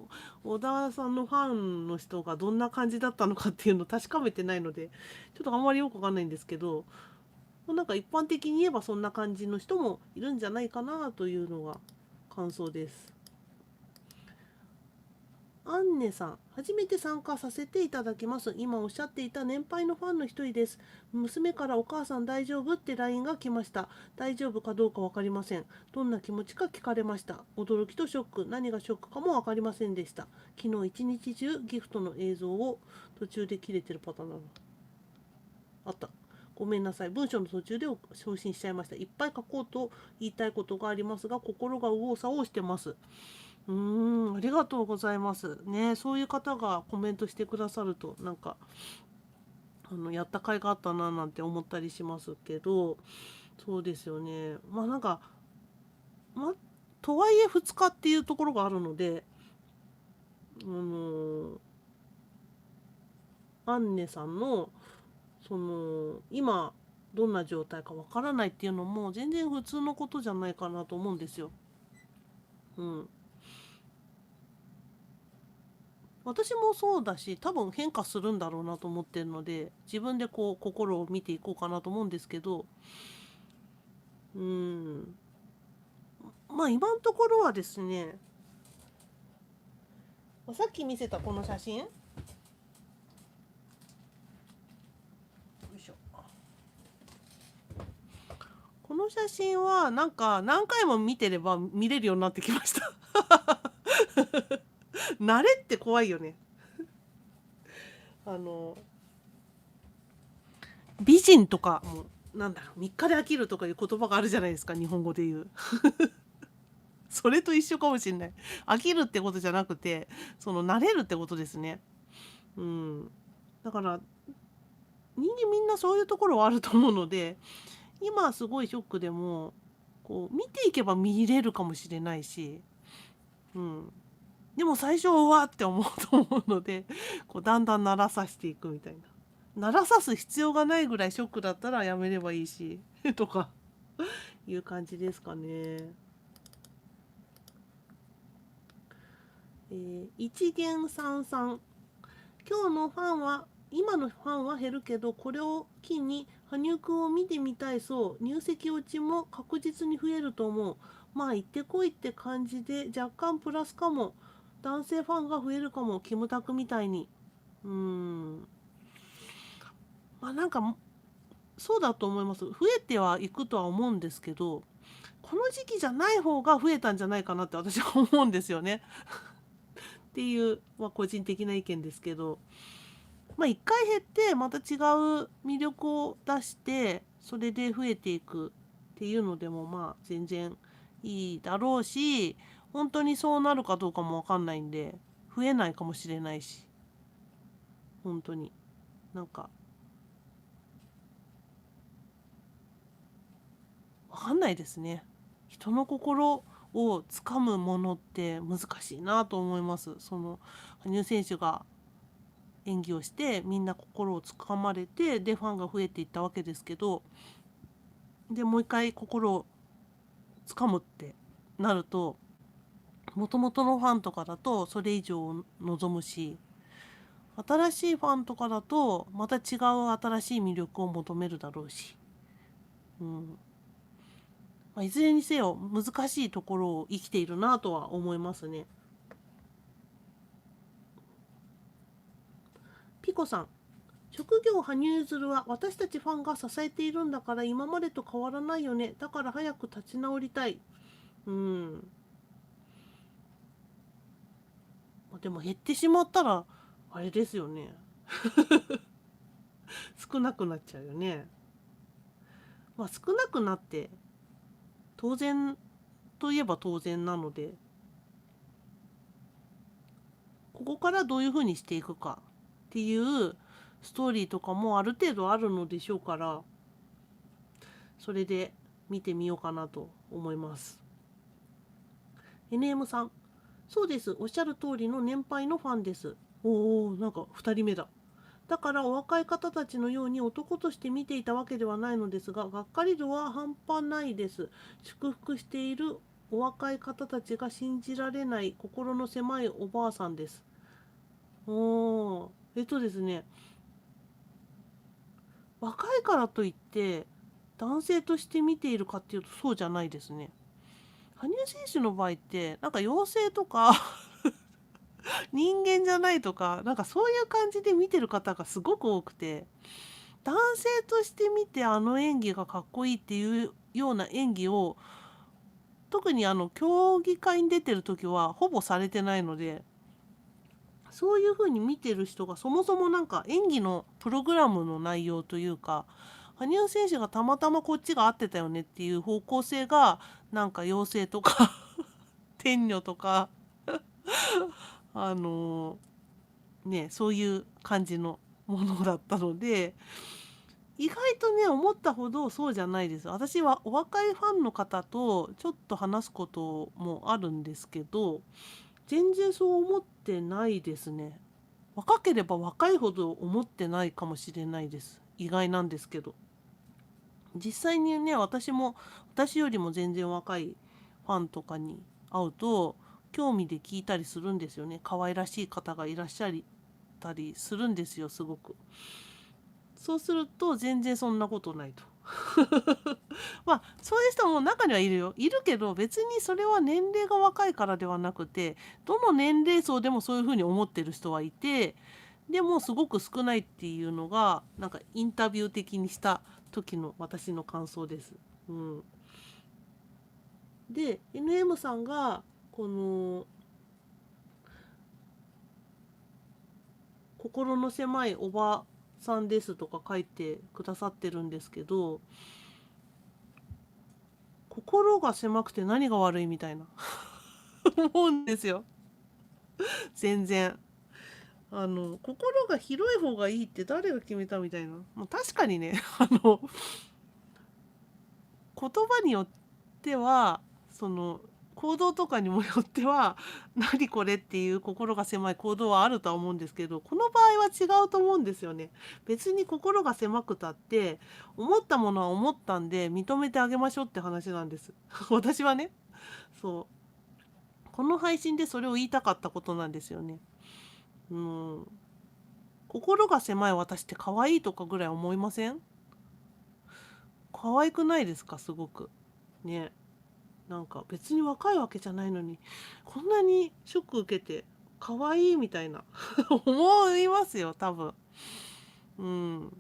小田さんのファンの人がどんな感じだったのかっていうのを確かめてないので、ちょっとあんまりよくわかんないんですけど、なんか一般的に言えばそんな感じの人もいるんじゃないかなというのが感想です。アンネさん、初めて参加させていただきます。今おっしゃっていた年配のファンの一人です。娘からお母さん大丈夫って LINE が来ました。大丈夫かどうか分かりません。どんな気持ちか聞かれました。驚きとショック、何がショックかも分かりませんでした。昨日一日中ギフトの映像を途中で切れてるパターンなの。あった。ごめんなさい。文章の途中で送信しちゃいました。いっぱい書こうと言いたいことがありますが、心が右往左往してます。ありがとうございますね。そういう方がコメントしてくださると、なんかやった甲斐があったななんて思ったりしますけど、そうですよね。なんか、とはいえ2日っていうところがあるので、アンネさんの今どんな状態かわからないっていうのも全然普通のことじゃないかなと思うんですよ。私もそうだし、多分変化するんだろうなと思ってるので、自分でこう心を見ていこうかなと思うんですけど、今のところはですね、さっき見せたこの写真、この写真はなんか何回も見てれば見れるようになってきました。慣れって怖いよね。美人とかもなんだろう、3日で飽きるとかいう言葉があるじゃないですか、日本語で言う。それと一緒かもしれない。飽きるってことじゃなくて、慣れるってことですね。だから人間みんなそういうところはあると思うので、今すごいショックでもこう見ていけば見れるかもしれないし、でも最初はうわって思うと思うので、こうだんだん慣らさせていくみたいな。慣らさす必要がないぐらいショックだったらやめればいいしとかいう感じですかね。一元さんさん、今日のファンは今のファンは減るけど、これを機に羽生くんを見てみたいそう。入籍落ちも確実に増えると思う。行ってこいって感じで若干プラスかも。男性ファンが増えるかも。キムタクみたいに。なんかそうだと思います。増えてはいくとは思うんですけど、この時期じゃない方が増えたんじゃないかなって私は思うんですよね。っていう、個人的な意見ですけど、一回減ってまた違う魅力を出してそれで増えていくっていうのでも全然いいだろうし、本当にそうなるかどうかも分かんないんで、増えないかもしれないし、本当になんか分かんないですね。人の心をつかむものって難しいなと思います。羽生選手が演技をしてみんな心をつかまれて、でファンが増えていったわけですけど、でもう一回心をつかむってなると、もともとのファンとかだとそれ以上望むし、新しいファンとかだとまた違う新しい魅力を求めるだろうし、いずれにせよ難しいところを生きているなとは思いますね。ピコさん、職業羽生結弦は私たちファンが支えているんだから今までと変わらないよね。だから早く立ち直りたい。でも減ってしまったらあれですよね。少なくなっちゃうよね。少なくなって当然といえば当然なので、ここからどういうふうにしていくかっていうストーリーとかもある程度あるのでしょうから、それで見てみようかなと思います。NM さん、そうです。おっしゃる通りの年配のファンです。なんか2人目だ。だからお若い方たちのように男として見ていたわけではないのですが、がっかり度は半端ないです。祝福しているお若い方たちが信じられない心の狭いおばあさんです。ですね、若いからといって男性として見ているかっていうとそうじゃないですね。羽生選手の場合ってなんか妖精とか人間じゃないとか、なんかそういう感じで見てる方がすごく多くて、男性として見てあの演技がかっこいいっていうような演技を特に競技会に出てる時はほぼされてないので、そういう風に見てる人がそもそもなんか演技のプログラムの内容というか、羽生選手がたまたまこっちが合ってたよねっていう方向性が、なんか妖精とか天女とかあのそういう感じのものだったので、意外とね、思ったほどそうじゃないです。私はお若いファンの方とちょっと話すこともあるんですけど、全然そう思ってないですね。若ければ若いほど思ってないかもしれないです。意外なんですけど。実際にね、私よりも全然若いファンとかに会うと、興味で聞いたりするんですよね。可愛らしい方がいらっしゃったりするんですよ、すごく。そうすると全然そんなことないと。まあそういう人も中にはいるよ。いるけど別にそれは年齢が若いからではなくて、どの年齢層でもそういうふうに思ってる人はいて、でもすごく少ないっていうのがなんかインタビュー的にした時の私の感想です。うん、で NM さんがこの心の狭いおばさんですとか書いてくださってるんですけど、心が狭くて何が悪いみたいな思うんですよ。全然。心が広い方がいいって誰が決めたみたいな。まあ、確かにね、言葉によっては、その、行動とかにもよっては、何これっていう心が狭い行動はあるとは思うんですけど、この場合は違うと思うんですよね。別に心が狭くたって、思ったものは思ったんで認めてあげましょうって話なんです。私はね。そう。この配信でそれを言いたかったことなんですよね。うん。心が狭い私って可愛いとかぐらい思いません？可愛くないですか、すごく。ね。なんか別に若いわけじゃないのに、こんなにショック受けて、可愛いみたいな思いますよ、多分。うん。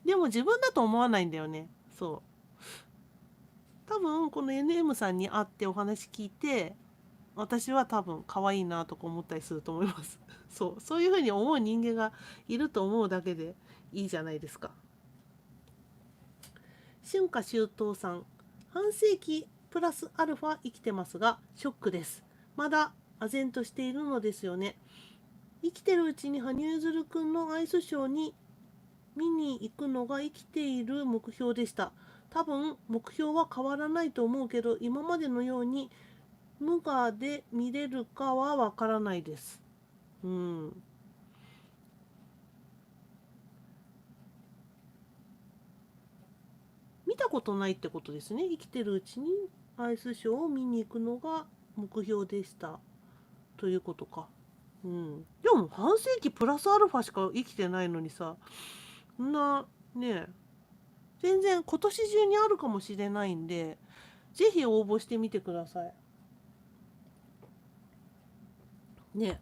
でも自分だと思わないんだよね。そう。多分この NM さんに会ってお話聞いて、私は多分可愛いなとか思ったりすると思います。そう。そういうふうに思う人間がいると思うだけでいいじゃないですか。春夏秋冬さん、半世紀プラスアルファ生きてますがショックです。まだ唖然としているのですよね。生きてるうちに羽生結弦くんのアイスショーに見に行くのが生きている目標でした。多分目標は変わらないと思うけど、今までのように無我で見れるかはわからないです。うん。見たことないってことですね。生きてるうちにアイスショーを見に行くのが目標でしたということか。うん。でも半世紀プラスアルファしか生きてないのにさ、そんなね、全然今年中にあるかもしれないんで、ぜひ応募してみてください。ね、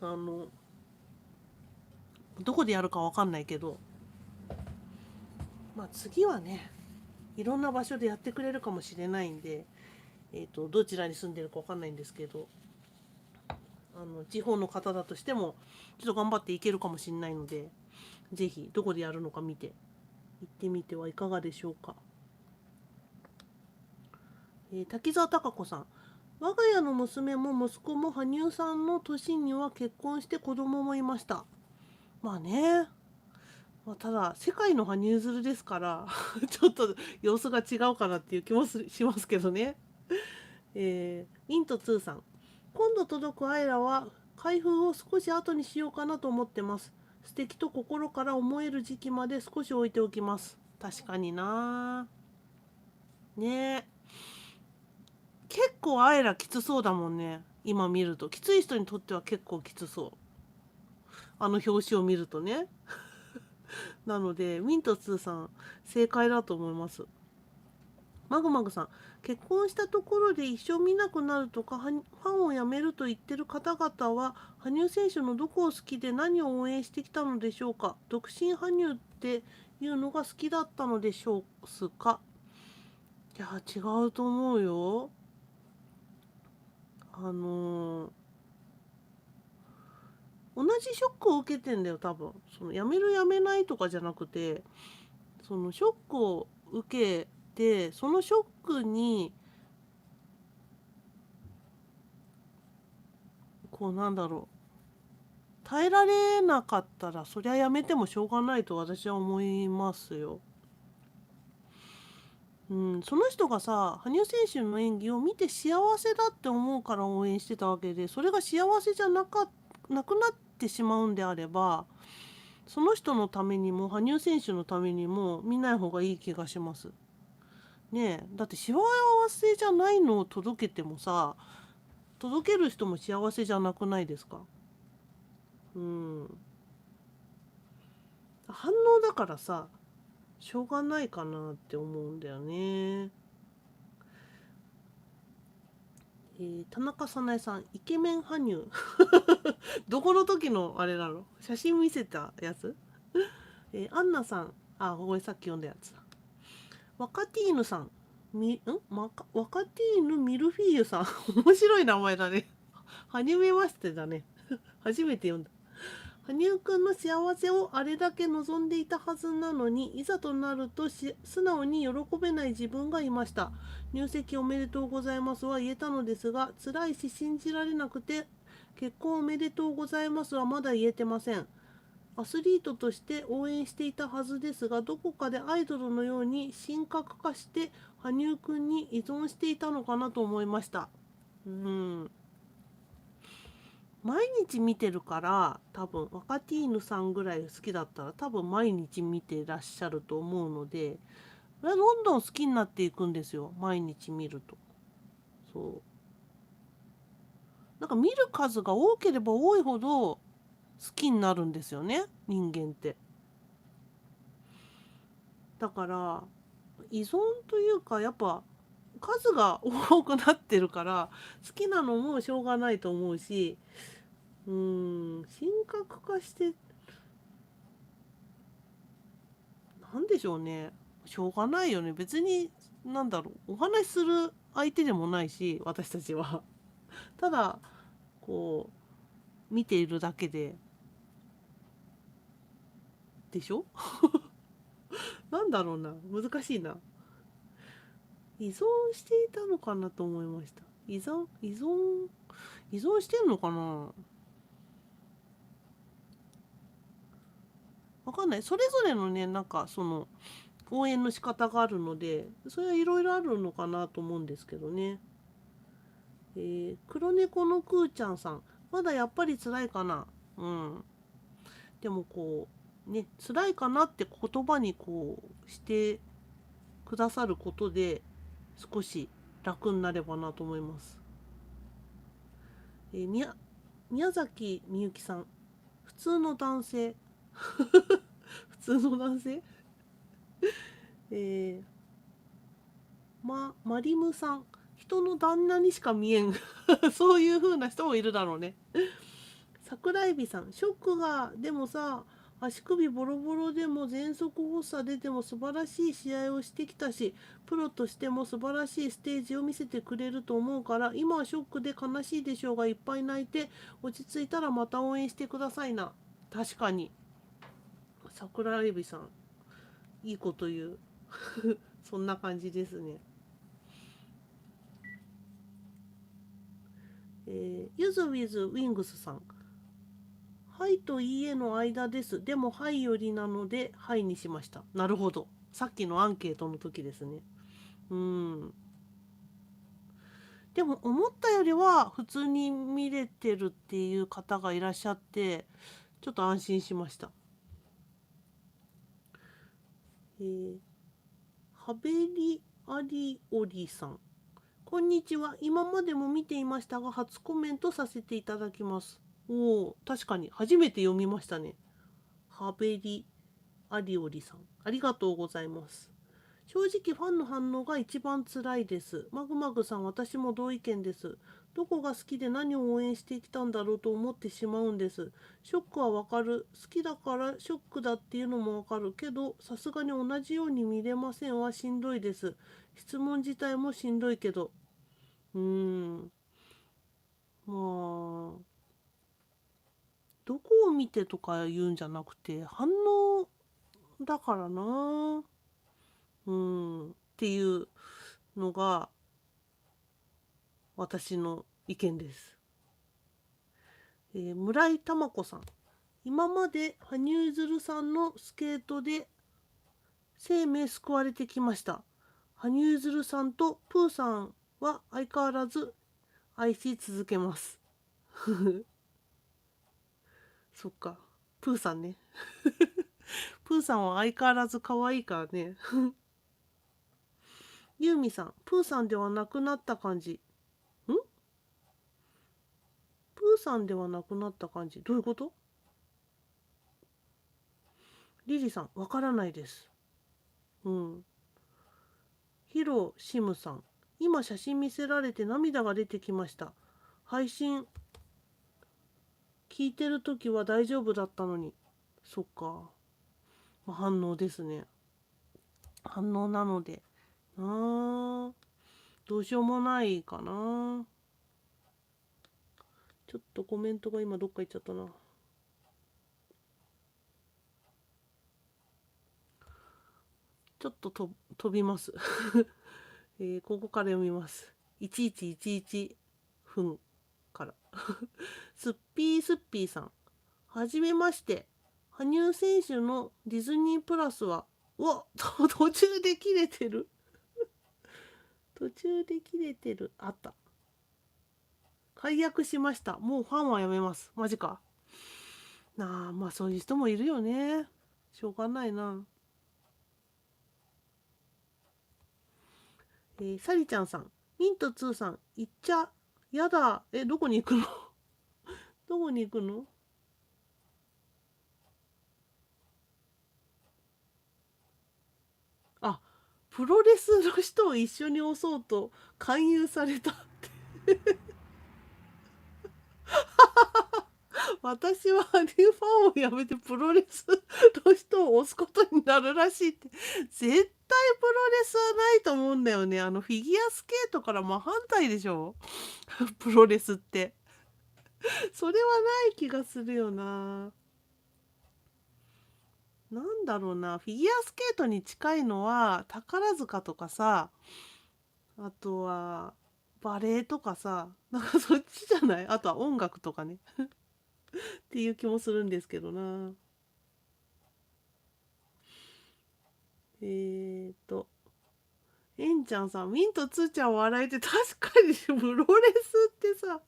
あの、どこでやるかわかんないけど、まあ次はね、いろんな場所でやってくれるかもしれないんで、どちらに住んでるかわかんないんですけど、地方の方だとしても、ちょっと頑張っていけるかもしれないので、ぜひどこでやるのか見て、行ってみてはいかがでしょうか。滝沢貴子さん。我が家の娘も息子も羽生さんの年には結婚して子供もいました。まあね。まあ、ただ、世界の羽生結弦ですからちょっと様子が違うかなっていう気もしますけどね。イント2さん。今度届くアイラは開封を少し後にしようかなと思ってます。素敵と心から思える時期まで少し置いておきます。確かにな。ねえ。結構アイラきつそうだもんね。今見ると。きつい人にとっては結構きつそう。あの表紙を見るとね。なので、ミント2さん、正解だと思います。マグマグさん、結婚したところで一生見なくなるとか、ファンを辞めると言ってる方々は、羽生選手のどこを好きで何を応援してきたのでしょうか。独身羽生っていうのが好きだったのでしょうか。いや、違うと思うよ。あのー同じショックを受けてんだよ、多分。その辞める辞めないとかじゃなくて、そのショックを受けて、そのショックに、こうなんだろう、耐えられなかったら、そりゃ辞めてもしょうがないと私は思いますよ。うん、その人がさ、羽生選手の演技を見て幸せだって思うから応援してたわけで、それが幸せじゃなくなってしまうんであれば、その人のためにも、羽生選手のためにも見ない方がいい気がします。ねえ、だって幸せじゃないのを届けてもさ、届ける人も幸せじゃなくないですか？うん。反応だからさ、しょうがないかなって思うんだよね。田中早苗さん、イケメン羽生。どこの時のあれなの？写真見せたやつ？アンナさん、あ、これさっき読んだやつだ。若ティーヌさん、若ティーヌミルフィーユさん。面白い名前だね。はじめましてだね。初めて読んだ。羽生くんの幸せをあれだけ望んでいたはずなのに、いざとなると素直に喜べない自分がいました。入籍おめでとうございますは言えたのですが、辛いし信じられなくて、結婚おめでとうございますはまだ言えてません。アスリートとして応援していたはずですが、どこかでアイドルのように神格化して羽生くんに依存していたのかなと思いました。うん。毎日見てるから、多分若ティーヌさんぐらい好きだったら多分毎日見てらっしゃると思うので、どんどん好きになっていくんですよ、毎日見ると。そうなんか見る数が多ければ多いほど好きになるんですよね、人間って。だから依存というか、やっぱ数が多くなってるから好きなのもしょうがないと思うし、神格化してなんでしょうね。しょうがないよね。別に、なんだろう、お話しする相手でもないし、私たちは。ただ、こ見ているだけでしょ？なんだろうな。難しいな。依存していたのかなと思いました。依存してんのかな？わかんない。それぞれのね、なんかその、応援の仕方があるので、それはいろいろあるのかなと思うんですけどね。黒猫のくーちゃんさん、まだやっぱり辛いかな。うん。でもこう、ね、辛いかなって言葉にこうしてくださることで、少し楽になればなと思います。宮崎みゆきさん、普通の男性。普通の男性えマリムさん、人の旦那にしか見えん。そういう風な人もいるだろうね。桜エビさん、ショックが、でもさ、足首ボロボロでも全速発作出ても素晴らしい試合をしてきたし、プロとしても素晴らしいステージを見せてくれると思うから、今はショックで悲しいでしょうが、いっぱい泣いて、落ち着いたらまた応援してくださいな。確かに。桜エビさん、いいこと言う。そんな感じですね。ゆずウィズウィングスさん。はいといいえの間です。でもはいよりなのではいにしました。なるほど。さっきのアンケートの時ですね。うん。でも思ったよりは普通に見れてるっていう方がいらっしゃって、ちょっと安心しました。えー、ハベリアリオリさん。こんにちは。今までも見ていましたが、初コメントさせていただきます。おお、確かに初めて読みましたね。ハベリアリオリさん。ありがとうございます。正直ファンの反応が一番辛いです。マグマグさん、私も同意見です。どこが好きで何を応援してきたんだろうと思ってしまうんです。ショックはわかる。好きだからショックだっていうのもわかるけど、さすがに同じように見れませんはしんどいです。質問自体もしんどいけど。まあ、どこを見てとか言うんじゃなくて、反応だからな。っていうのが私の意見です。村井珠子さん。今まで羽生結弦さんのスケートで生命救われてきました。羽生結弦さんとプーさんは相変わらず愛し続けます。そっか。プーさんね。プーさんは相変わらず可愛いからね。ユーミさん、プーさんではなくなった感じ。プーさんではなくなった感じ。どういうこと？リリさん、わからないです。ヒロシムさん、今写真見せられて涙が出てきました。配信聞いてるときは大丈夫だったのに。そっか。反応ですね。反応なので。どうしようもないかな。ちょっとコメントが今どっか行っちゃったな。ちょっと飛びます。ここから読みます。1111分から。すっぴーすっぴーさん。はじめまして。羽生選手のディズニープラスは、途中で切れてる。途中で切れてる。あった。解約しました。もうファンはやめます。マジか。まあそういう人もいるよね。しょうがないな。サリちゃんさん。ミント2さん。行っちゃ。やだ。どこに行くの？どこに行くの？あ、プロレスの人を一緒に押そうと勧誘されたって。私はハニーファンをやめてプロレスの人を押すことになるらしいって。絶対プロレスはないと思うんだよね。フィギュアスケートから真反対でしょ？プロレスって。それはない気がするよな。なんだろうな。フィギュアスケートに近いのは宝塚とかさ、あとはバレエとかさ、なんかそっちじゃない？あとは音楽とかね。っていう気もするんですけどな。えーと、エンちゃんさん、ミントツーちゃん笑えて確かにプロレスってさ、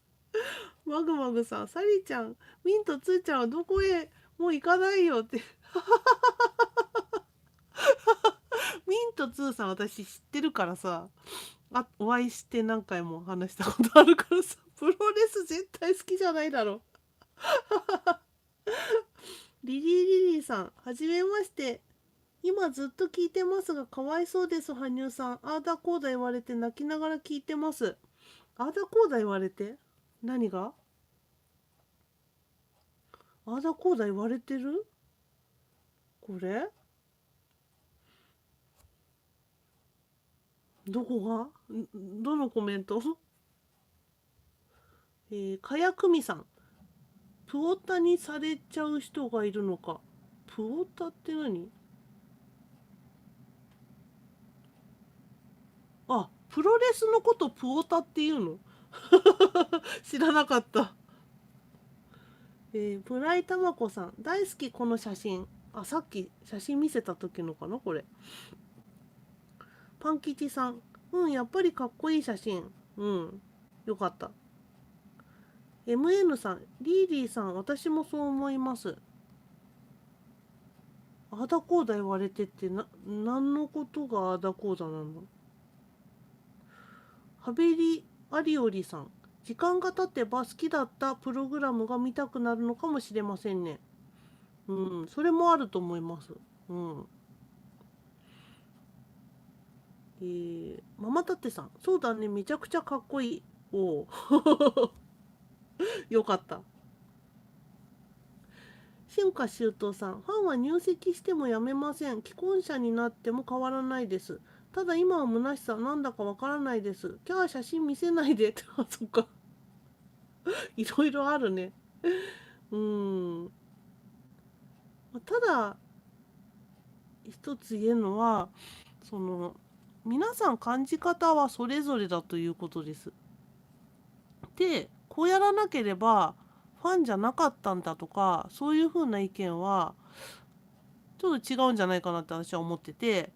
マグマグさん、サリちゃん、ミントツーちゃんはどこへもう行かないよって。ミントツーさん私知ってるからさ、お会いして何回も話したことあるからさ、プロレス絶対好きじゃないだろ。リリーリリーさん、はじめまして。今ずっと聞いてますが、かわいそうです、羽生さん。あーだこーだ言われて泣きながら聞いてます。あーだこーだ言われて何が？あーだこーだ言われてる？これどこがどのコメント？かやくみさん。プオタにされちゃう人がいるのか。プオタって何？プロレスのことプオタっていうの？知らなかった。村井珠子さん。大好きこの写真。さっき写真見せた時のかなこれ。パン吉さん。やっぱりかっこいい写真。よかった。MN さん。リーリーさん。私もそう思います。あだこうだ言われてって何のことがあだこうだなの？ハベリアリオリさん。時間が経てば好きだったプログラムが見たくなるのかもしれませんね。それもあると思います。ママタッテさん。そうだね、めちゃくちゃかっこいい。おお。よかった。春夏秋冬さん。ファンは入籍してもやめません。既婚者になっても変わらないです。ただ今は虚しさ、なんだかわからないです。キャー写真見せないで。そっか。いろいろあるね。うん。ただ、一つ言えるのは、その、皆さん感じ方はそれぞれだということです。で、こうやらなければファンじゃなかったんだとか、そういうふうな意見はちょっと違うんじゃないかなって私は思ってて、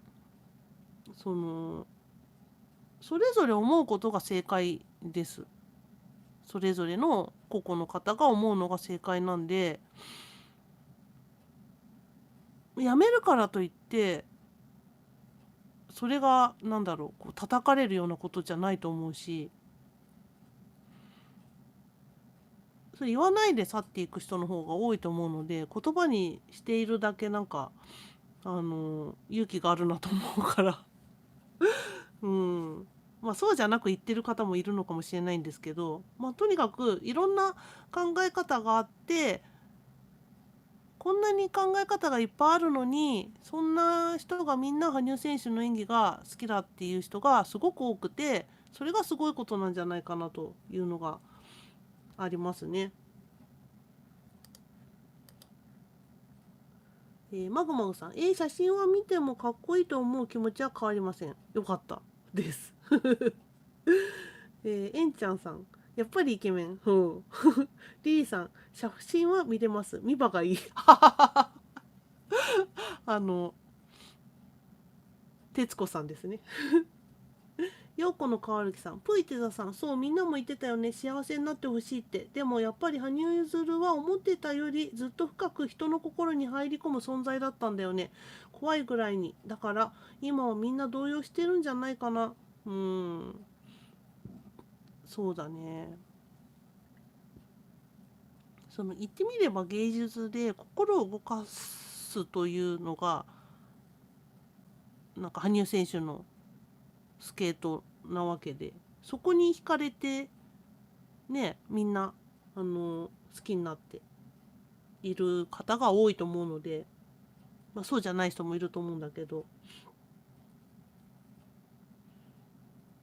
その、それぞれ思うことが正解です。それぞれの個々の方が思うのが正解なんで、やめるからといって、それがなんだろう、こう叩かれるようなことじゃないと思うし、それ言わないで去っていく人の方が多いと思うので、言葉にしているだけなんか、勇気があるなと思うから。うん。まあそうじゃなく言ってる方もいるのかもしれないんですけど、まあとにかくいろんな考え方があって、こんなに考え方がいっぱいあるのに、そんな人がみんな羽生選手の演技が好きだっていう人がすごく多くて、それがすごいことなんじゃないかなというのがありますね。マグマグさん、写真は見てもかっこいいと思う気持ちは変わりません。よかったです。エンちゃんさん、やっぱりイケメン。うん。リリーさん、写真は見れます。見場がいい。あの、徹子さんですね。陽子の川きさん、プイテザさん、そうみんなも言ってたよね、幸せになってほしいって。でもやっぱり羽生結弦は思ってたよりずっと深く人の心に入り込む存在だったんだよね。怖いぐらいに。だから今はみんな動揺してるんじゃないかな。そうだね。その言ってみれば芸術で心を動かすというのがなんか羽生選手のスケートなわけで、そこに惹かれてね、みんな好きになっている方が多いと思うので、まあ、そうじゃない人もいると思うんだけど、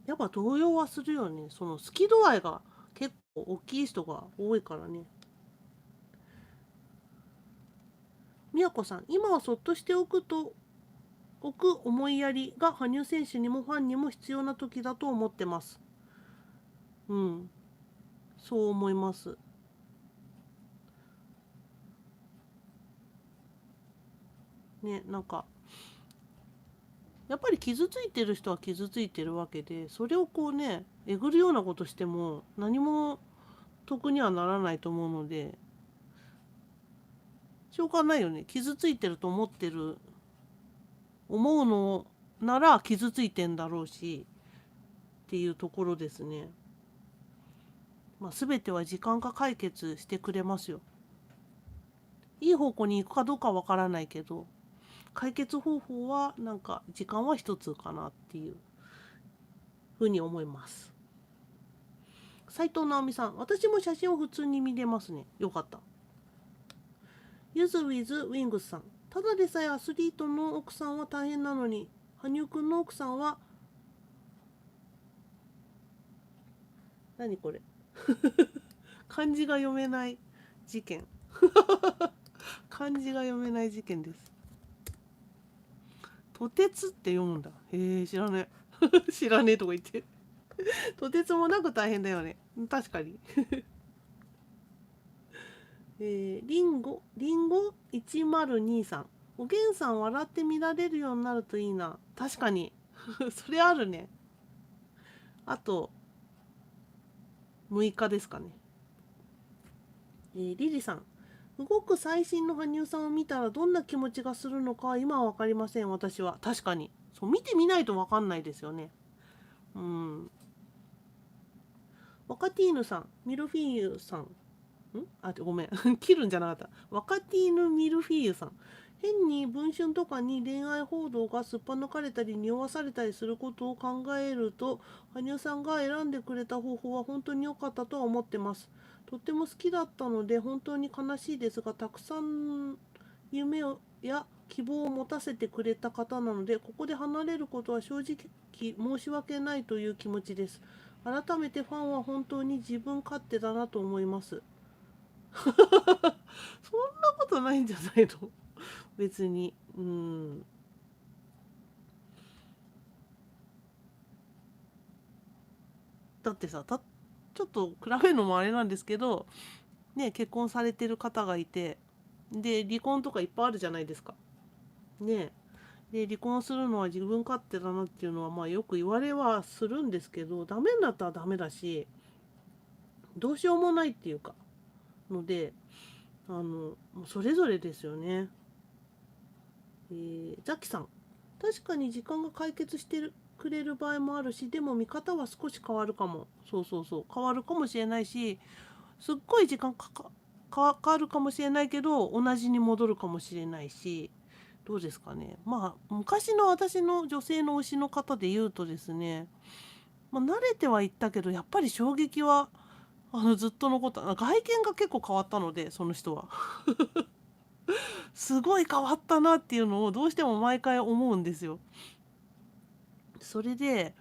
やっぱ動揺はするよね。その好き度合いが結構大きい人が多いからね。みやこさん、今はそっとしておく思いやりが羽生選手にもファンにも必要な時だと思ってます。うん、そう思います。ね、なんかやっぱり傷ついてる人は傷ついてるわけで、それをこうね、えぐるようなことしても何も得にはならないと思うので、しょうがないよね。傷ついてると思うのなら傷ついてんだろうしっていうところですね。まあ、全ては時間が解決してくれますよ。いい方向に行くかどうかわからないけど、解決方法はなんか時間は一つかなっていうふうに思います。斉藤直美さん、私も写真を普通に見れますね。よかった。ゆずウィズウィングスさん、ただでさえアスリートの奥さんは大変なのに、羽生くんの奥さんは、何これ漢字が読めない事件。漢字が読めない事件です。とてつって読むんだ。へえ、知らねえ。知らねえとか言って。とてつもなく大変だよね。確かに。リンゴ1023。おげんさん笑って見られるようになるといいな。確かに。それあるね。あと、6日ですかね。リリさん。動く最新の羽生さんを見たらどんな気持ちがするのか今は分かりません、私は。確かに。そう、見てみないと分かんないですよね。うん。ワカティーヌさん、ミルフィーユさん。ごめん。切るんじゃなかった。ワカティーヌ・ミルフィーユさん。変に文春とかに恋愛報道がすっぱ抜かれたり匂わされたりすることを考えると、羽生さんが選んでくれた方法は本当に良かったとは思ってます。とっても好きだったので本当に悲しいですが、たくさん夢をや希望を持たせてくれた方なので、ここで離れることは正直申し訳ないという気持ちです。改めてファンは本当に自分勝手だなと思います。そんなことないんじゃないの？別に。うん。だってさ、ちょっと比べるのもあれなんですけど、ね、結婚されてる方がいて、で、離婚とかいっぱいあるじゃないですか。ね。で、離婚するのは自分勝手だなっていうのは、まあよく言われはするんですけど、ダメになったらダメだし、どうしようもないっていうか、ので、もうそれぞれですよね。ザキさん。確かに時間が解決してくれる場合もあるし、でも見方は少し変わるかも。そうそうそう。変わるかもしれないし、すっごい時間かかるかもしれないけど、同じに戻るかもしれないし、どうですかね。まあ、昔の私の女性の推しの方で言うとですね、まあ、慣れてはいったけど、やっぱり衝撃は、ずっと残った。外見が結構変わったので、その人は。すごい変わったなっていうのをどうしても毎回思うんですよ。それで、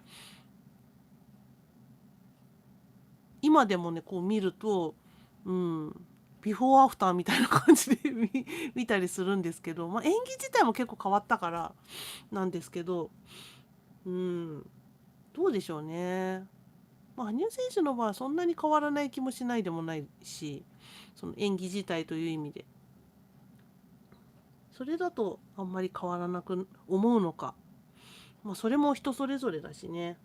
今でもね、こう見ると、うん、ビフォーアフターみたいな感じで見たりするんですけど、まあ、演技自体も結構変わったからなんですけど、うん、どうでしょうね。まあ、羽生選手の場合はそんなに変わらない気もしないでもないし、その演技自体という意味で。それだとあんまり変わらなく思うのか。まあ、それも人それぞれだしね。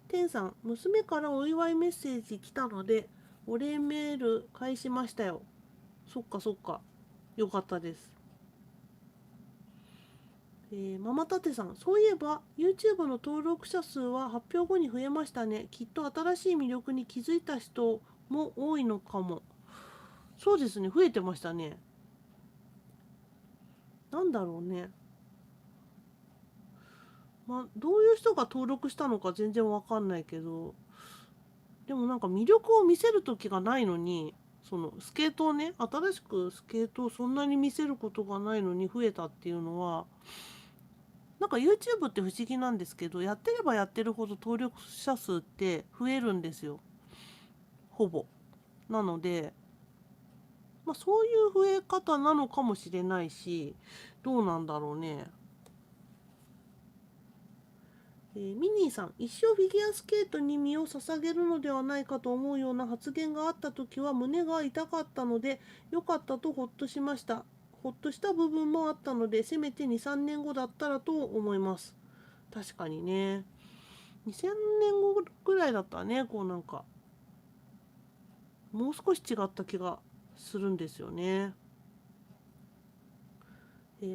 天さん、娘からお祝いメッセージ来たので、お礼メール返しましたよ。そっかそっか。よかったです。ママタテさん、そういえば YouTube の登録者数は発表後に増えましたね。きっと新しい魅力に気づいた人も多いのかも。そうですね、増えてましたね。なんだろうね。まあ、どういう人が登録したのか全然わかんないけど、でもなんか魅力を見せる時がないのに、そのスケートをね、新しくスケートをそんなに見せることがないのに増えたっていうのは、なんか YouTube って不思議なんですけど、やってればやってるほど登録者数って増えるんですよ。ほぼ。なので、まあそういう増え方なのかもしれないし、どうなんだろうね。ミニーさん、一生フィギュアスケートに身を捧げるのではないかと思うような発言があった時は胸が痛かったので、良かったとほっとしました。ほっとした部分もあったので、せめて2、3年後だったらと思います。確かにね。2000年後ぐらいだったらね、こうなんか、もう少し違った気がするんですよね。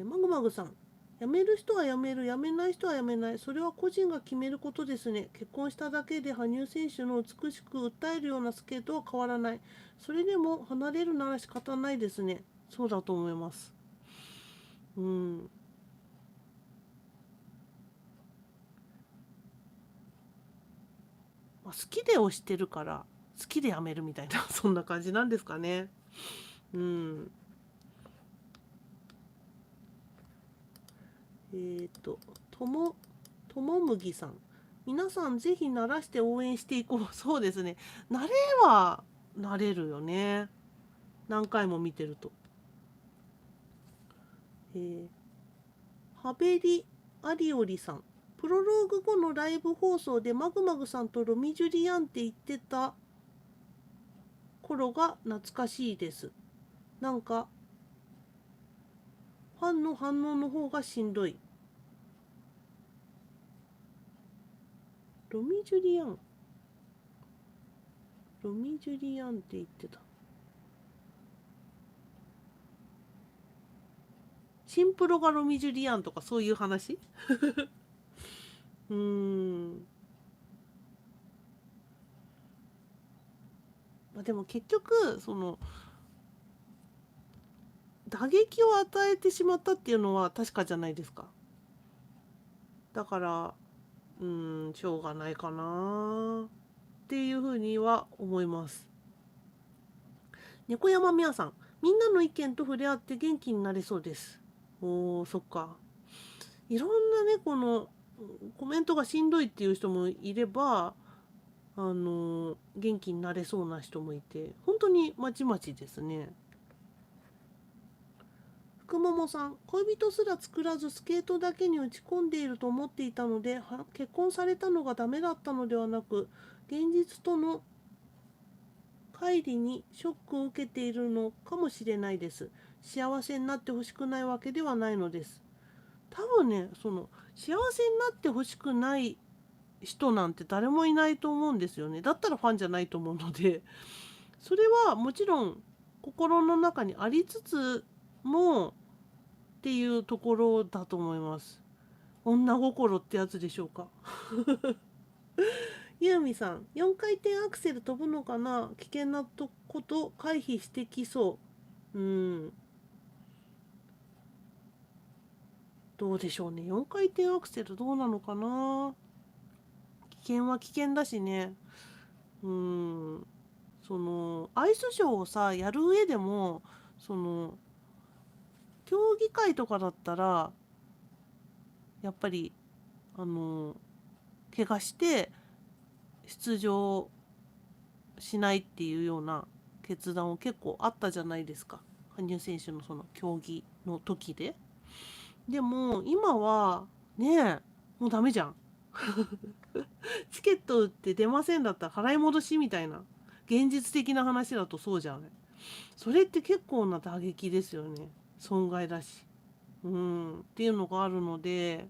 マグマグさん。辞める人は辞める、辞めない人は辞めない。それは個人が決めることですね。結婚しただけで羽生選手の美しく訴えるようなスケートは変わらない。それでも離れるなら仕方ないですね。そうだと思います。うん。まあ、好きで推してるから、好きで辞めるみたいな、そんな感じなんですかね。うん。とも、ともむぎさん。皆さんぜひ鳴らして応援していこう。そうですね。慣れは慣れるよね。何回も見てると。えー、ハベリアリオリさん。プロローグ後のライブ放送でマグマグさんとロミジュリアンって言ってた頃が懐かしいです。なんか、ファンの反応の方がしんどい。ロミジュリアン。ロミジュリアンって言ってた。シンプロがロミジュリアンとかそういう話うーん。まあ、でも結局、その、打撃を与えてしまったっていうのは確かじゃないですか。だから、しょうがないかなっていうふうには思います。猫山みやさん、みんなの意見と触れ合って元気になれそうです。おー、そっか。いろんなね、このコメントがしんどいっていう人もいれば、元気になれそうな人もいて、本当にまちまちですね。福桃さん、恋人すら作らずスケートだけに打ち込んでいると思っていたので、結婚されたのがダメだったのではなく、現実との乖離にショックを受けているのかもしれないです。幸せになってほしくないわけではないのです。多分ね、幸せになってほしくない人なんて誰もいないと思うんですよね。だったらファンじゃないと思うので、それはもちろん心の中にありつつもっていうところだと思います。女心ってやつでしょうか。ユーミさん、4回転アクセル飛ぶのかな、危険なこと回避してきそう。どうでしょうね。4回転アクセルどうなのかな。危険は危険だしね。アイスショーをさ、やる上でも、その、競技会とかだったら、やっぱり、あの、怪我して出場しないっていうような決断を結構あったじゃないですか。羽生選手のその競技の時で。でも今はねえ、もうダメじゃん。チケット売って出ませんだったら払い戻しみたいな現実的な話だとそうじゃん。それって結構な打撃ですよね。損害だし。っていうのがあるので、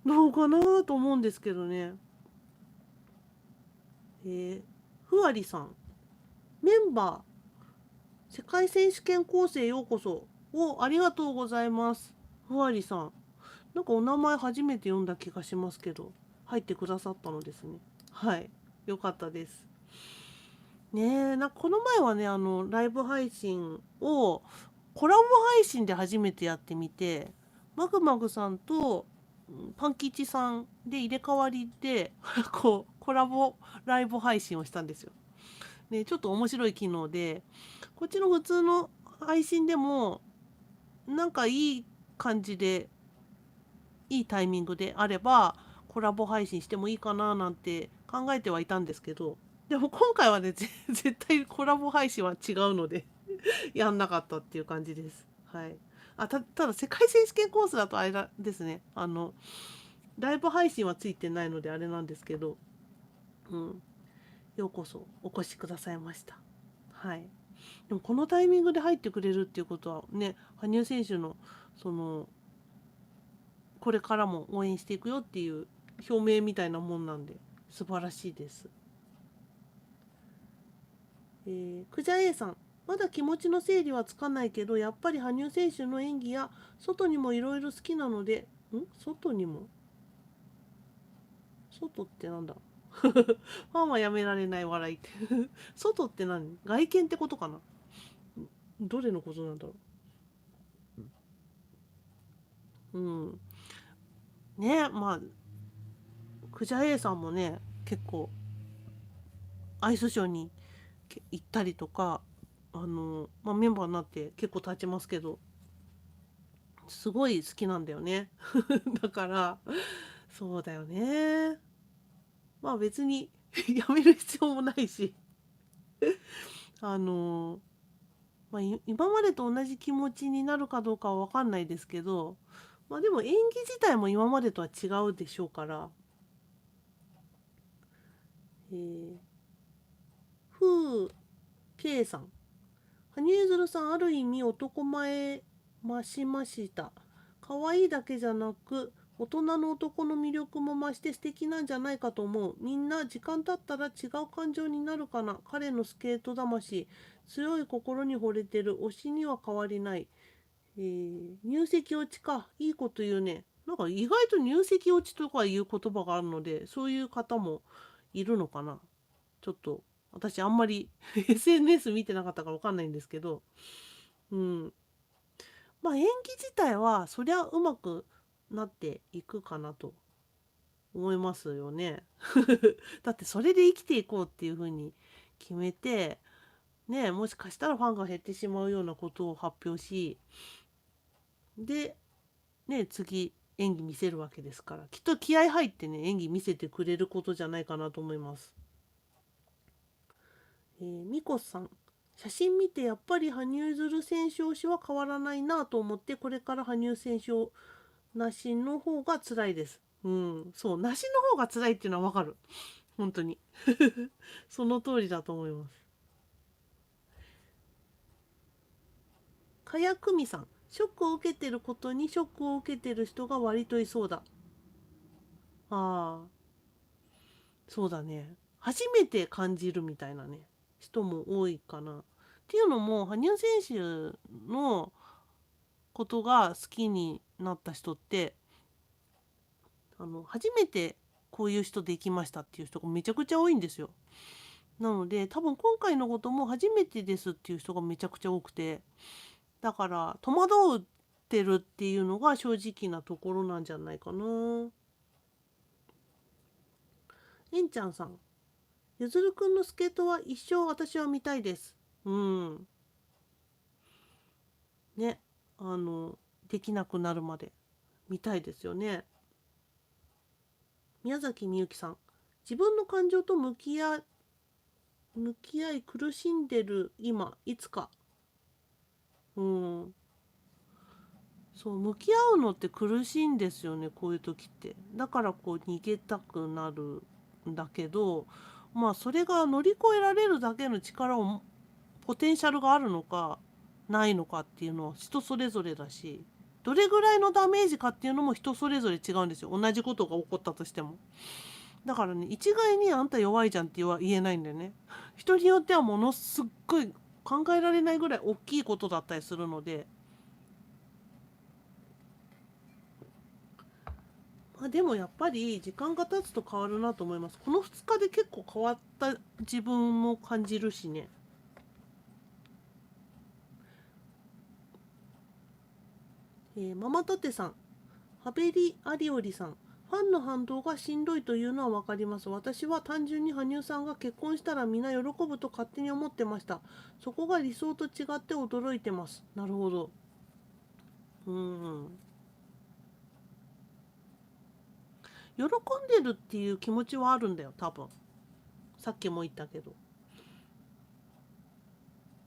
どうかなと思うんですけどね。ふわりさん、メンバー、世界選手権構成ようこそ。ありがとうございます。ふわりさん。なんかお名前初めて読んだ気がしますけど、入ってくださったのですね。はい。よかったです。ねえ、この前はね、ライブ配信を、コラボ配信で初めてやってみて、マグマグさんとパンキチさんで入れ替わりで、コラボライブ配信をしたんですよ。ね、ちょっと面白い機能で、こっちの普通の配信でも、なんかいい感じで、いいタイミングであれば、コラボ配信してもいいかななんて考えてはいたんですけど、でも今回はね、絶対コラボ配信は違うのでやんなかったっていう感じです。はい。ただ世界選手権コースだとあれだですね。ライブ配信はついてないのであれなんですけど、うん。ようこそお越しくださいました。はい。でもこのタイミングで入ってくれるっていうことはね、羽生選手のそのこれからも応援していくよっていう表明みたいなもんなんで素晴らしいです。クジャ A さん、まだ気持ちの整理はつかないけど、やっぱり羽生選手の演技や外にもいろいろ好きなので、外にも外ってなんだ。ファンはやめられない笑いって外って何、外見ってことかな。どれのことなんだろう。ね、まあクジャ A さんもね、結構アイスショーに行ったりとか、メンバーになって結構経ちますけど、すごい好きなんだよね。だからそうだよね。まあ別にやめる必要もないし、あの今までと同じ気持ちになるかどうかは分かんないですけど、まあでも演技自体も今までとは違うでしょうから、えー、ふう K さん、羽生結弦さん、ある意味男前増しました。可愛いだけじゃなく、大人の男の魅力も増して素敵なんじゃないかと思う。みんな時間経ったら違う感情になるかな。彼のスケート魂、強い心に惚れてる。推しには変わりない。入籍落ちか。いいこと言うね。なんか意外と入籍落ちとかいう言葉があるので、そういう方もいるのかな。ちょっと私あんまりSNS 見てなかったから分かんないんですけど、うん。まあ演技自体はそりゃうまくなっていくかなと思いますよね。だってそれで生きていこうっていうふうに決めて、ね、もしかしたらファンが減ってしまうようなことを発表し、で、ね、次演技見せるわけですから、きっと気合入ってね演技見せてくれることじゃないかなと思います。みこさん、写真見てやっぱり羽生結弦選手推しは変わらないなと思って、これから羽生選手をなしの方が辛いです。そう、なしの方が辛いっていうのはわかる。本当に。その通りだと思います。かやくみさん、ショックを受けてることにショックを受けてる人が割といそうだ。ああ、そうだね。初めて感じるみたいなね、人も多いかな。っていうのも、羽生選手のことが好きになった人って、初めてこういう人できましたっていう人がめちゃくちゃ多いんですよ。なので、多分今回のことも初めてですっていう人がめちゃくちゃ多くて、だから戸惑ってるっていうのが正直なところなんじゃないかな。えんちゃんさん、ゆずるくんのスケートは一生私は見たいです。うん。ね。できなくなるまで見たいですよね。宮崎みゆきさん、自分の感情と向き合い苦しんでる今、いつか。うん。そう、向き合うのって苦しいんですよね、こういう時って。だからこう逃げたくなるんだけど、まあそれが乗り越えられるだけの力を、ポテンシャルがあるのかないのかっていうのは人それぞれだし、どれぐらいのダメージかっていうのも人それぞれ違うんですよ。同じことが起こったとしても。だからね、一概にあんた弱いじゃんって言えないんだよね。人によってはものすっごい考えられないぐらい大きいことだったりするので、まあ、でもやっぱり時間が経つと変わるなと思います。この2日で結構変わった自分も感じるしね。ママタテさん、ハベリアリオリさん、ファンの反動がしんどいというのは分かります。私は単純に羽生さんが結婚したらみんな喜ぶと勝手に思ってました。そこが理想と違って驚いてます。なるほど。うん。喜んでるっていう気持ちはあるんだよ、多分。さっきも言ったけど。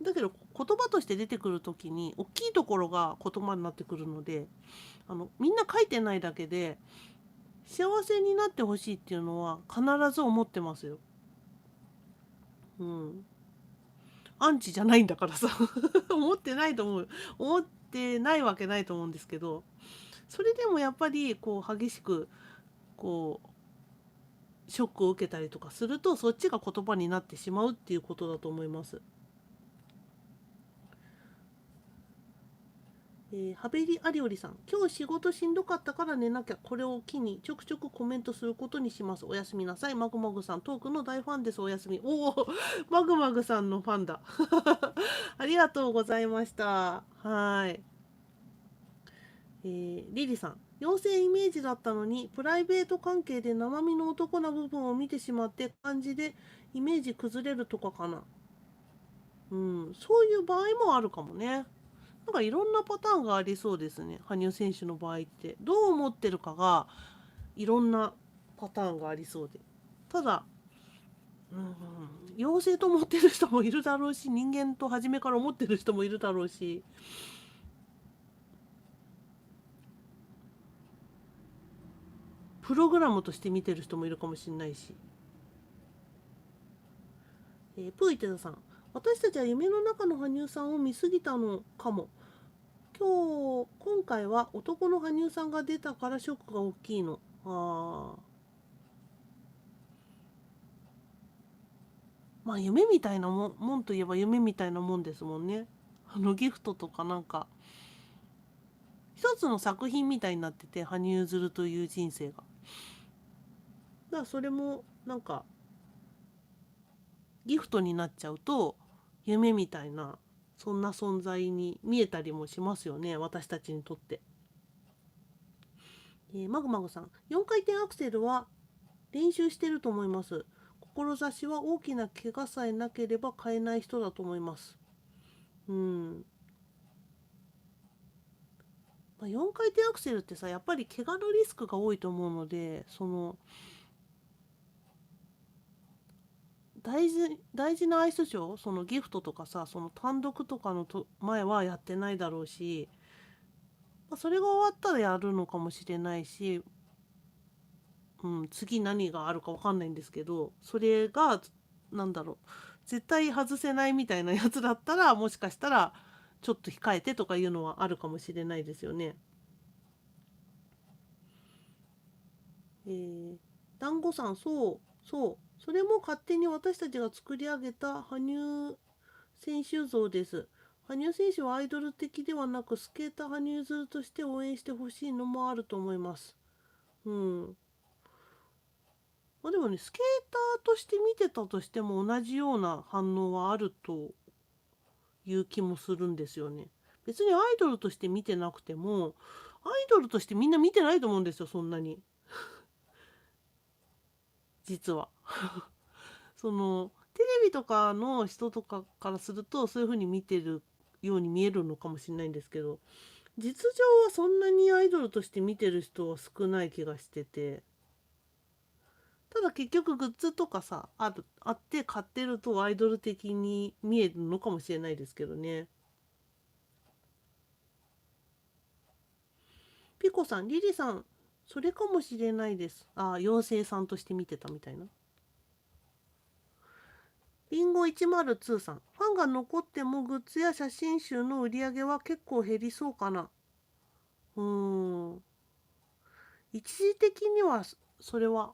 だけど言葉として出てくる時に大きいところが言葉になってくるので、みんな書いてないだけで幸せになってほしいっていうのは必ず思ってますよ。うん。アンチじゃないんだからさ思ってないと思う。思ってないわけないと思うんですけど、それでもやっぱりこう激しくこうショックを受けたりとかするとそっちが言葉になってしまうっていうことだと思います。ハベリアリオリさん、今日仕事しんどかったから寝なきゃ、これを機にちょくちょくコメントすることにします。おやすみなさい。マグマグさん、トークの大ファンです。おやすみ。おお、マグマグさんのファンだ。ありがとうございました。はい。リリさん、妖精イメージだったのに、プライベート関係で生身の男な部分を見てしまって感じでイメージ崩れるとかかな。うん、そういう場合もあるかもね。なんかいろんなパターンがありそうですね。羽生選手の場合ってどう思ってるかがいろんなパターンがありそうで。ただ、うん、妖精と思ってる人もいるだろうし、人間と初めから思ってる人もいるだろうし、プログラムとして見てる人もいるかもしれないし。プーイテザさん、私たちは夢の中の羽生さんを見すぎたのかも。今回は男の羽生さんが出たからショックが大きいの。まあ夢みたいなもんといえば夢みたいなもんですもんね。ギフトとかなんか一つの作品みたいになってて、羽生結弦という人生が。だからそれもなんかギフトになっちゃうと夢みたいな、そんな存在に見えたりもしますよね、私たちにとって。マグマグさん、4回転アクセルは練習してると思います。志は大きな怪我さえなければ変えない人だと思います。うん。4回転アクセルってさ、やっぱり怪我のリスクが多いと思うので、大事なアイスショー、そのギフトとかさ、その単独とかの前はやってないだろうし、それが終わったらやるのかもしれないし、次何があるかわかんないんですけど、それが、なんだろう、絶対外せないみたいなやつだったら、もしかしたら、ちょっと控えてとかいうのはあるかもしれないですよね。団子さん、それも勝手に私たちが作り上げた羽生選手像です。羽生選手はアイドル的ではなく、スケーター羽生結弦として応援してほしいのもあると思います。うん。でもね、スケーターとして見てたとしても同じような反応はあるという気もするんですよね。別にアイドルとして見てなくても、アイドルとしてみんな見てないと思うんですよ、そんなに。実は。テレビとかの人とかからすると、そういう風に見てるように見えるのかもしれないんですけど、実情はそんなにアイドルとして見てる人は少ない気がしてて、ただ結局グッズとかさ、あって買ってるとアイドル的に見えるのかもしれないですけどね。ピコさん、リリさん、それかもしれないです。妖精さんとして見てたみたいな。リンゴ102さん、ファンが残ってもグッズや写真集の売り上げは結構減りそうかな。うーん。一時的にはそれは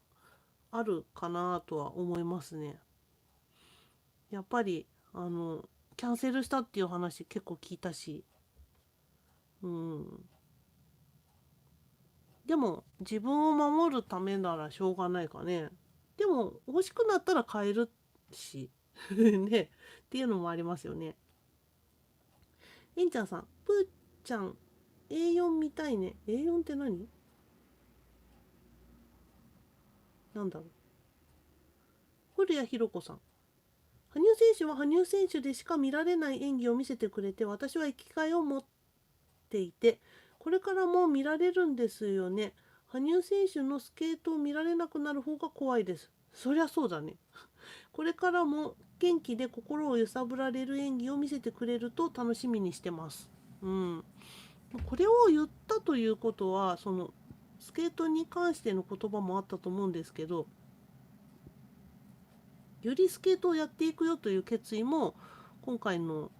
あるかなとは思いますね。やっぱり、キャンセルしたっていう話結構聞いたし。うん。でも、自分を守るためならしょうがないかね。でも、欲しくなったら買えるし。ね。っていうのもありますよね。えんちゃんさん、ぷーちゃん、A4 見たいね。A4 って何なんだろう。古谷ひろ子さん。羽生選手は羽生選手でしか見られない演技を見せてくれて、私は生きがいを持っていて、これからも見られるんですよね。羽生選手のスケートを見られなくなる方が怖いです。そりゃそうだね。これからも元気で心を揺さぶられる演技を見せてくれると楽しみにしてます。うん。これを言ったということは、スケートに関しての言葉もあったと思うんですけど、よりスケートをやっていくよという決意も今回の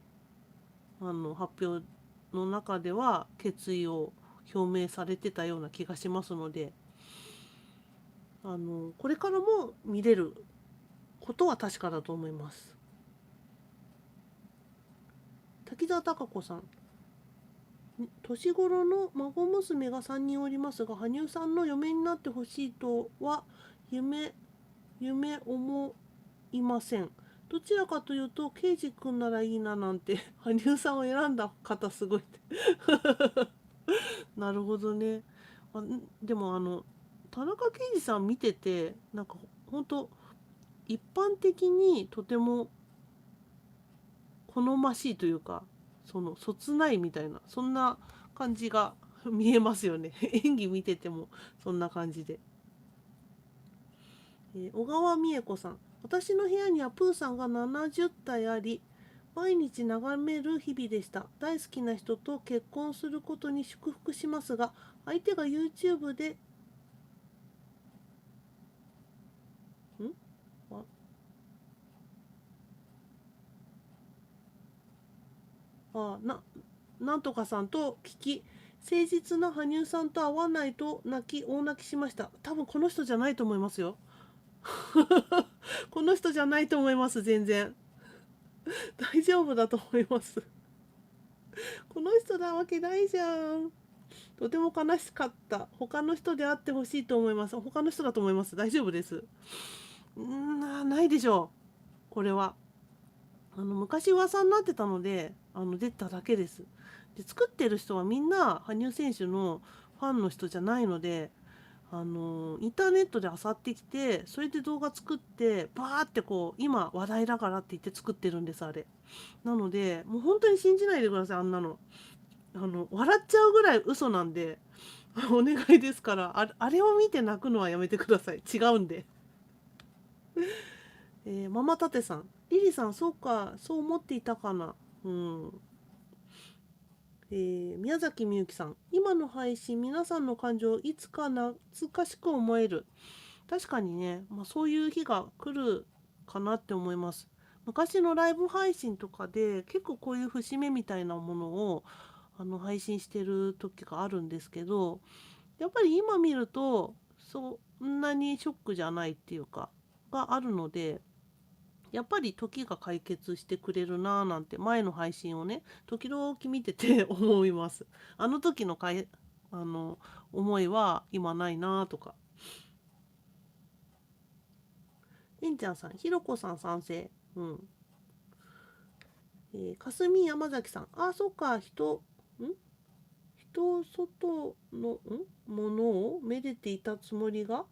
発表の中では決意を表明されてたような気がしますので、これからも見れることは確かだと思います。滝沢貴子さん、年頃の孫娘が3人おりますが、羽生さんの嫁になってほしいとは夢思いません。どちらかというと、ケイジ君ならいいななんて、羽生さんを選んだ方すごいなるほどね。でも田中圭司さん見てて、なんか本当一般的にとても好ましいというか、そつないみたいな、そんな感じが見えますよね。演技見ててもそんな感じで。小川美恵子さん。私の部屋にはプーさんが70体あり、毎日眺める日々でした。大好きな人と結婚することに祝福しますが、相手が YouTube で、んああなんとかさんと聞き、誠実な羽生さんと会わないと大泣きしました。多分この人じゃないと思いますよ。この人じゃないと思います、全然。大丈夫だと思います。この人なわけないじゃん。とても悲しかった。他の人であってほしいと思います。他の人だと思います。大丈夫です。ないでしょう。これは。昔噂になってたので、出ただけです。で、作ってる人はみんな羽生選手のファンの人じゃないので、インターネットで漁ってきて、それで動画作って、バーってこう、今話題だからって言って作ってるんです、あれ。なので、もう本当に信じないでください、あんなの。笑っちゃうぐらい嘘なんで、お願いですから、あれを見て泣くのはやめてください。違うんで。ママタテさん。リリさん、そうか、そう思っていたかな。うん。宮崎みゆきさん。今の配信、皆さんの感情、いつか懐かしく思える。確かにね、そういう日が来るかなって思います。昔のライブ配信とかで結構こういう節目みたいなものを配信してる時があるんですけど、やっぱり今見るとそんなにショックじゃないっていうかがあるので、やっぱり時が解決してくれるなぁなんて前の配信をね時々見てて思います。あの時のあの思いは今ないなぁとか。えんちゃんさん、ひろこさん賛成。うん。かすみ山崎さん。あ、そっか、人外の、ものをめでていたつもりが、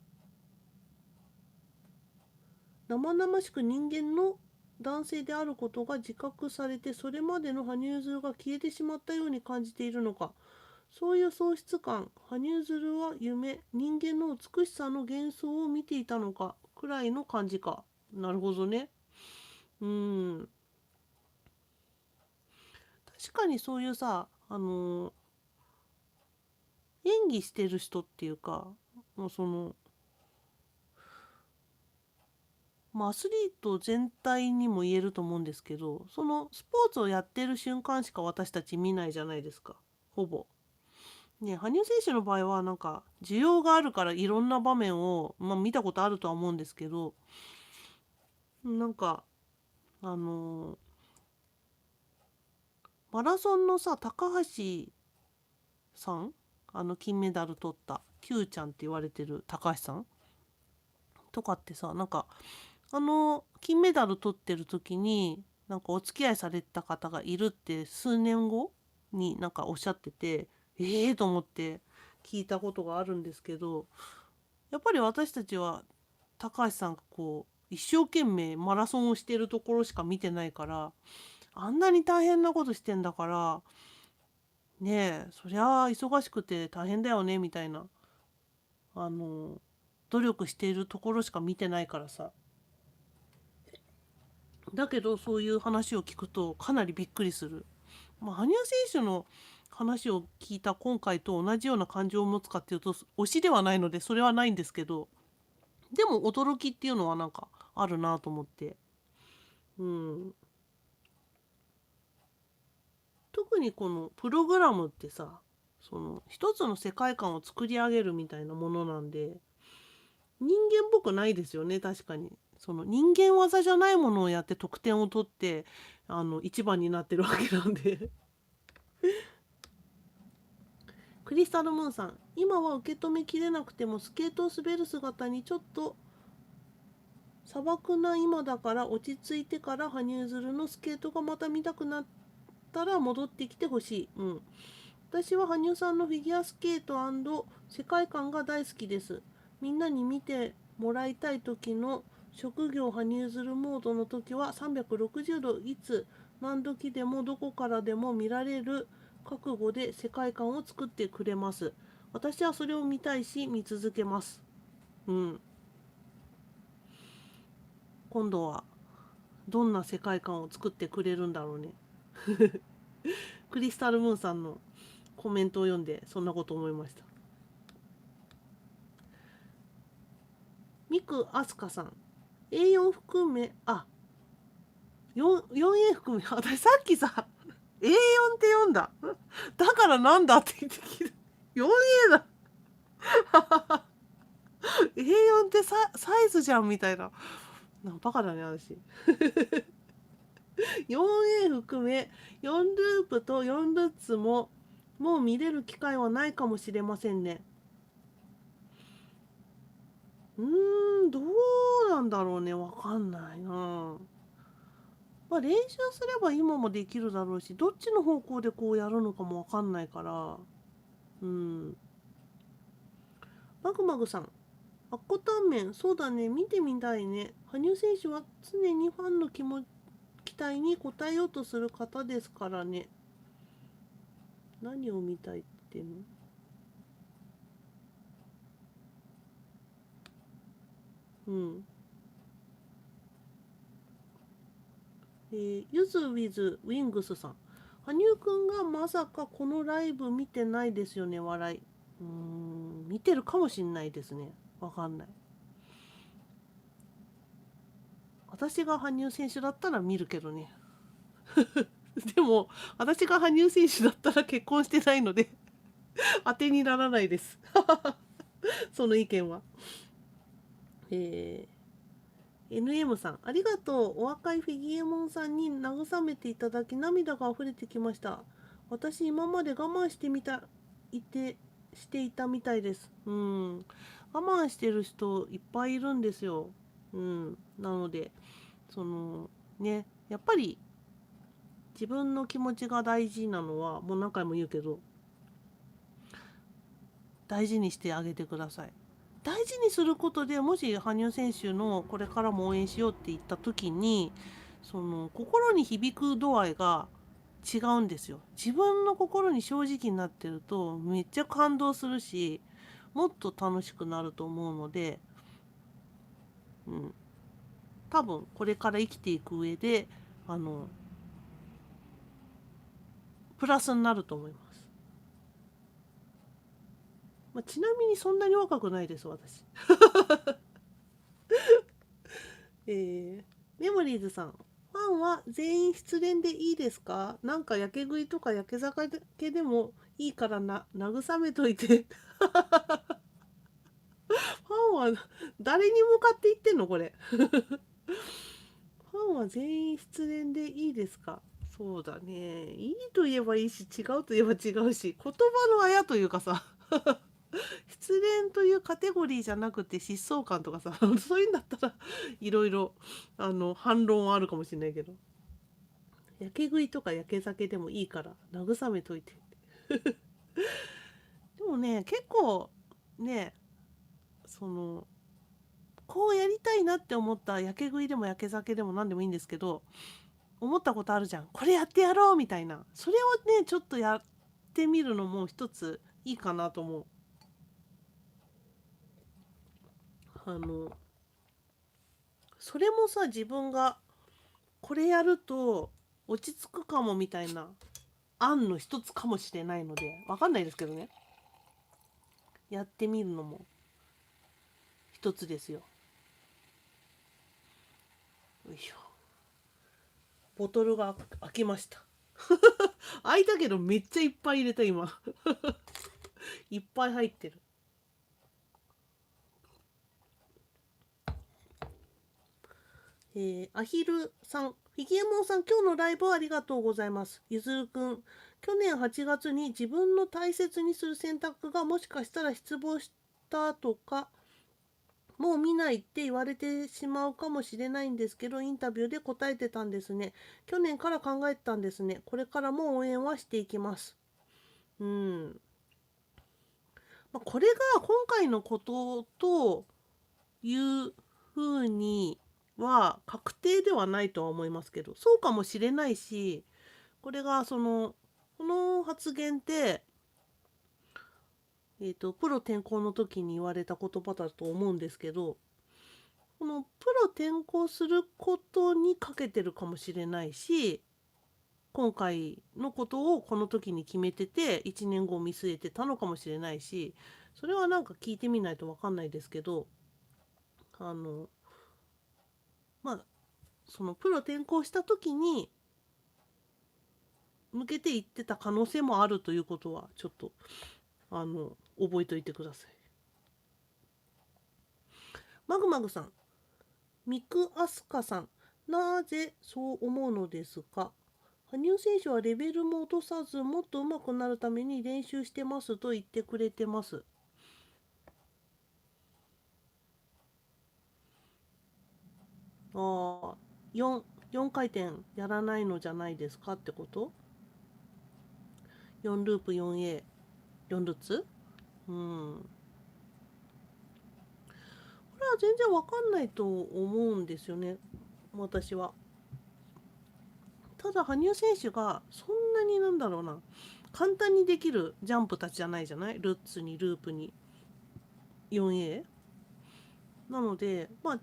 生々しく人間の男性であることが自覚されて、それまでの羽生結弦が消えてしまったように感じているのか。そういう喪失感、羽生結弦は夢、人間の美しさの幻想を見ていたのか、くらいの感じか。なるほどね。うん。確かにそういうさ、演技してる人っていうか、もうアスリート全体にも言えると思うんですけど、そのスポーツをやってる瞬間しか私たち見ないじゃないですか、ほぼ。ね、羽生選手の場合はなんか需要があるからいろんな場面を、見たことあるとは思うんですけど、なんかあのーマラソンのさ、高橋さん、金メダル取った Q ちゃんって言われてる高橋さんとかってさ、なんか金メダル取ってる時になんかお付き合いされた方がいるって数年後になんかおっしゃってて、と思って聞いたことがあるんですけど、やっぱり私たちは高橋さんがこう一生懸命マラソンをしてるところしか見てないから、あんなに大変なことしてんだから、ねえ、そりゃあ忙しくて大変だよねみたいな、あの努力しているところしか見てないからさ。だけどそういう話を聞くとかなりびっくりする。羽生選手の話を聞いた今回と同じような感情を持つかっていうと推しではないのでそれはないんですけど、でも驚きっていうのはなんかあるなと思って。うん。特にこのプログラムってさ、その一つの世界観を作り上げるみたいなものなんで、人間っぽくないですよね。確かにその人間技じゃないものをやって得点を取って一番になってるわけなんで。クリスタルムーンさん、今は受け止めきれなくてもスケートを滑る姿にちょっと砂漠な今だから落ち着いてから羽生結弦のスケートがまた見たくなったら戻ってきてほしい。うん。私は羽生さんのフィギュアスケート世界観が大好きです。みんなに見てもらいたい時の職業羽生結弦モードの時は360度いつ何時でもどこからでも見られる覚悟で世界観を作ってくれます。私はそれを見たいし見続けます。うん。今度はどんな世界観を作ってくれるんだろうね。クリスタルムーンさんのコメントを読んでそんなこと思いました。ミクアスカさん。A4 含め、4A 含め、私さっきさ、A4 って読んだ。だからなんだって言って聞いた。4A だ。A4 ってサイズじゃんみたいな。バカだね、私。4A 含め、4ループと4ルッツもう見れる機会はないかもしれませんね。どうなんだろうね。わかんないな。練習すれば今もできるだろうし、どっちの方向でこうやるのかもわかんないから、うん。マグマグさん、アッコタンメン、そうだね、見てみたいね。羽生選手は常にファンの期待に応えようとする方ですからね。何を見たいってんの？うん。ゆずウィズウィングスさん。羽生くんがまさかこのライブ見てないですよね、笑い。見てるかもしんないですね。わかんない。私が羽生選手だったら見るけどね。でも、私が羽生選手だったら結婚してないので当てにならないです。その意見は。NM さん、ありがとう。お若いフィギエモンさんに慰めていただき涙が溢れてきました。私、今まで我慢していたみたいです。我慢してる人いっぱいいるんですよ。なので、その、ね、やっぱり自分の気持ちが大事なのは、もう何回も言うけど、大事にしてあげてください。大事にすることでもし羽生選手のこれからも応援しようって言った時にその心に響く度合いが違うんですよ。自分の心に正直になってるとめっちゃ感動するしもっと楽しくなると思うので、多分これから生きていく上でプラスになると思います。ちなみにそんなに若くないです私。メモリーズさん、ファンは全員失恋でいいですか？なんかやけ食いとかやけ酒でもいいから慰めといて。ファンは誰に向かって言ってんのこれ。ファンは全員失恋でいいですか？そうだね。いいと言えばいいし、違うと言えば違うし、言葉のあやというかさ、失恋というカテゴリーじゃなくて疾走感とかさ、そういうんだったらいろいろ反論はあるかもしれないけど。やけ食いとかやけ酒でもいいから慰めといて。でもね、結構ね、そのこうやりたいなって思ったやけ食いでもやけ酒でも何でもいいんですけど、思ったことあるじゃん、これやってやろうみたいな、それをねちょっとやってみるのも一ついいかなと思う。それもさ、自分がこれやると落ち着くかもみたいな案の一つかもしれないので、わかんないですけどね、やってみるのも一つですよ。よいしょ。ボトルが開きました。開いたけどめっちゃいっぱい入れた今。いっぱい入ってる。アヒルさん、フィギエモンさん、今日のライブありがとうございます。ゆずるくん、去年8月に自分の大切にする選択がもしかしたら失望したとか、もう見ないって言われてしまうかもしれないんですけど、インタビューで答えてたんですね。去年から考えてたんですね。これからも応援はしていきます。うん。これが今回のことというふうには確定ではないとは思いますけど、そうかもしれないし、これがこの発言って、プロ転向の時に言われた言葉だと思うんですけど、このプロ転向することにかけてるかもしれないし、今回のことをこの時に決めてて1年後を見据えてたのかもしれないし、それはなんか聞いてみないと分かんないですけど、あのまあそのプロ転向した時に向けていってた可能性もあるということはちょっと覚えておいてください。マグマグさん、ミクアスカさん、なぜそう思うのですか？羽生選手はレベルも落とさずもっと上手くなるために練習してますと言ってくれてます。ああ、4回転やらないのじゃないですかってこと？ 4 ループ 4A、4ルッツ。うん。これは全然わかんないと思うんですよね、私は。ただ羽生選手がそんなになんだろうな、簡単にできるジャンプたちじゃないじゃない。ルッツにループに 4A なので、まあ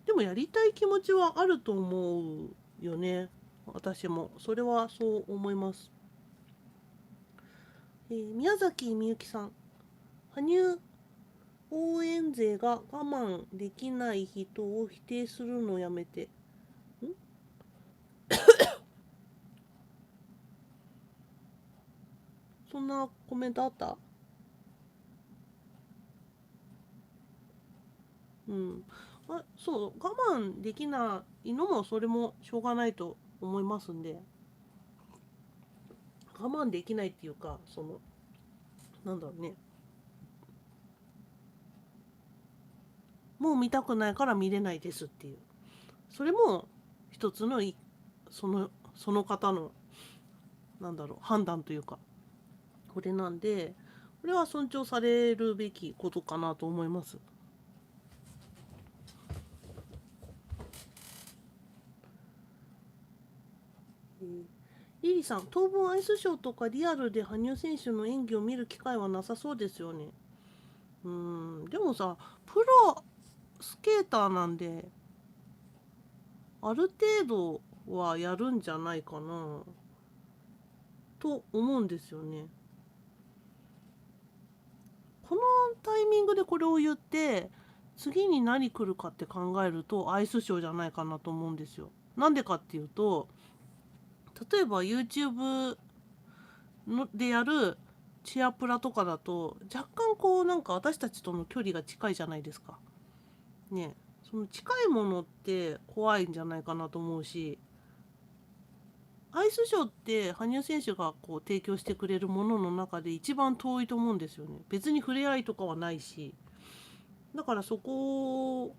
でもやりたい気持ちはあると思うよね。私もそれはそう思います。宮崎みゆきさん、羽生応援勢が我慢できない人を否定するのやめて。そんなコメントあった？うん。そう、我慢できないのもそれもしょうがないと思いますんで、我慢できないっていうか、なんだろうね。もう見たくないから見れないですっていう。それも一つのその方の、なんだろう、判断というか、これなんで、これは尊重されるべきことかなと思います。リリさん、当分アイスショーとかリアルで羽生選手の演技を見る機会はなさそうですよね。でもさ、プロスケーターなんで、ある程度はやるんじゃないかなと思うんですよね。このタイミングでこれを言って、次に何来るかって考えるとアイスショーじゃないかなと思うんですよ。なんでかっていうと、例えば YouTube でやるチアプラとかだと若干こうなんか私たちとの距離が近いじゃないですか。ね、その近いものって怖いんじゃないかなと思うし、アイスショーって羽生選手がこう提供してくれるものの中で一番遠いと思うんですよね。別に触れ合いとかはないし、だからそこ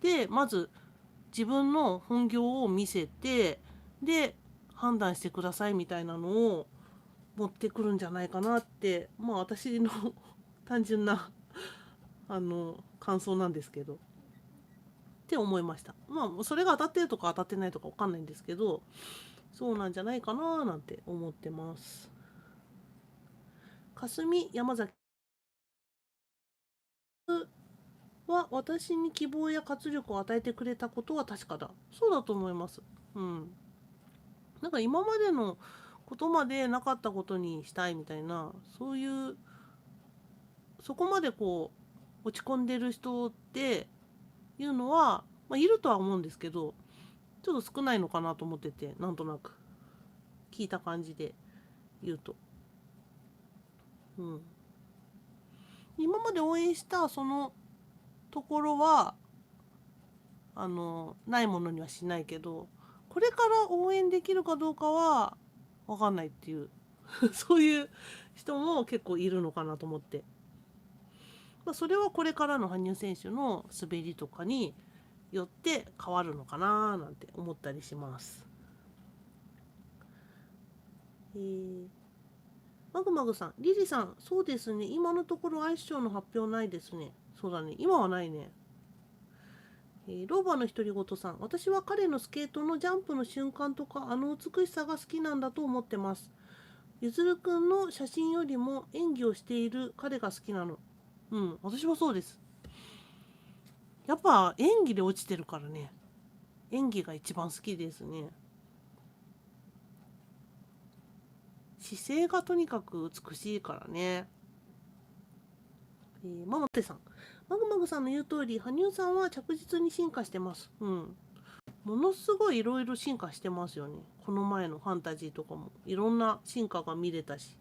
でまず自分の本業を見せて、で判断してくださいみたいなのを持ってくるんじゃないかなって、まあ私の単純な感想なんですけどって思いました。まあそれが当たってるとか当たってないとか分かんないんですけど、そうなんじゃないかななんて思ってます。霞山崎は私に希望や活力を与えてくれたことは確かだ。そうだと思います。うん。なんか今までのことまでなかったことにしたいみたいな、そういうそこまでこう落ち込んでる人っていうのは、まあ、いるとは思うんですけど、ちょっと少ないのかなと思ってて、なんとなく聞いた感じで言うと。うん。今まで応援したそのところはないものにはしないけど、これから応援できるかどうかは分かんないっていうそういう人も結構いるのかなと思って、まあ、それはこれからの羽生選手の滑りとかによって変わるのかななんて思ったりします。マグマグさん、リリさん、そうですね、今のところアイスショーの発表ないですね。そうだね、今はないね。ローバーの独り言さん、私は彼のスケートのジャンプの瞬間とか、あの美しさが好きなんだと思ってます。ゆずるくんの写真よりも演技をしている彼が好きなの。うん、私もそうです。やっぱ演技で落ちてるからね。演技が一番好きですね。姿勢がとにかく美しいからね。ママテさん。マグマグさんの言う通り、羽生さんは着実に進化してます。うん。ものすごいいろいろ進化してますよね。この前のファンタジーとかもいろんな進化が見れたし。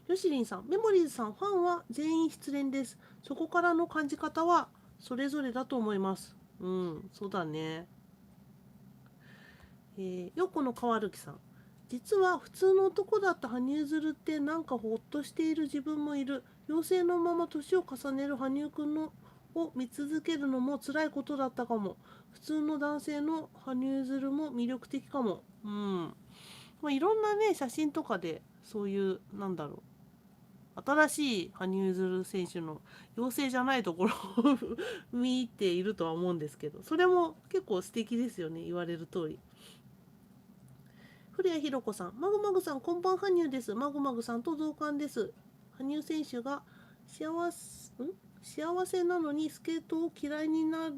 ヨシリンさん、メモリーズさん、ファンは全員失恋です。そこからの感じ方はそれぞれだと思います。うん、そうだね。横野川るきさん。実は普通の男だった羽生結弦ってなんかほっとしている自分もいる。妖精のまま年を重ねる羽生くんのを見続けるのも辛いことだったかも。普通の男性の羽生結弦も魅力的かも。うん。まあ、いろんなね、写真とかでそういう、なんだろう。新しい羽生結弦選手の妖精じゃないところを見ているとは思うんですけど、それも結構素敵ですよね、言われる通り。古谷ひろ子さん、マグマグさん、こんばんはにゅうです。マグマグさんと同感です。羽生選手が幸せなのにスケートを嫌いにな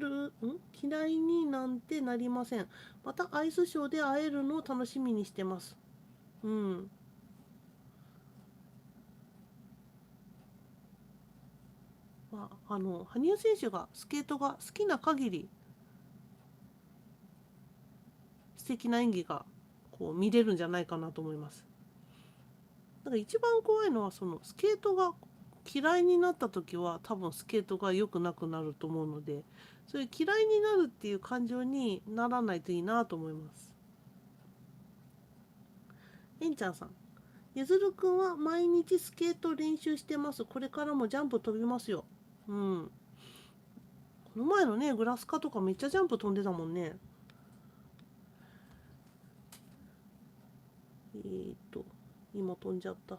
んてなりません。またアイスショーで会えるのを楽しみにしてます。うん。羽生選手がスケートが好きな限り素敵な演技がこう見れるんじゃないかなと思います。だから一番怖いのはそのスケートが嫌いになった時は多分スケートが良くなくなると思うので、そういう嫌いになるっていう感情にならないといいなと思います。えんちゃんさん、ゆずるくんは毎日スケート練習してます。これからもジャンプ飛びますよ。うん。この前のね、グラスカとかめっちゃジャンプ飛んでたもんね。今飛んじゃった。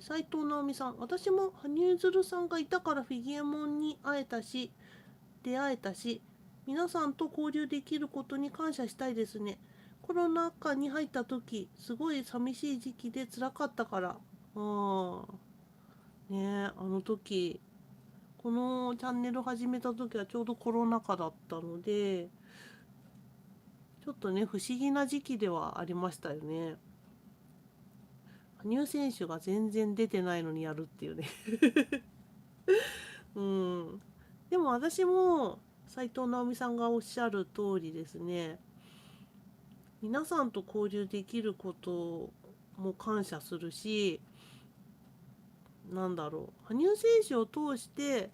斉藤直美さん、私も羽生結弦さんがいたからフィギュアモンに出会えたし、皆さんと交流できることに感謝したいですね。コロナ禍に入った時、すごい寂しい時期で辛かったから。ね、あの時、このチャンネル始めた時はちょうどコロナ禍だったので、ちょっとね、不思議な時期ではありましたよね。羽生選手が全然出てないのにやるっていうね。うん。でも私も斉藤直美さんがおっしゃる通りですね。皆さんと交流できることも感謝するし、なんだろう、羽生選手を通して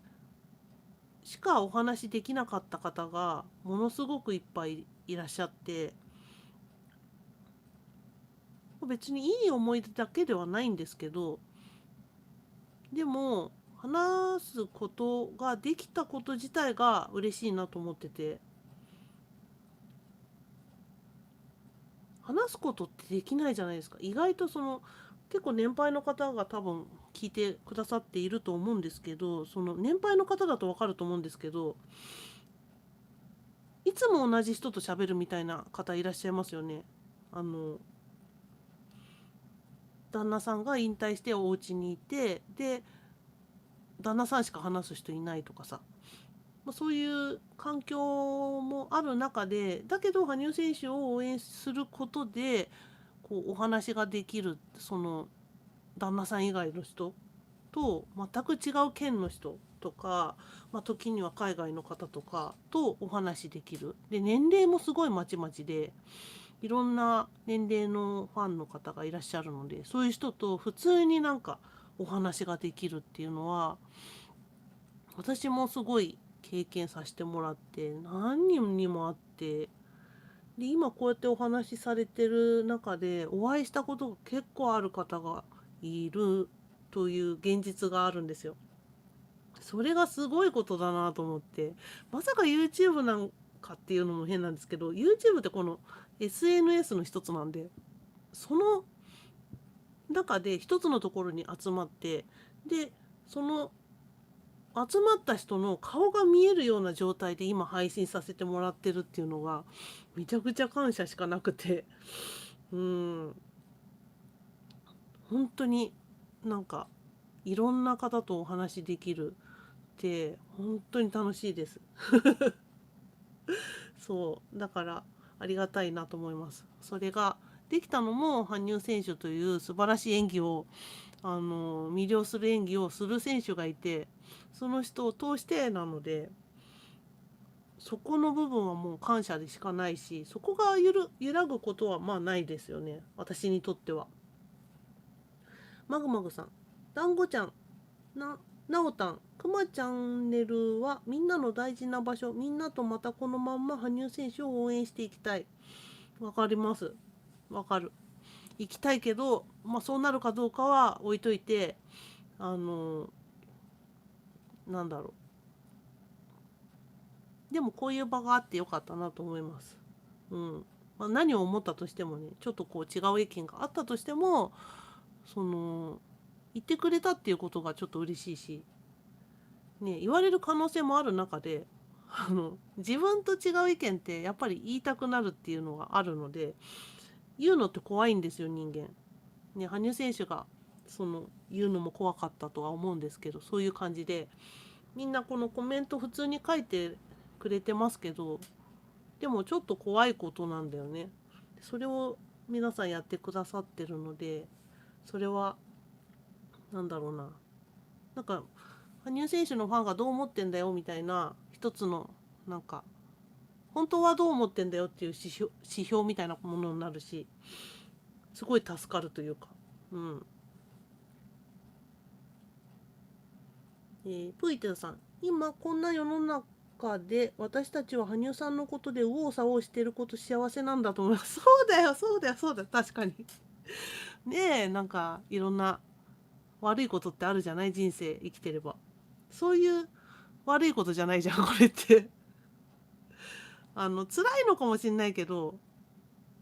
しかお話しできなかった方がものすごくいっぱいいらっしゃって、別にいい思い出だけではないんですけど、でも話すことができたこと自体が嬉しいなと思ってて、話すことってできないじゃないですか。意外と結構年配の方が多分聞いてくださっていると思うんですけど、その年配の方だと分かると思うんですけど、いつも同じ人と喋るみたいな方いらっしゃいますよね。あの旦那さんが引退してお家にいて、で旦那さんしか話す人いないとかさ、そういう環境もある中で、だけど羽生選手を応援することでこうお話ができる、その旦那さん以外の人と全く違う県の人とか、時には海外の方とかとお話しできる。で、年齢もすごいまちまちで、いろんな年齢のファンの方がいらっしゃるので、そういう人と普通になんかお話ができるっていうのは、私もすごい経験させてもらって何人にもあって、で今こうやってお話しされてる中でお会いしたことが結構ある方がいるという現実があるんですよ。それがすごいことだなと思って、まさか YouTube なんかっていうのも変なんですけど、 YouTube ってこの SNS の一つなんで、その中で一つのところに集まって、でその集まった人の顔が見えるような状態で今配信させてもらってるっていうのがめちゃくちゃ感謝しかなくて、本当になんかいろんな方とお話しできるって本当に楽しいです。そうだからありがたいなと思います。それができたのも羽生選手という素晴らしい演技を魅了する演技をする選手がいて、その人を通してなので、そこの部分はもう感謝でしかないし、そこが揺らぐことはまあないですよね、私にとっては。マグマグさん、団子ちゃん、なおたん、くまチャンネルはみんなの大事な場所、みんなとまたこのまんま羽生選手を応援していきたい。わかります。わかる。行きたいけど、そうなるかどうかは置いといて、なんだろう。でもこういう場があってよかったなと思います。うん。何を思ったとしてもね、ちょっとこう違う意見があったとしても、言ってくれたっていうことがちょっと嬉しいし、ね、言われる可能性もある中で自分と違う意見ってやっぱり言いたくなるっていうのがあるので、言うのって怖いんですよ、人間。ね、羽生選手が言うのも怖かったとは思うんですけど、そういう感じでみんなこのコメント普通に書いてくれてますけど、でもちょっと怖いことなんだよね。それを皆さんやってくださってるので、それはなんだろうな、なんか羽生選手のファンがどう思ってんだよみたいな一つのなんか本当はどう思ってんだよっていう指標みたいなものになるし、すごい助かるというか、うん。プイテルさん、今こんな世の中で私たちは羽生さんのことで右往左往してること幸せなんだと思います。そうだよ、そうだよ、そうだよ、確かに。ねえ、なんかいろんな悪いことってあるじゃない、人生生きてれば。そういう悪いことじゃないじゃん、これって。辛いのかもしれないけど、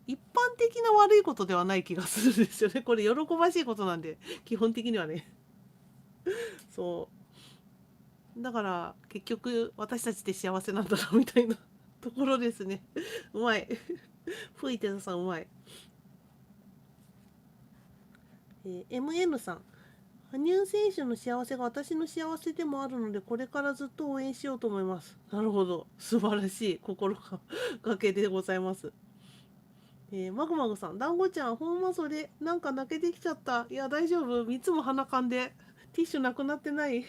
一般的な悪いことではない気がするんですよね。これ喜ばしいことなんで、基本的にはね。そう。だから結局私たちって幸せなんだなみたいなところですね。うまい。吹いてたさんうまい。MN さん。羽生選手の幸せが私の幸せでもあるので、これからずっと応援しようと思います。なるほど。素晴らしい心がけでございます。マグマグさん、団子ちゃん、ほんまそれ、なんか泣けてきちゃった。いや、大丈夫。3つも鼻かんで。ティッシュなくなってない。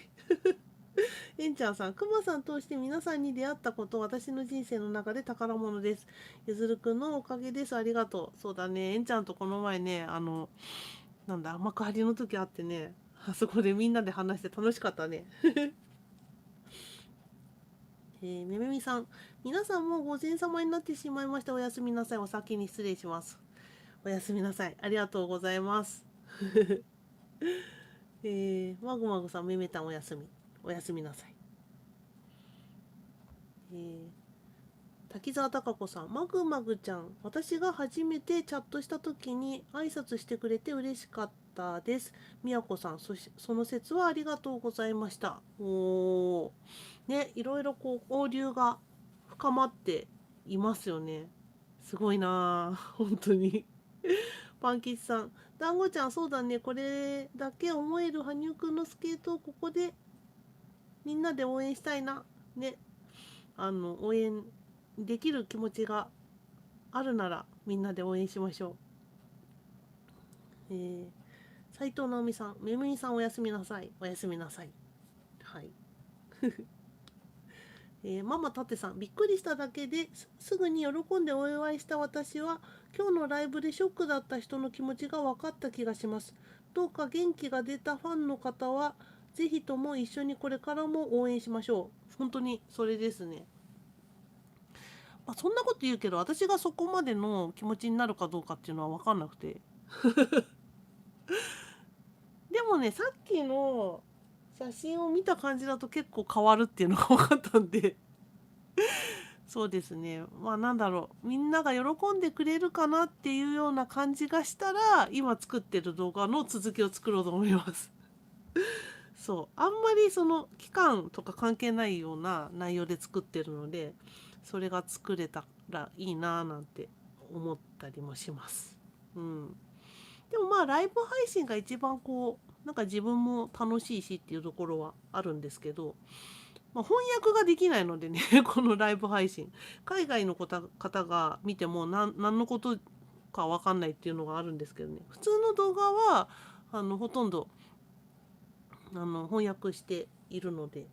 えんちゃんさん、くまさん通して皆さんに出会ったこと、私の人生の中で宝物です。ゆずるくんのおかげです。ありがとう。そうだね。えんちゃんとこの前ね、なんだ、幕張の時あってね、あそこでみんなで話して楽しかったね。めめみさん、皆さんもう午前様になってしまいました。おやすみなさい。お先に失礼します。おやすみなさい。ありがとうございます。マグマグさん、めめたんおやすみ。おやすみなさい。滝沢貴子さん、マグマグちゃん、私が初めてチャットした時に挨拶してくれて嬉しかったです。みやこさん、その説はありがとうございました。おー、ね、いろいろこう交流が深まっていますよね。すごいなあ、本当に。パンキチさん、団子ちゃん、そうだね、これだけ思える羽生くんのスケートをここでみんなで応援したいな。ね、応援できる気持ちがあるならみんなで応援しましょう。斉藤直美さん、めむみさんおやすみなさい。おやすみなさい。はい。ママタテさん、びっくりしただけですぐに喜んでお祝いした私は、今日のライブでショックだった人の気持ちが分かった気がします。どうか元気が出たファンの方は、ぜひとも一緒にこれからも応援しましょう。本当にそれですね。まあ、そんなこと言うけど、私がそこまでの気持ちになるかどうかっていうのは分かんなくて。でもね、さっきの写真を見た感じだと結構変わるっていうのが分かったんで、そうですね。まあなんだろう。みんなが喜んでくれるかなっていうような感じがしたら、今作ってる動画の続きを作ろうと思います。そう。あんまりその期間とか関係ないような内容で作ってるので、それが作れたらいいなぁなんて思ったりもします。うん。でもまあライブ配信が一番こう、なんか自分も楽しいしっていうところはあるんですけど、まあ、翻訳ができないのでね、このライブ配信。海外の方が見ても何のことかわかんないっていうのがあるんですけどね。普通の動画は、ほとんど、翻訳しているので、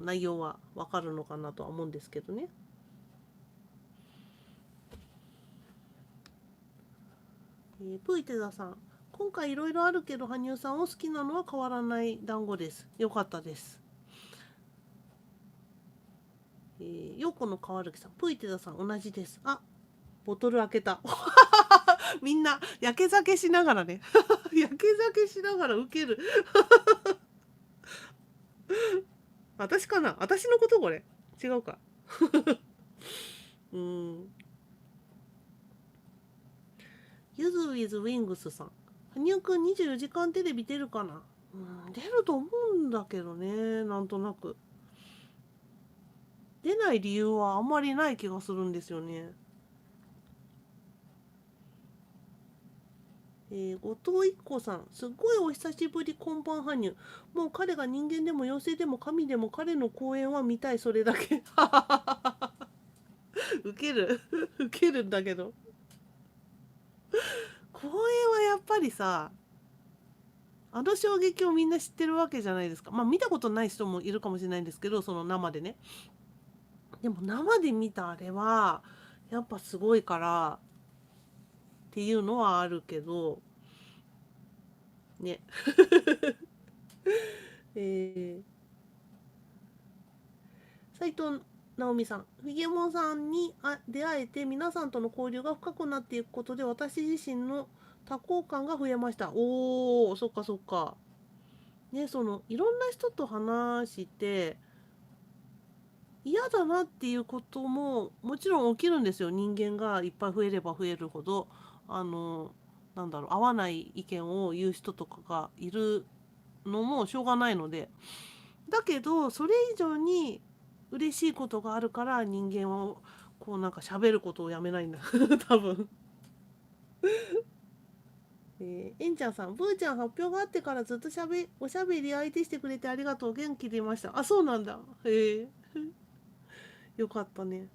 内容はわかるのかなとは思うんですけどね。プイテザさん。今回いろいろあるけど、羽生さんを好きなのは変わらない団子です。よかったです。ようこの川るさん。プイテザさん、同じです。あ、ボトル開けた。みんな、やけ酒しながらね。やけ酒しながらウケる。私かな、私のことこれ。違うか。うん。ゆずウィズウィングスさん。羽生くん24時間テレビ出るかな。うん、出ると思うんだけどね。なんとなく。出ない理由はあんまりない気がするんですよね。後藤一子さん、すっごいお久しぶり、こんばんはにゅ。もう彼が人間でも妖精でも神でも彼の公演は見たい、それだけ。ウケる。ウケるんだけど。公演はやっぱりさ、あの衝撃をみんな知ってるわけじゃないですか。まあ見たことない人もいるかもしれないんですけど、その生でね。でも生で見たあれは、やっぱすごいからっていうのはあるけど、ね。え斉藤直美さん、フィギュモンさんに出会えて皆さんとの交流が深くなっていくことで私自身の多幸感が増えました。おー、そっかそっか。ね、そのいろんな人と話して嫌だなっていうことももちろん起きるんですよ。人間がいっぱい増えれば増えるほどなんだろう、合わない意見を言う人とかがいるのもしょうがないので、だけどそれ以上に嬉しいことがあるから人間はこうなんか喋ることをやめないんだ多分。えんちゃんさん、ブーちゃん発表があってからずっとおしゃべり相手してくれてありがとう、元気出ました。あ、そうなんだ。へえ。よかったね。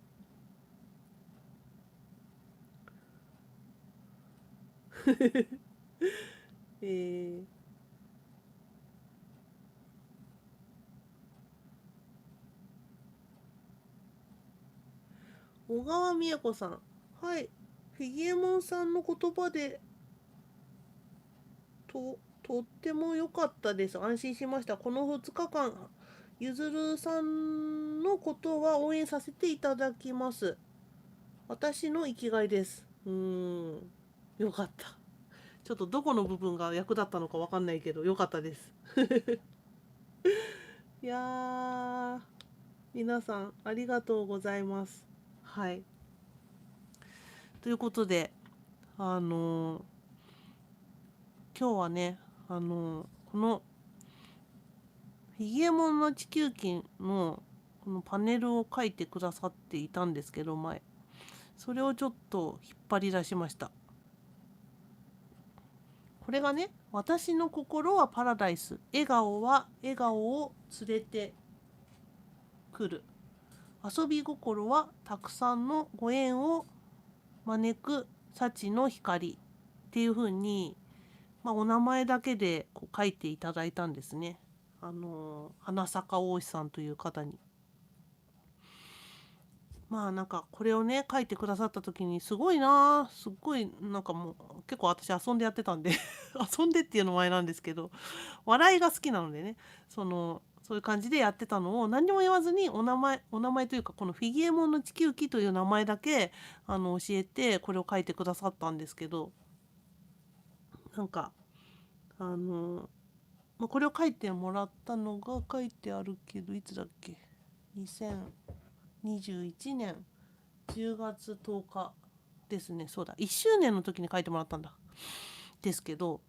え小川美也子さん、はい、フィギエモンさんの言葉でとっても良かったです。安心しました。この2日間、ゆずるさんのことは応援させていただきます。私の生きがいです。よかった。ちょっとどこの部分が役立ったのかわかんないけど、よかったです。いやー、皆さんありがとうございます。はい。ということで、今日はね、このフィギエモンの地球儀のこのパネルを書いてくださっていたんですけど、前。それをちょっと引っ張り出しました。これがね、私の心はパラダイス。笑顔は笑顔を連れてくる。遊び心はたくさんのご縁を招く幸の光っていう風に、お名前だけでこう書いていただいたんですね。花坂大石さんという方に。なんかこれをね書いてくださった時にすごいな、すっごいなんかもう結構私遊んでやってたんで遊んでっていうのも前なんですけど、笑いが好きなのでね、そういう感じでやってたのを何にも言わずにお名前というかこのフィギエモンの地球儀という名前だけ教えてこれを書いてくださったんですけど、なんかこれを書いてもらったのが書いてあるけどいつだっけ、2021年10月10日ですね。そうだ、1周年の時に書いてもらったんだ。ですけど、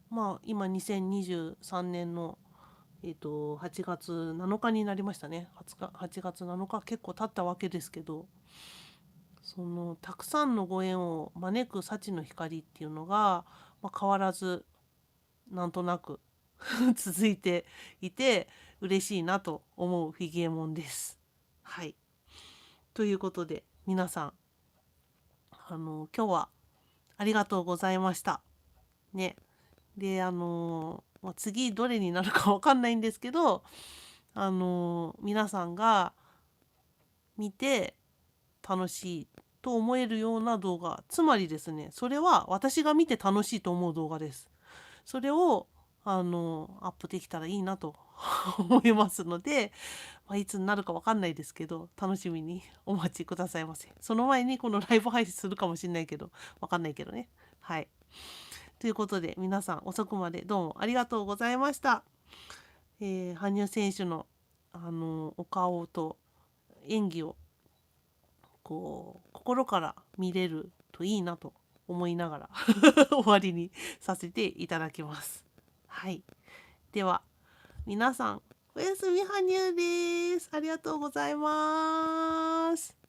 今2023年の8月7日になりましたね。8月7日結構経ったわけですけど、そのたくさんのご縁を招く幸の光っていうのが、変わらずなんとなく続いていて嬉しいなと思うフィギエモンです。はい。ということで皆さん今日はありがとうございました。ね。で、次どれになるかわかんないんですけど、皆さんが見て楽しいと思えるような動画、つまりですね、それは私が見て楽しいと思う動画です。それをアップできたらいいなと思いますので、いつになるかわかんないですけど、楽しみにお待ちくださいませ。その前にこのライブ配信するかもしれないけど、わかんないけどね。はい。ということで、皆さん遅くまでどうもありがとうございました。羽生選手の、お顔と演技をこう心から見れるといいなと思いながら終わりにさせていただきます。はい。では皆さんおやすみ、羽生です。ありがとうございます。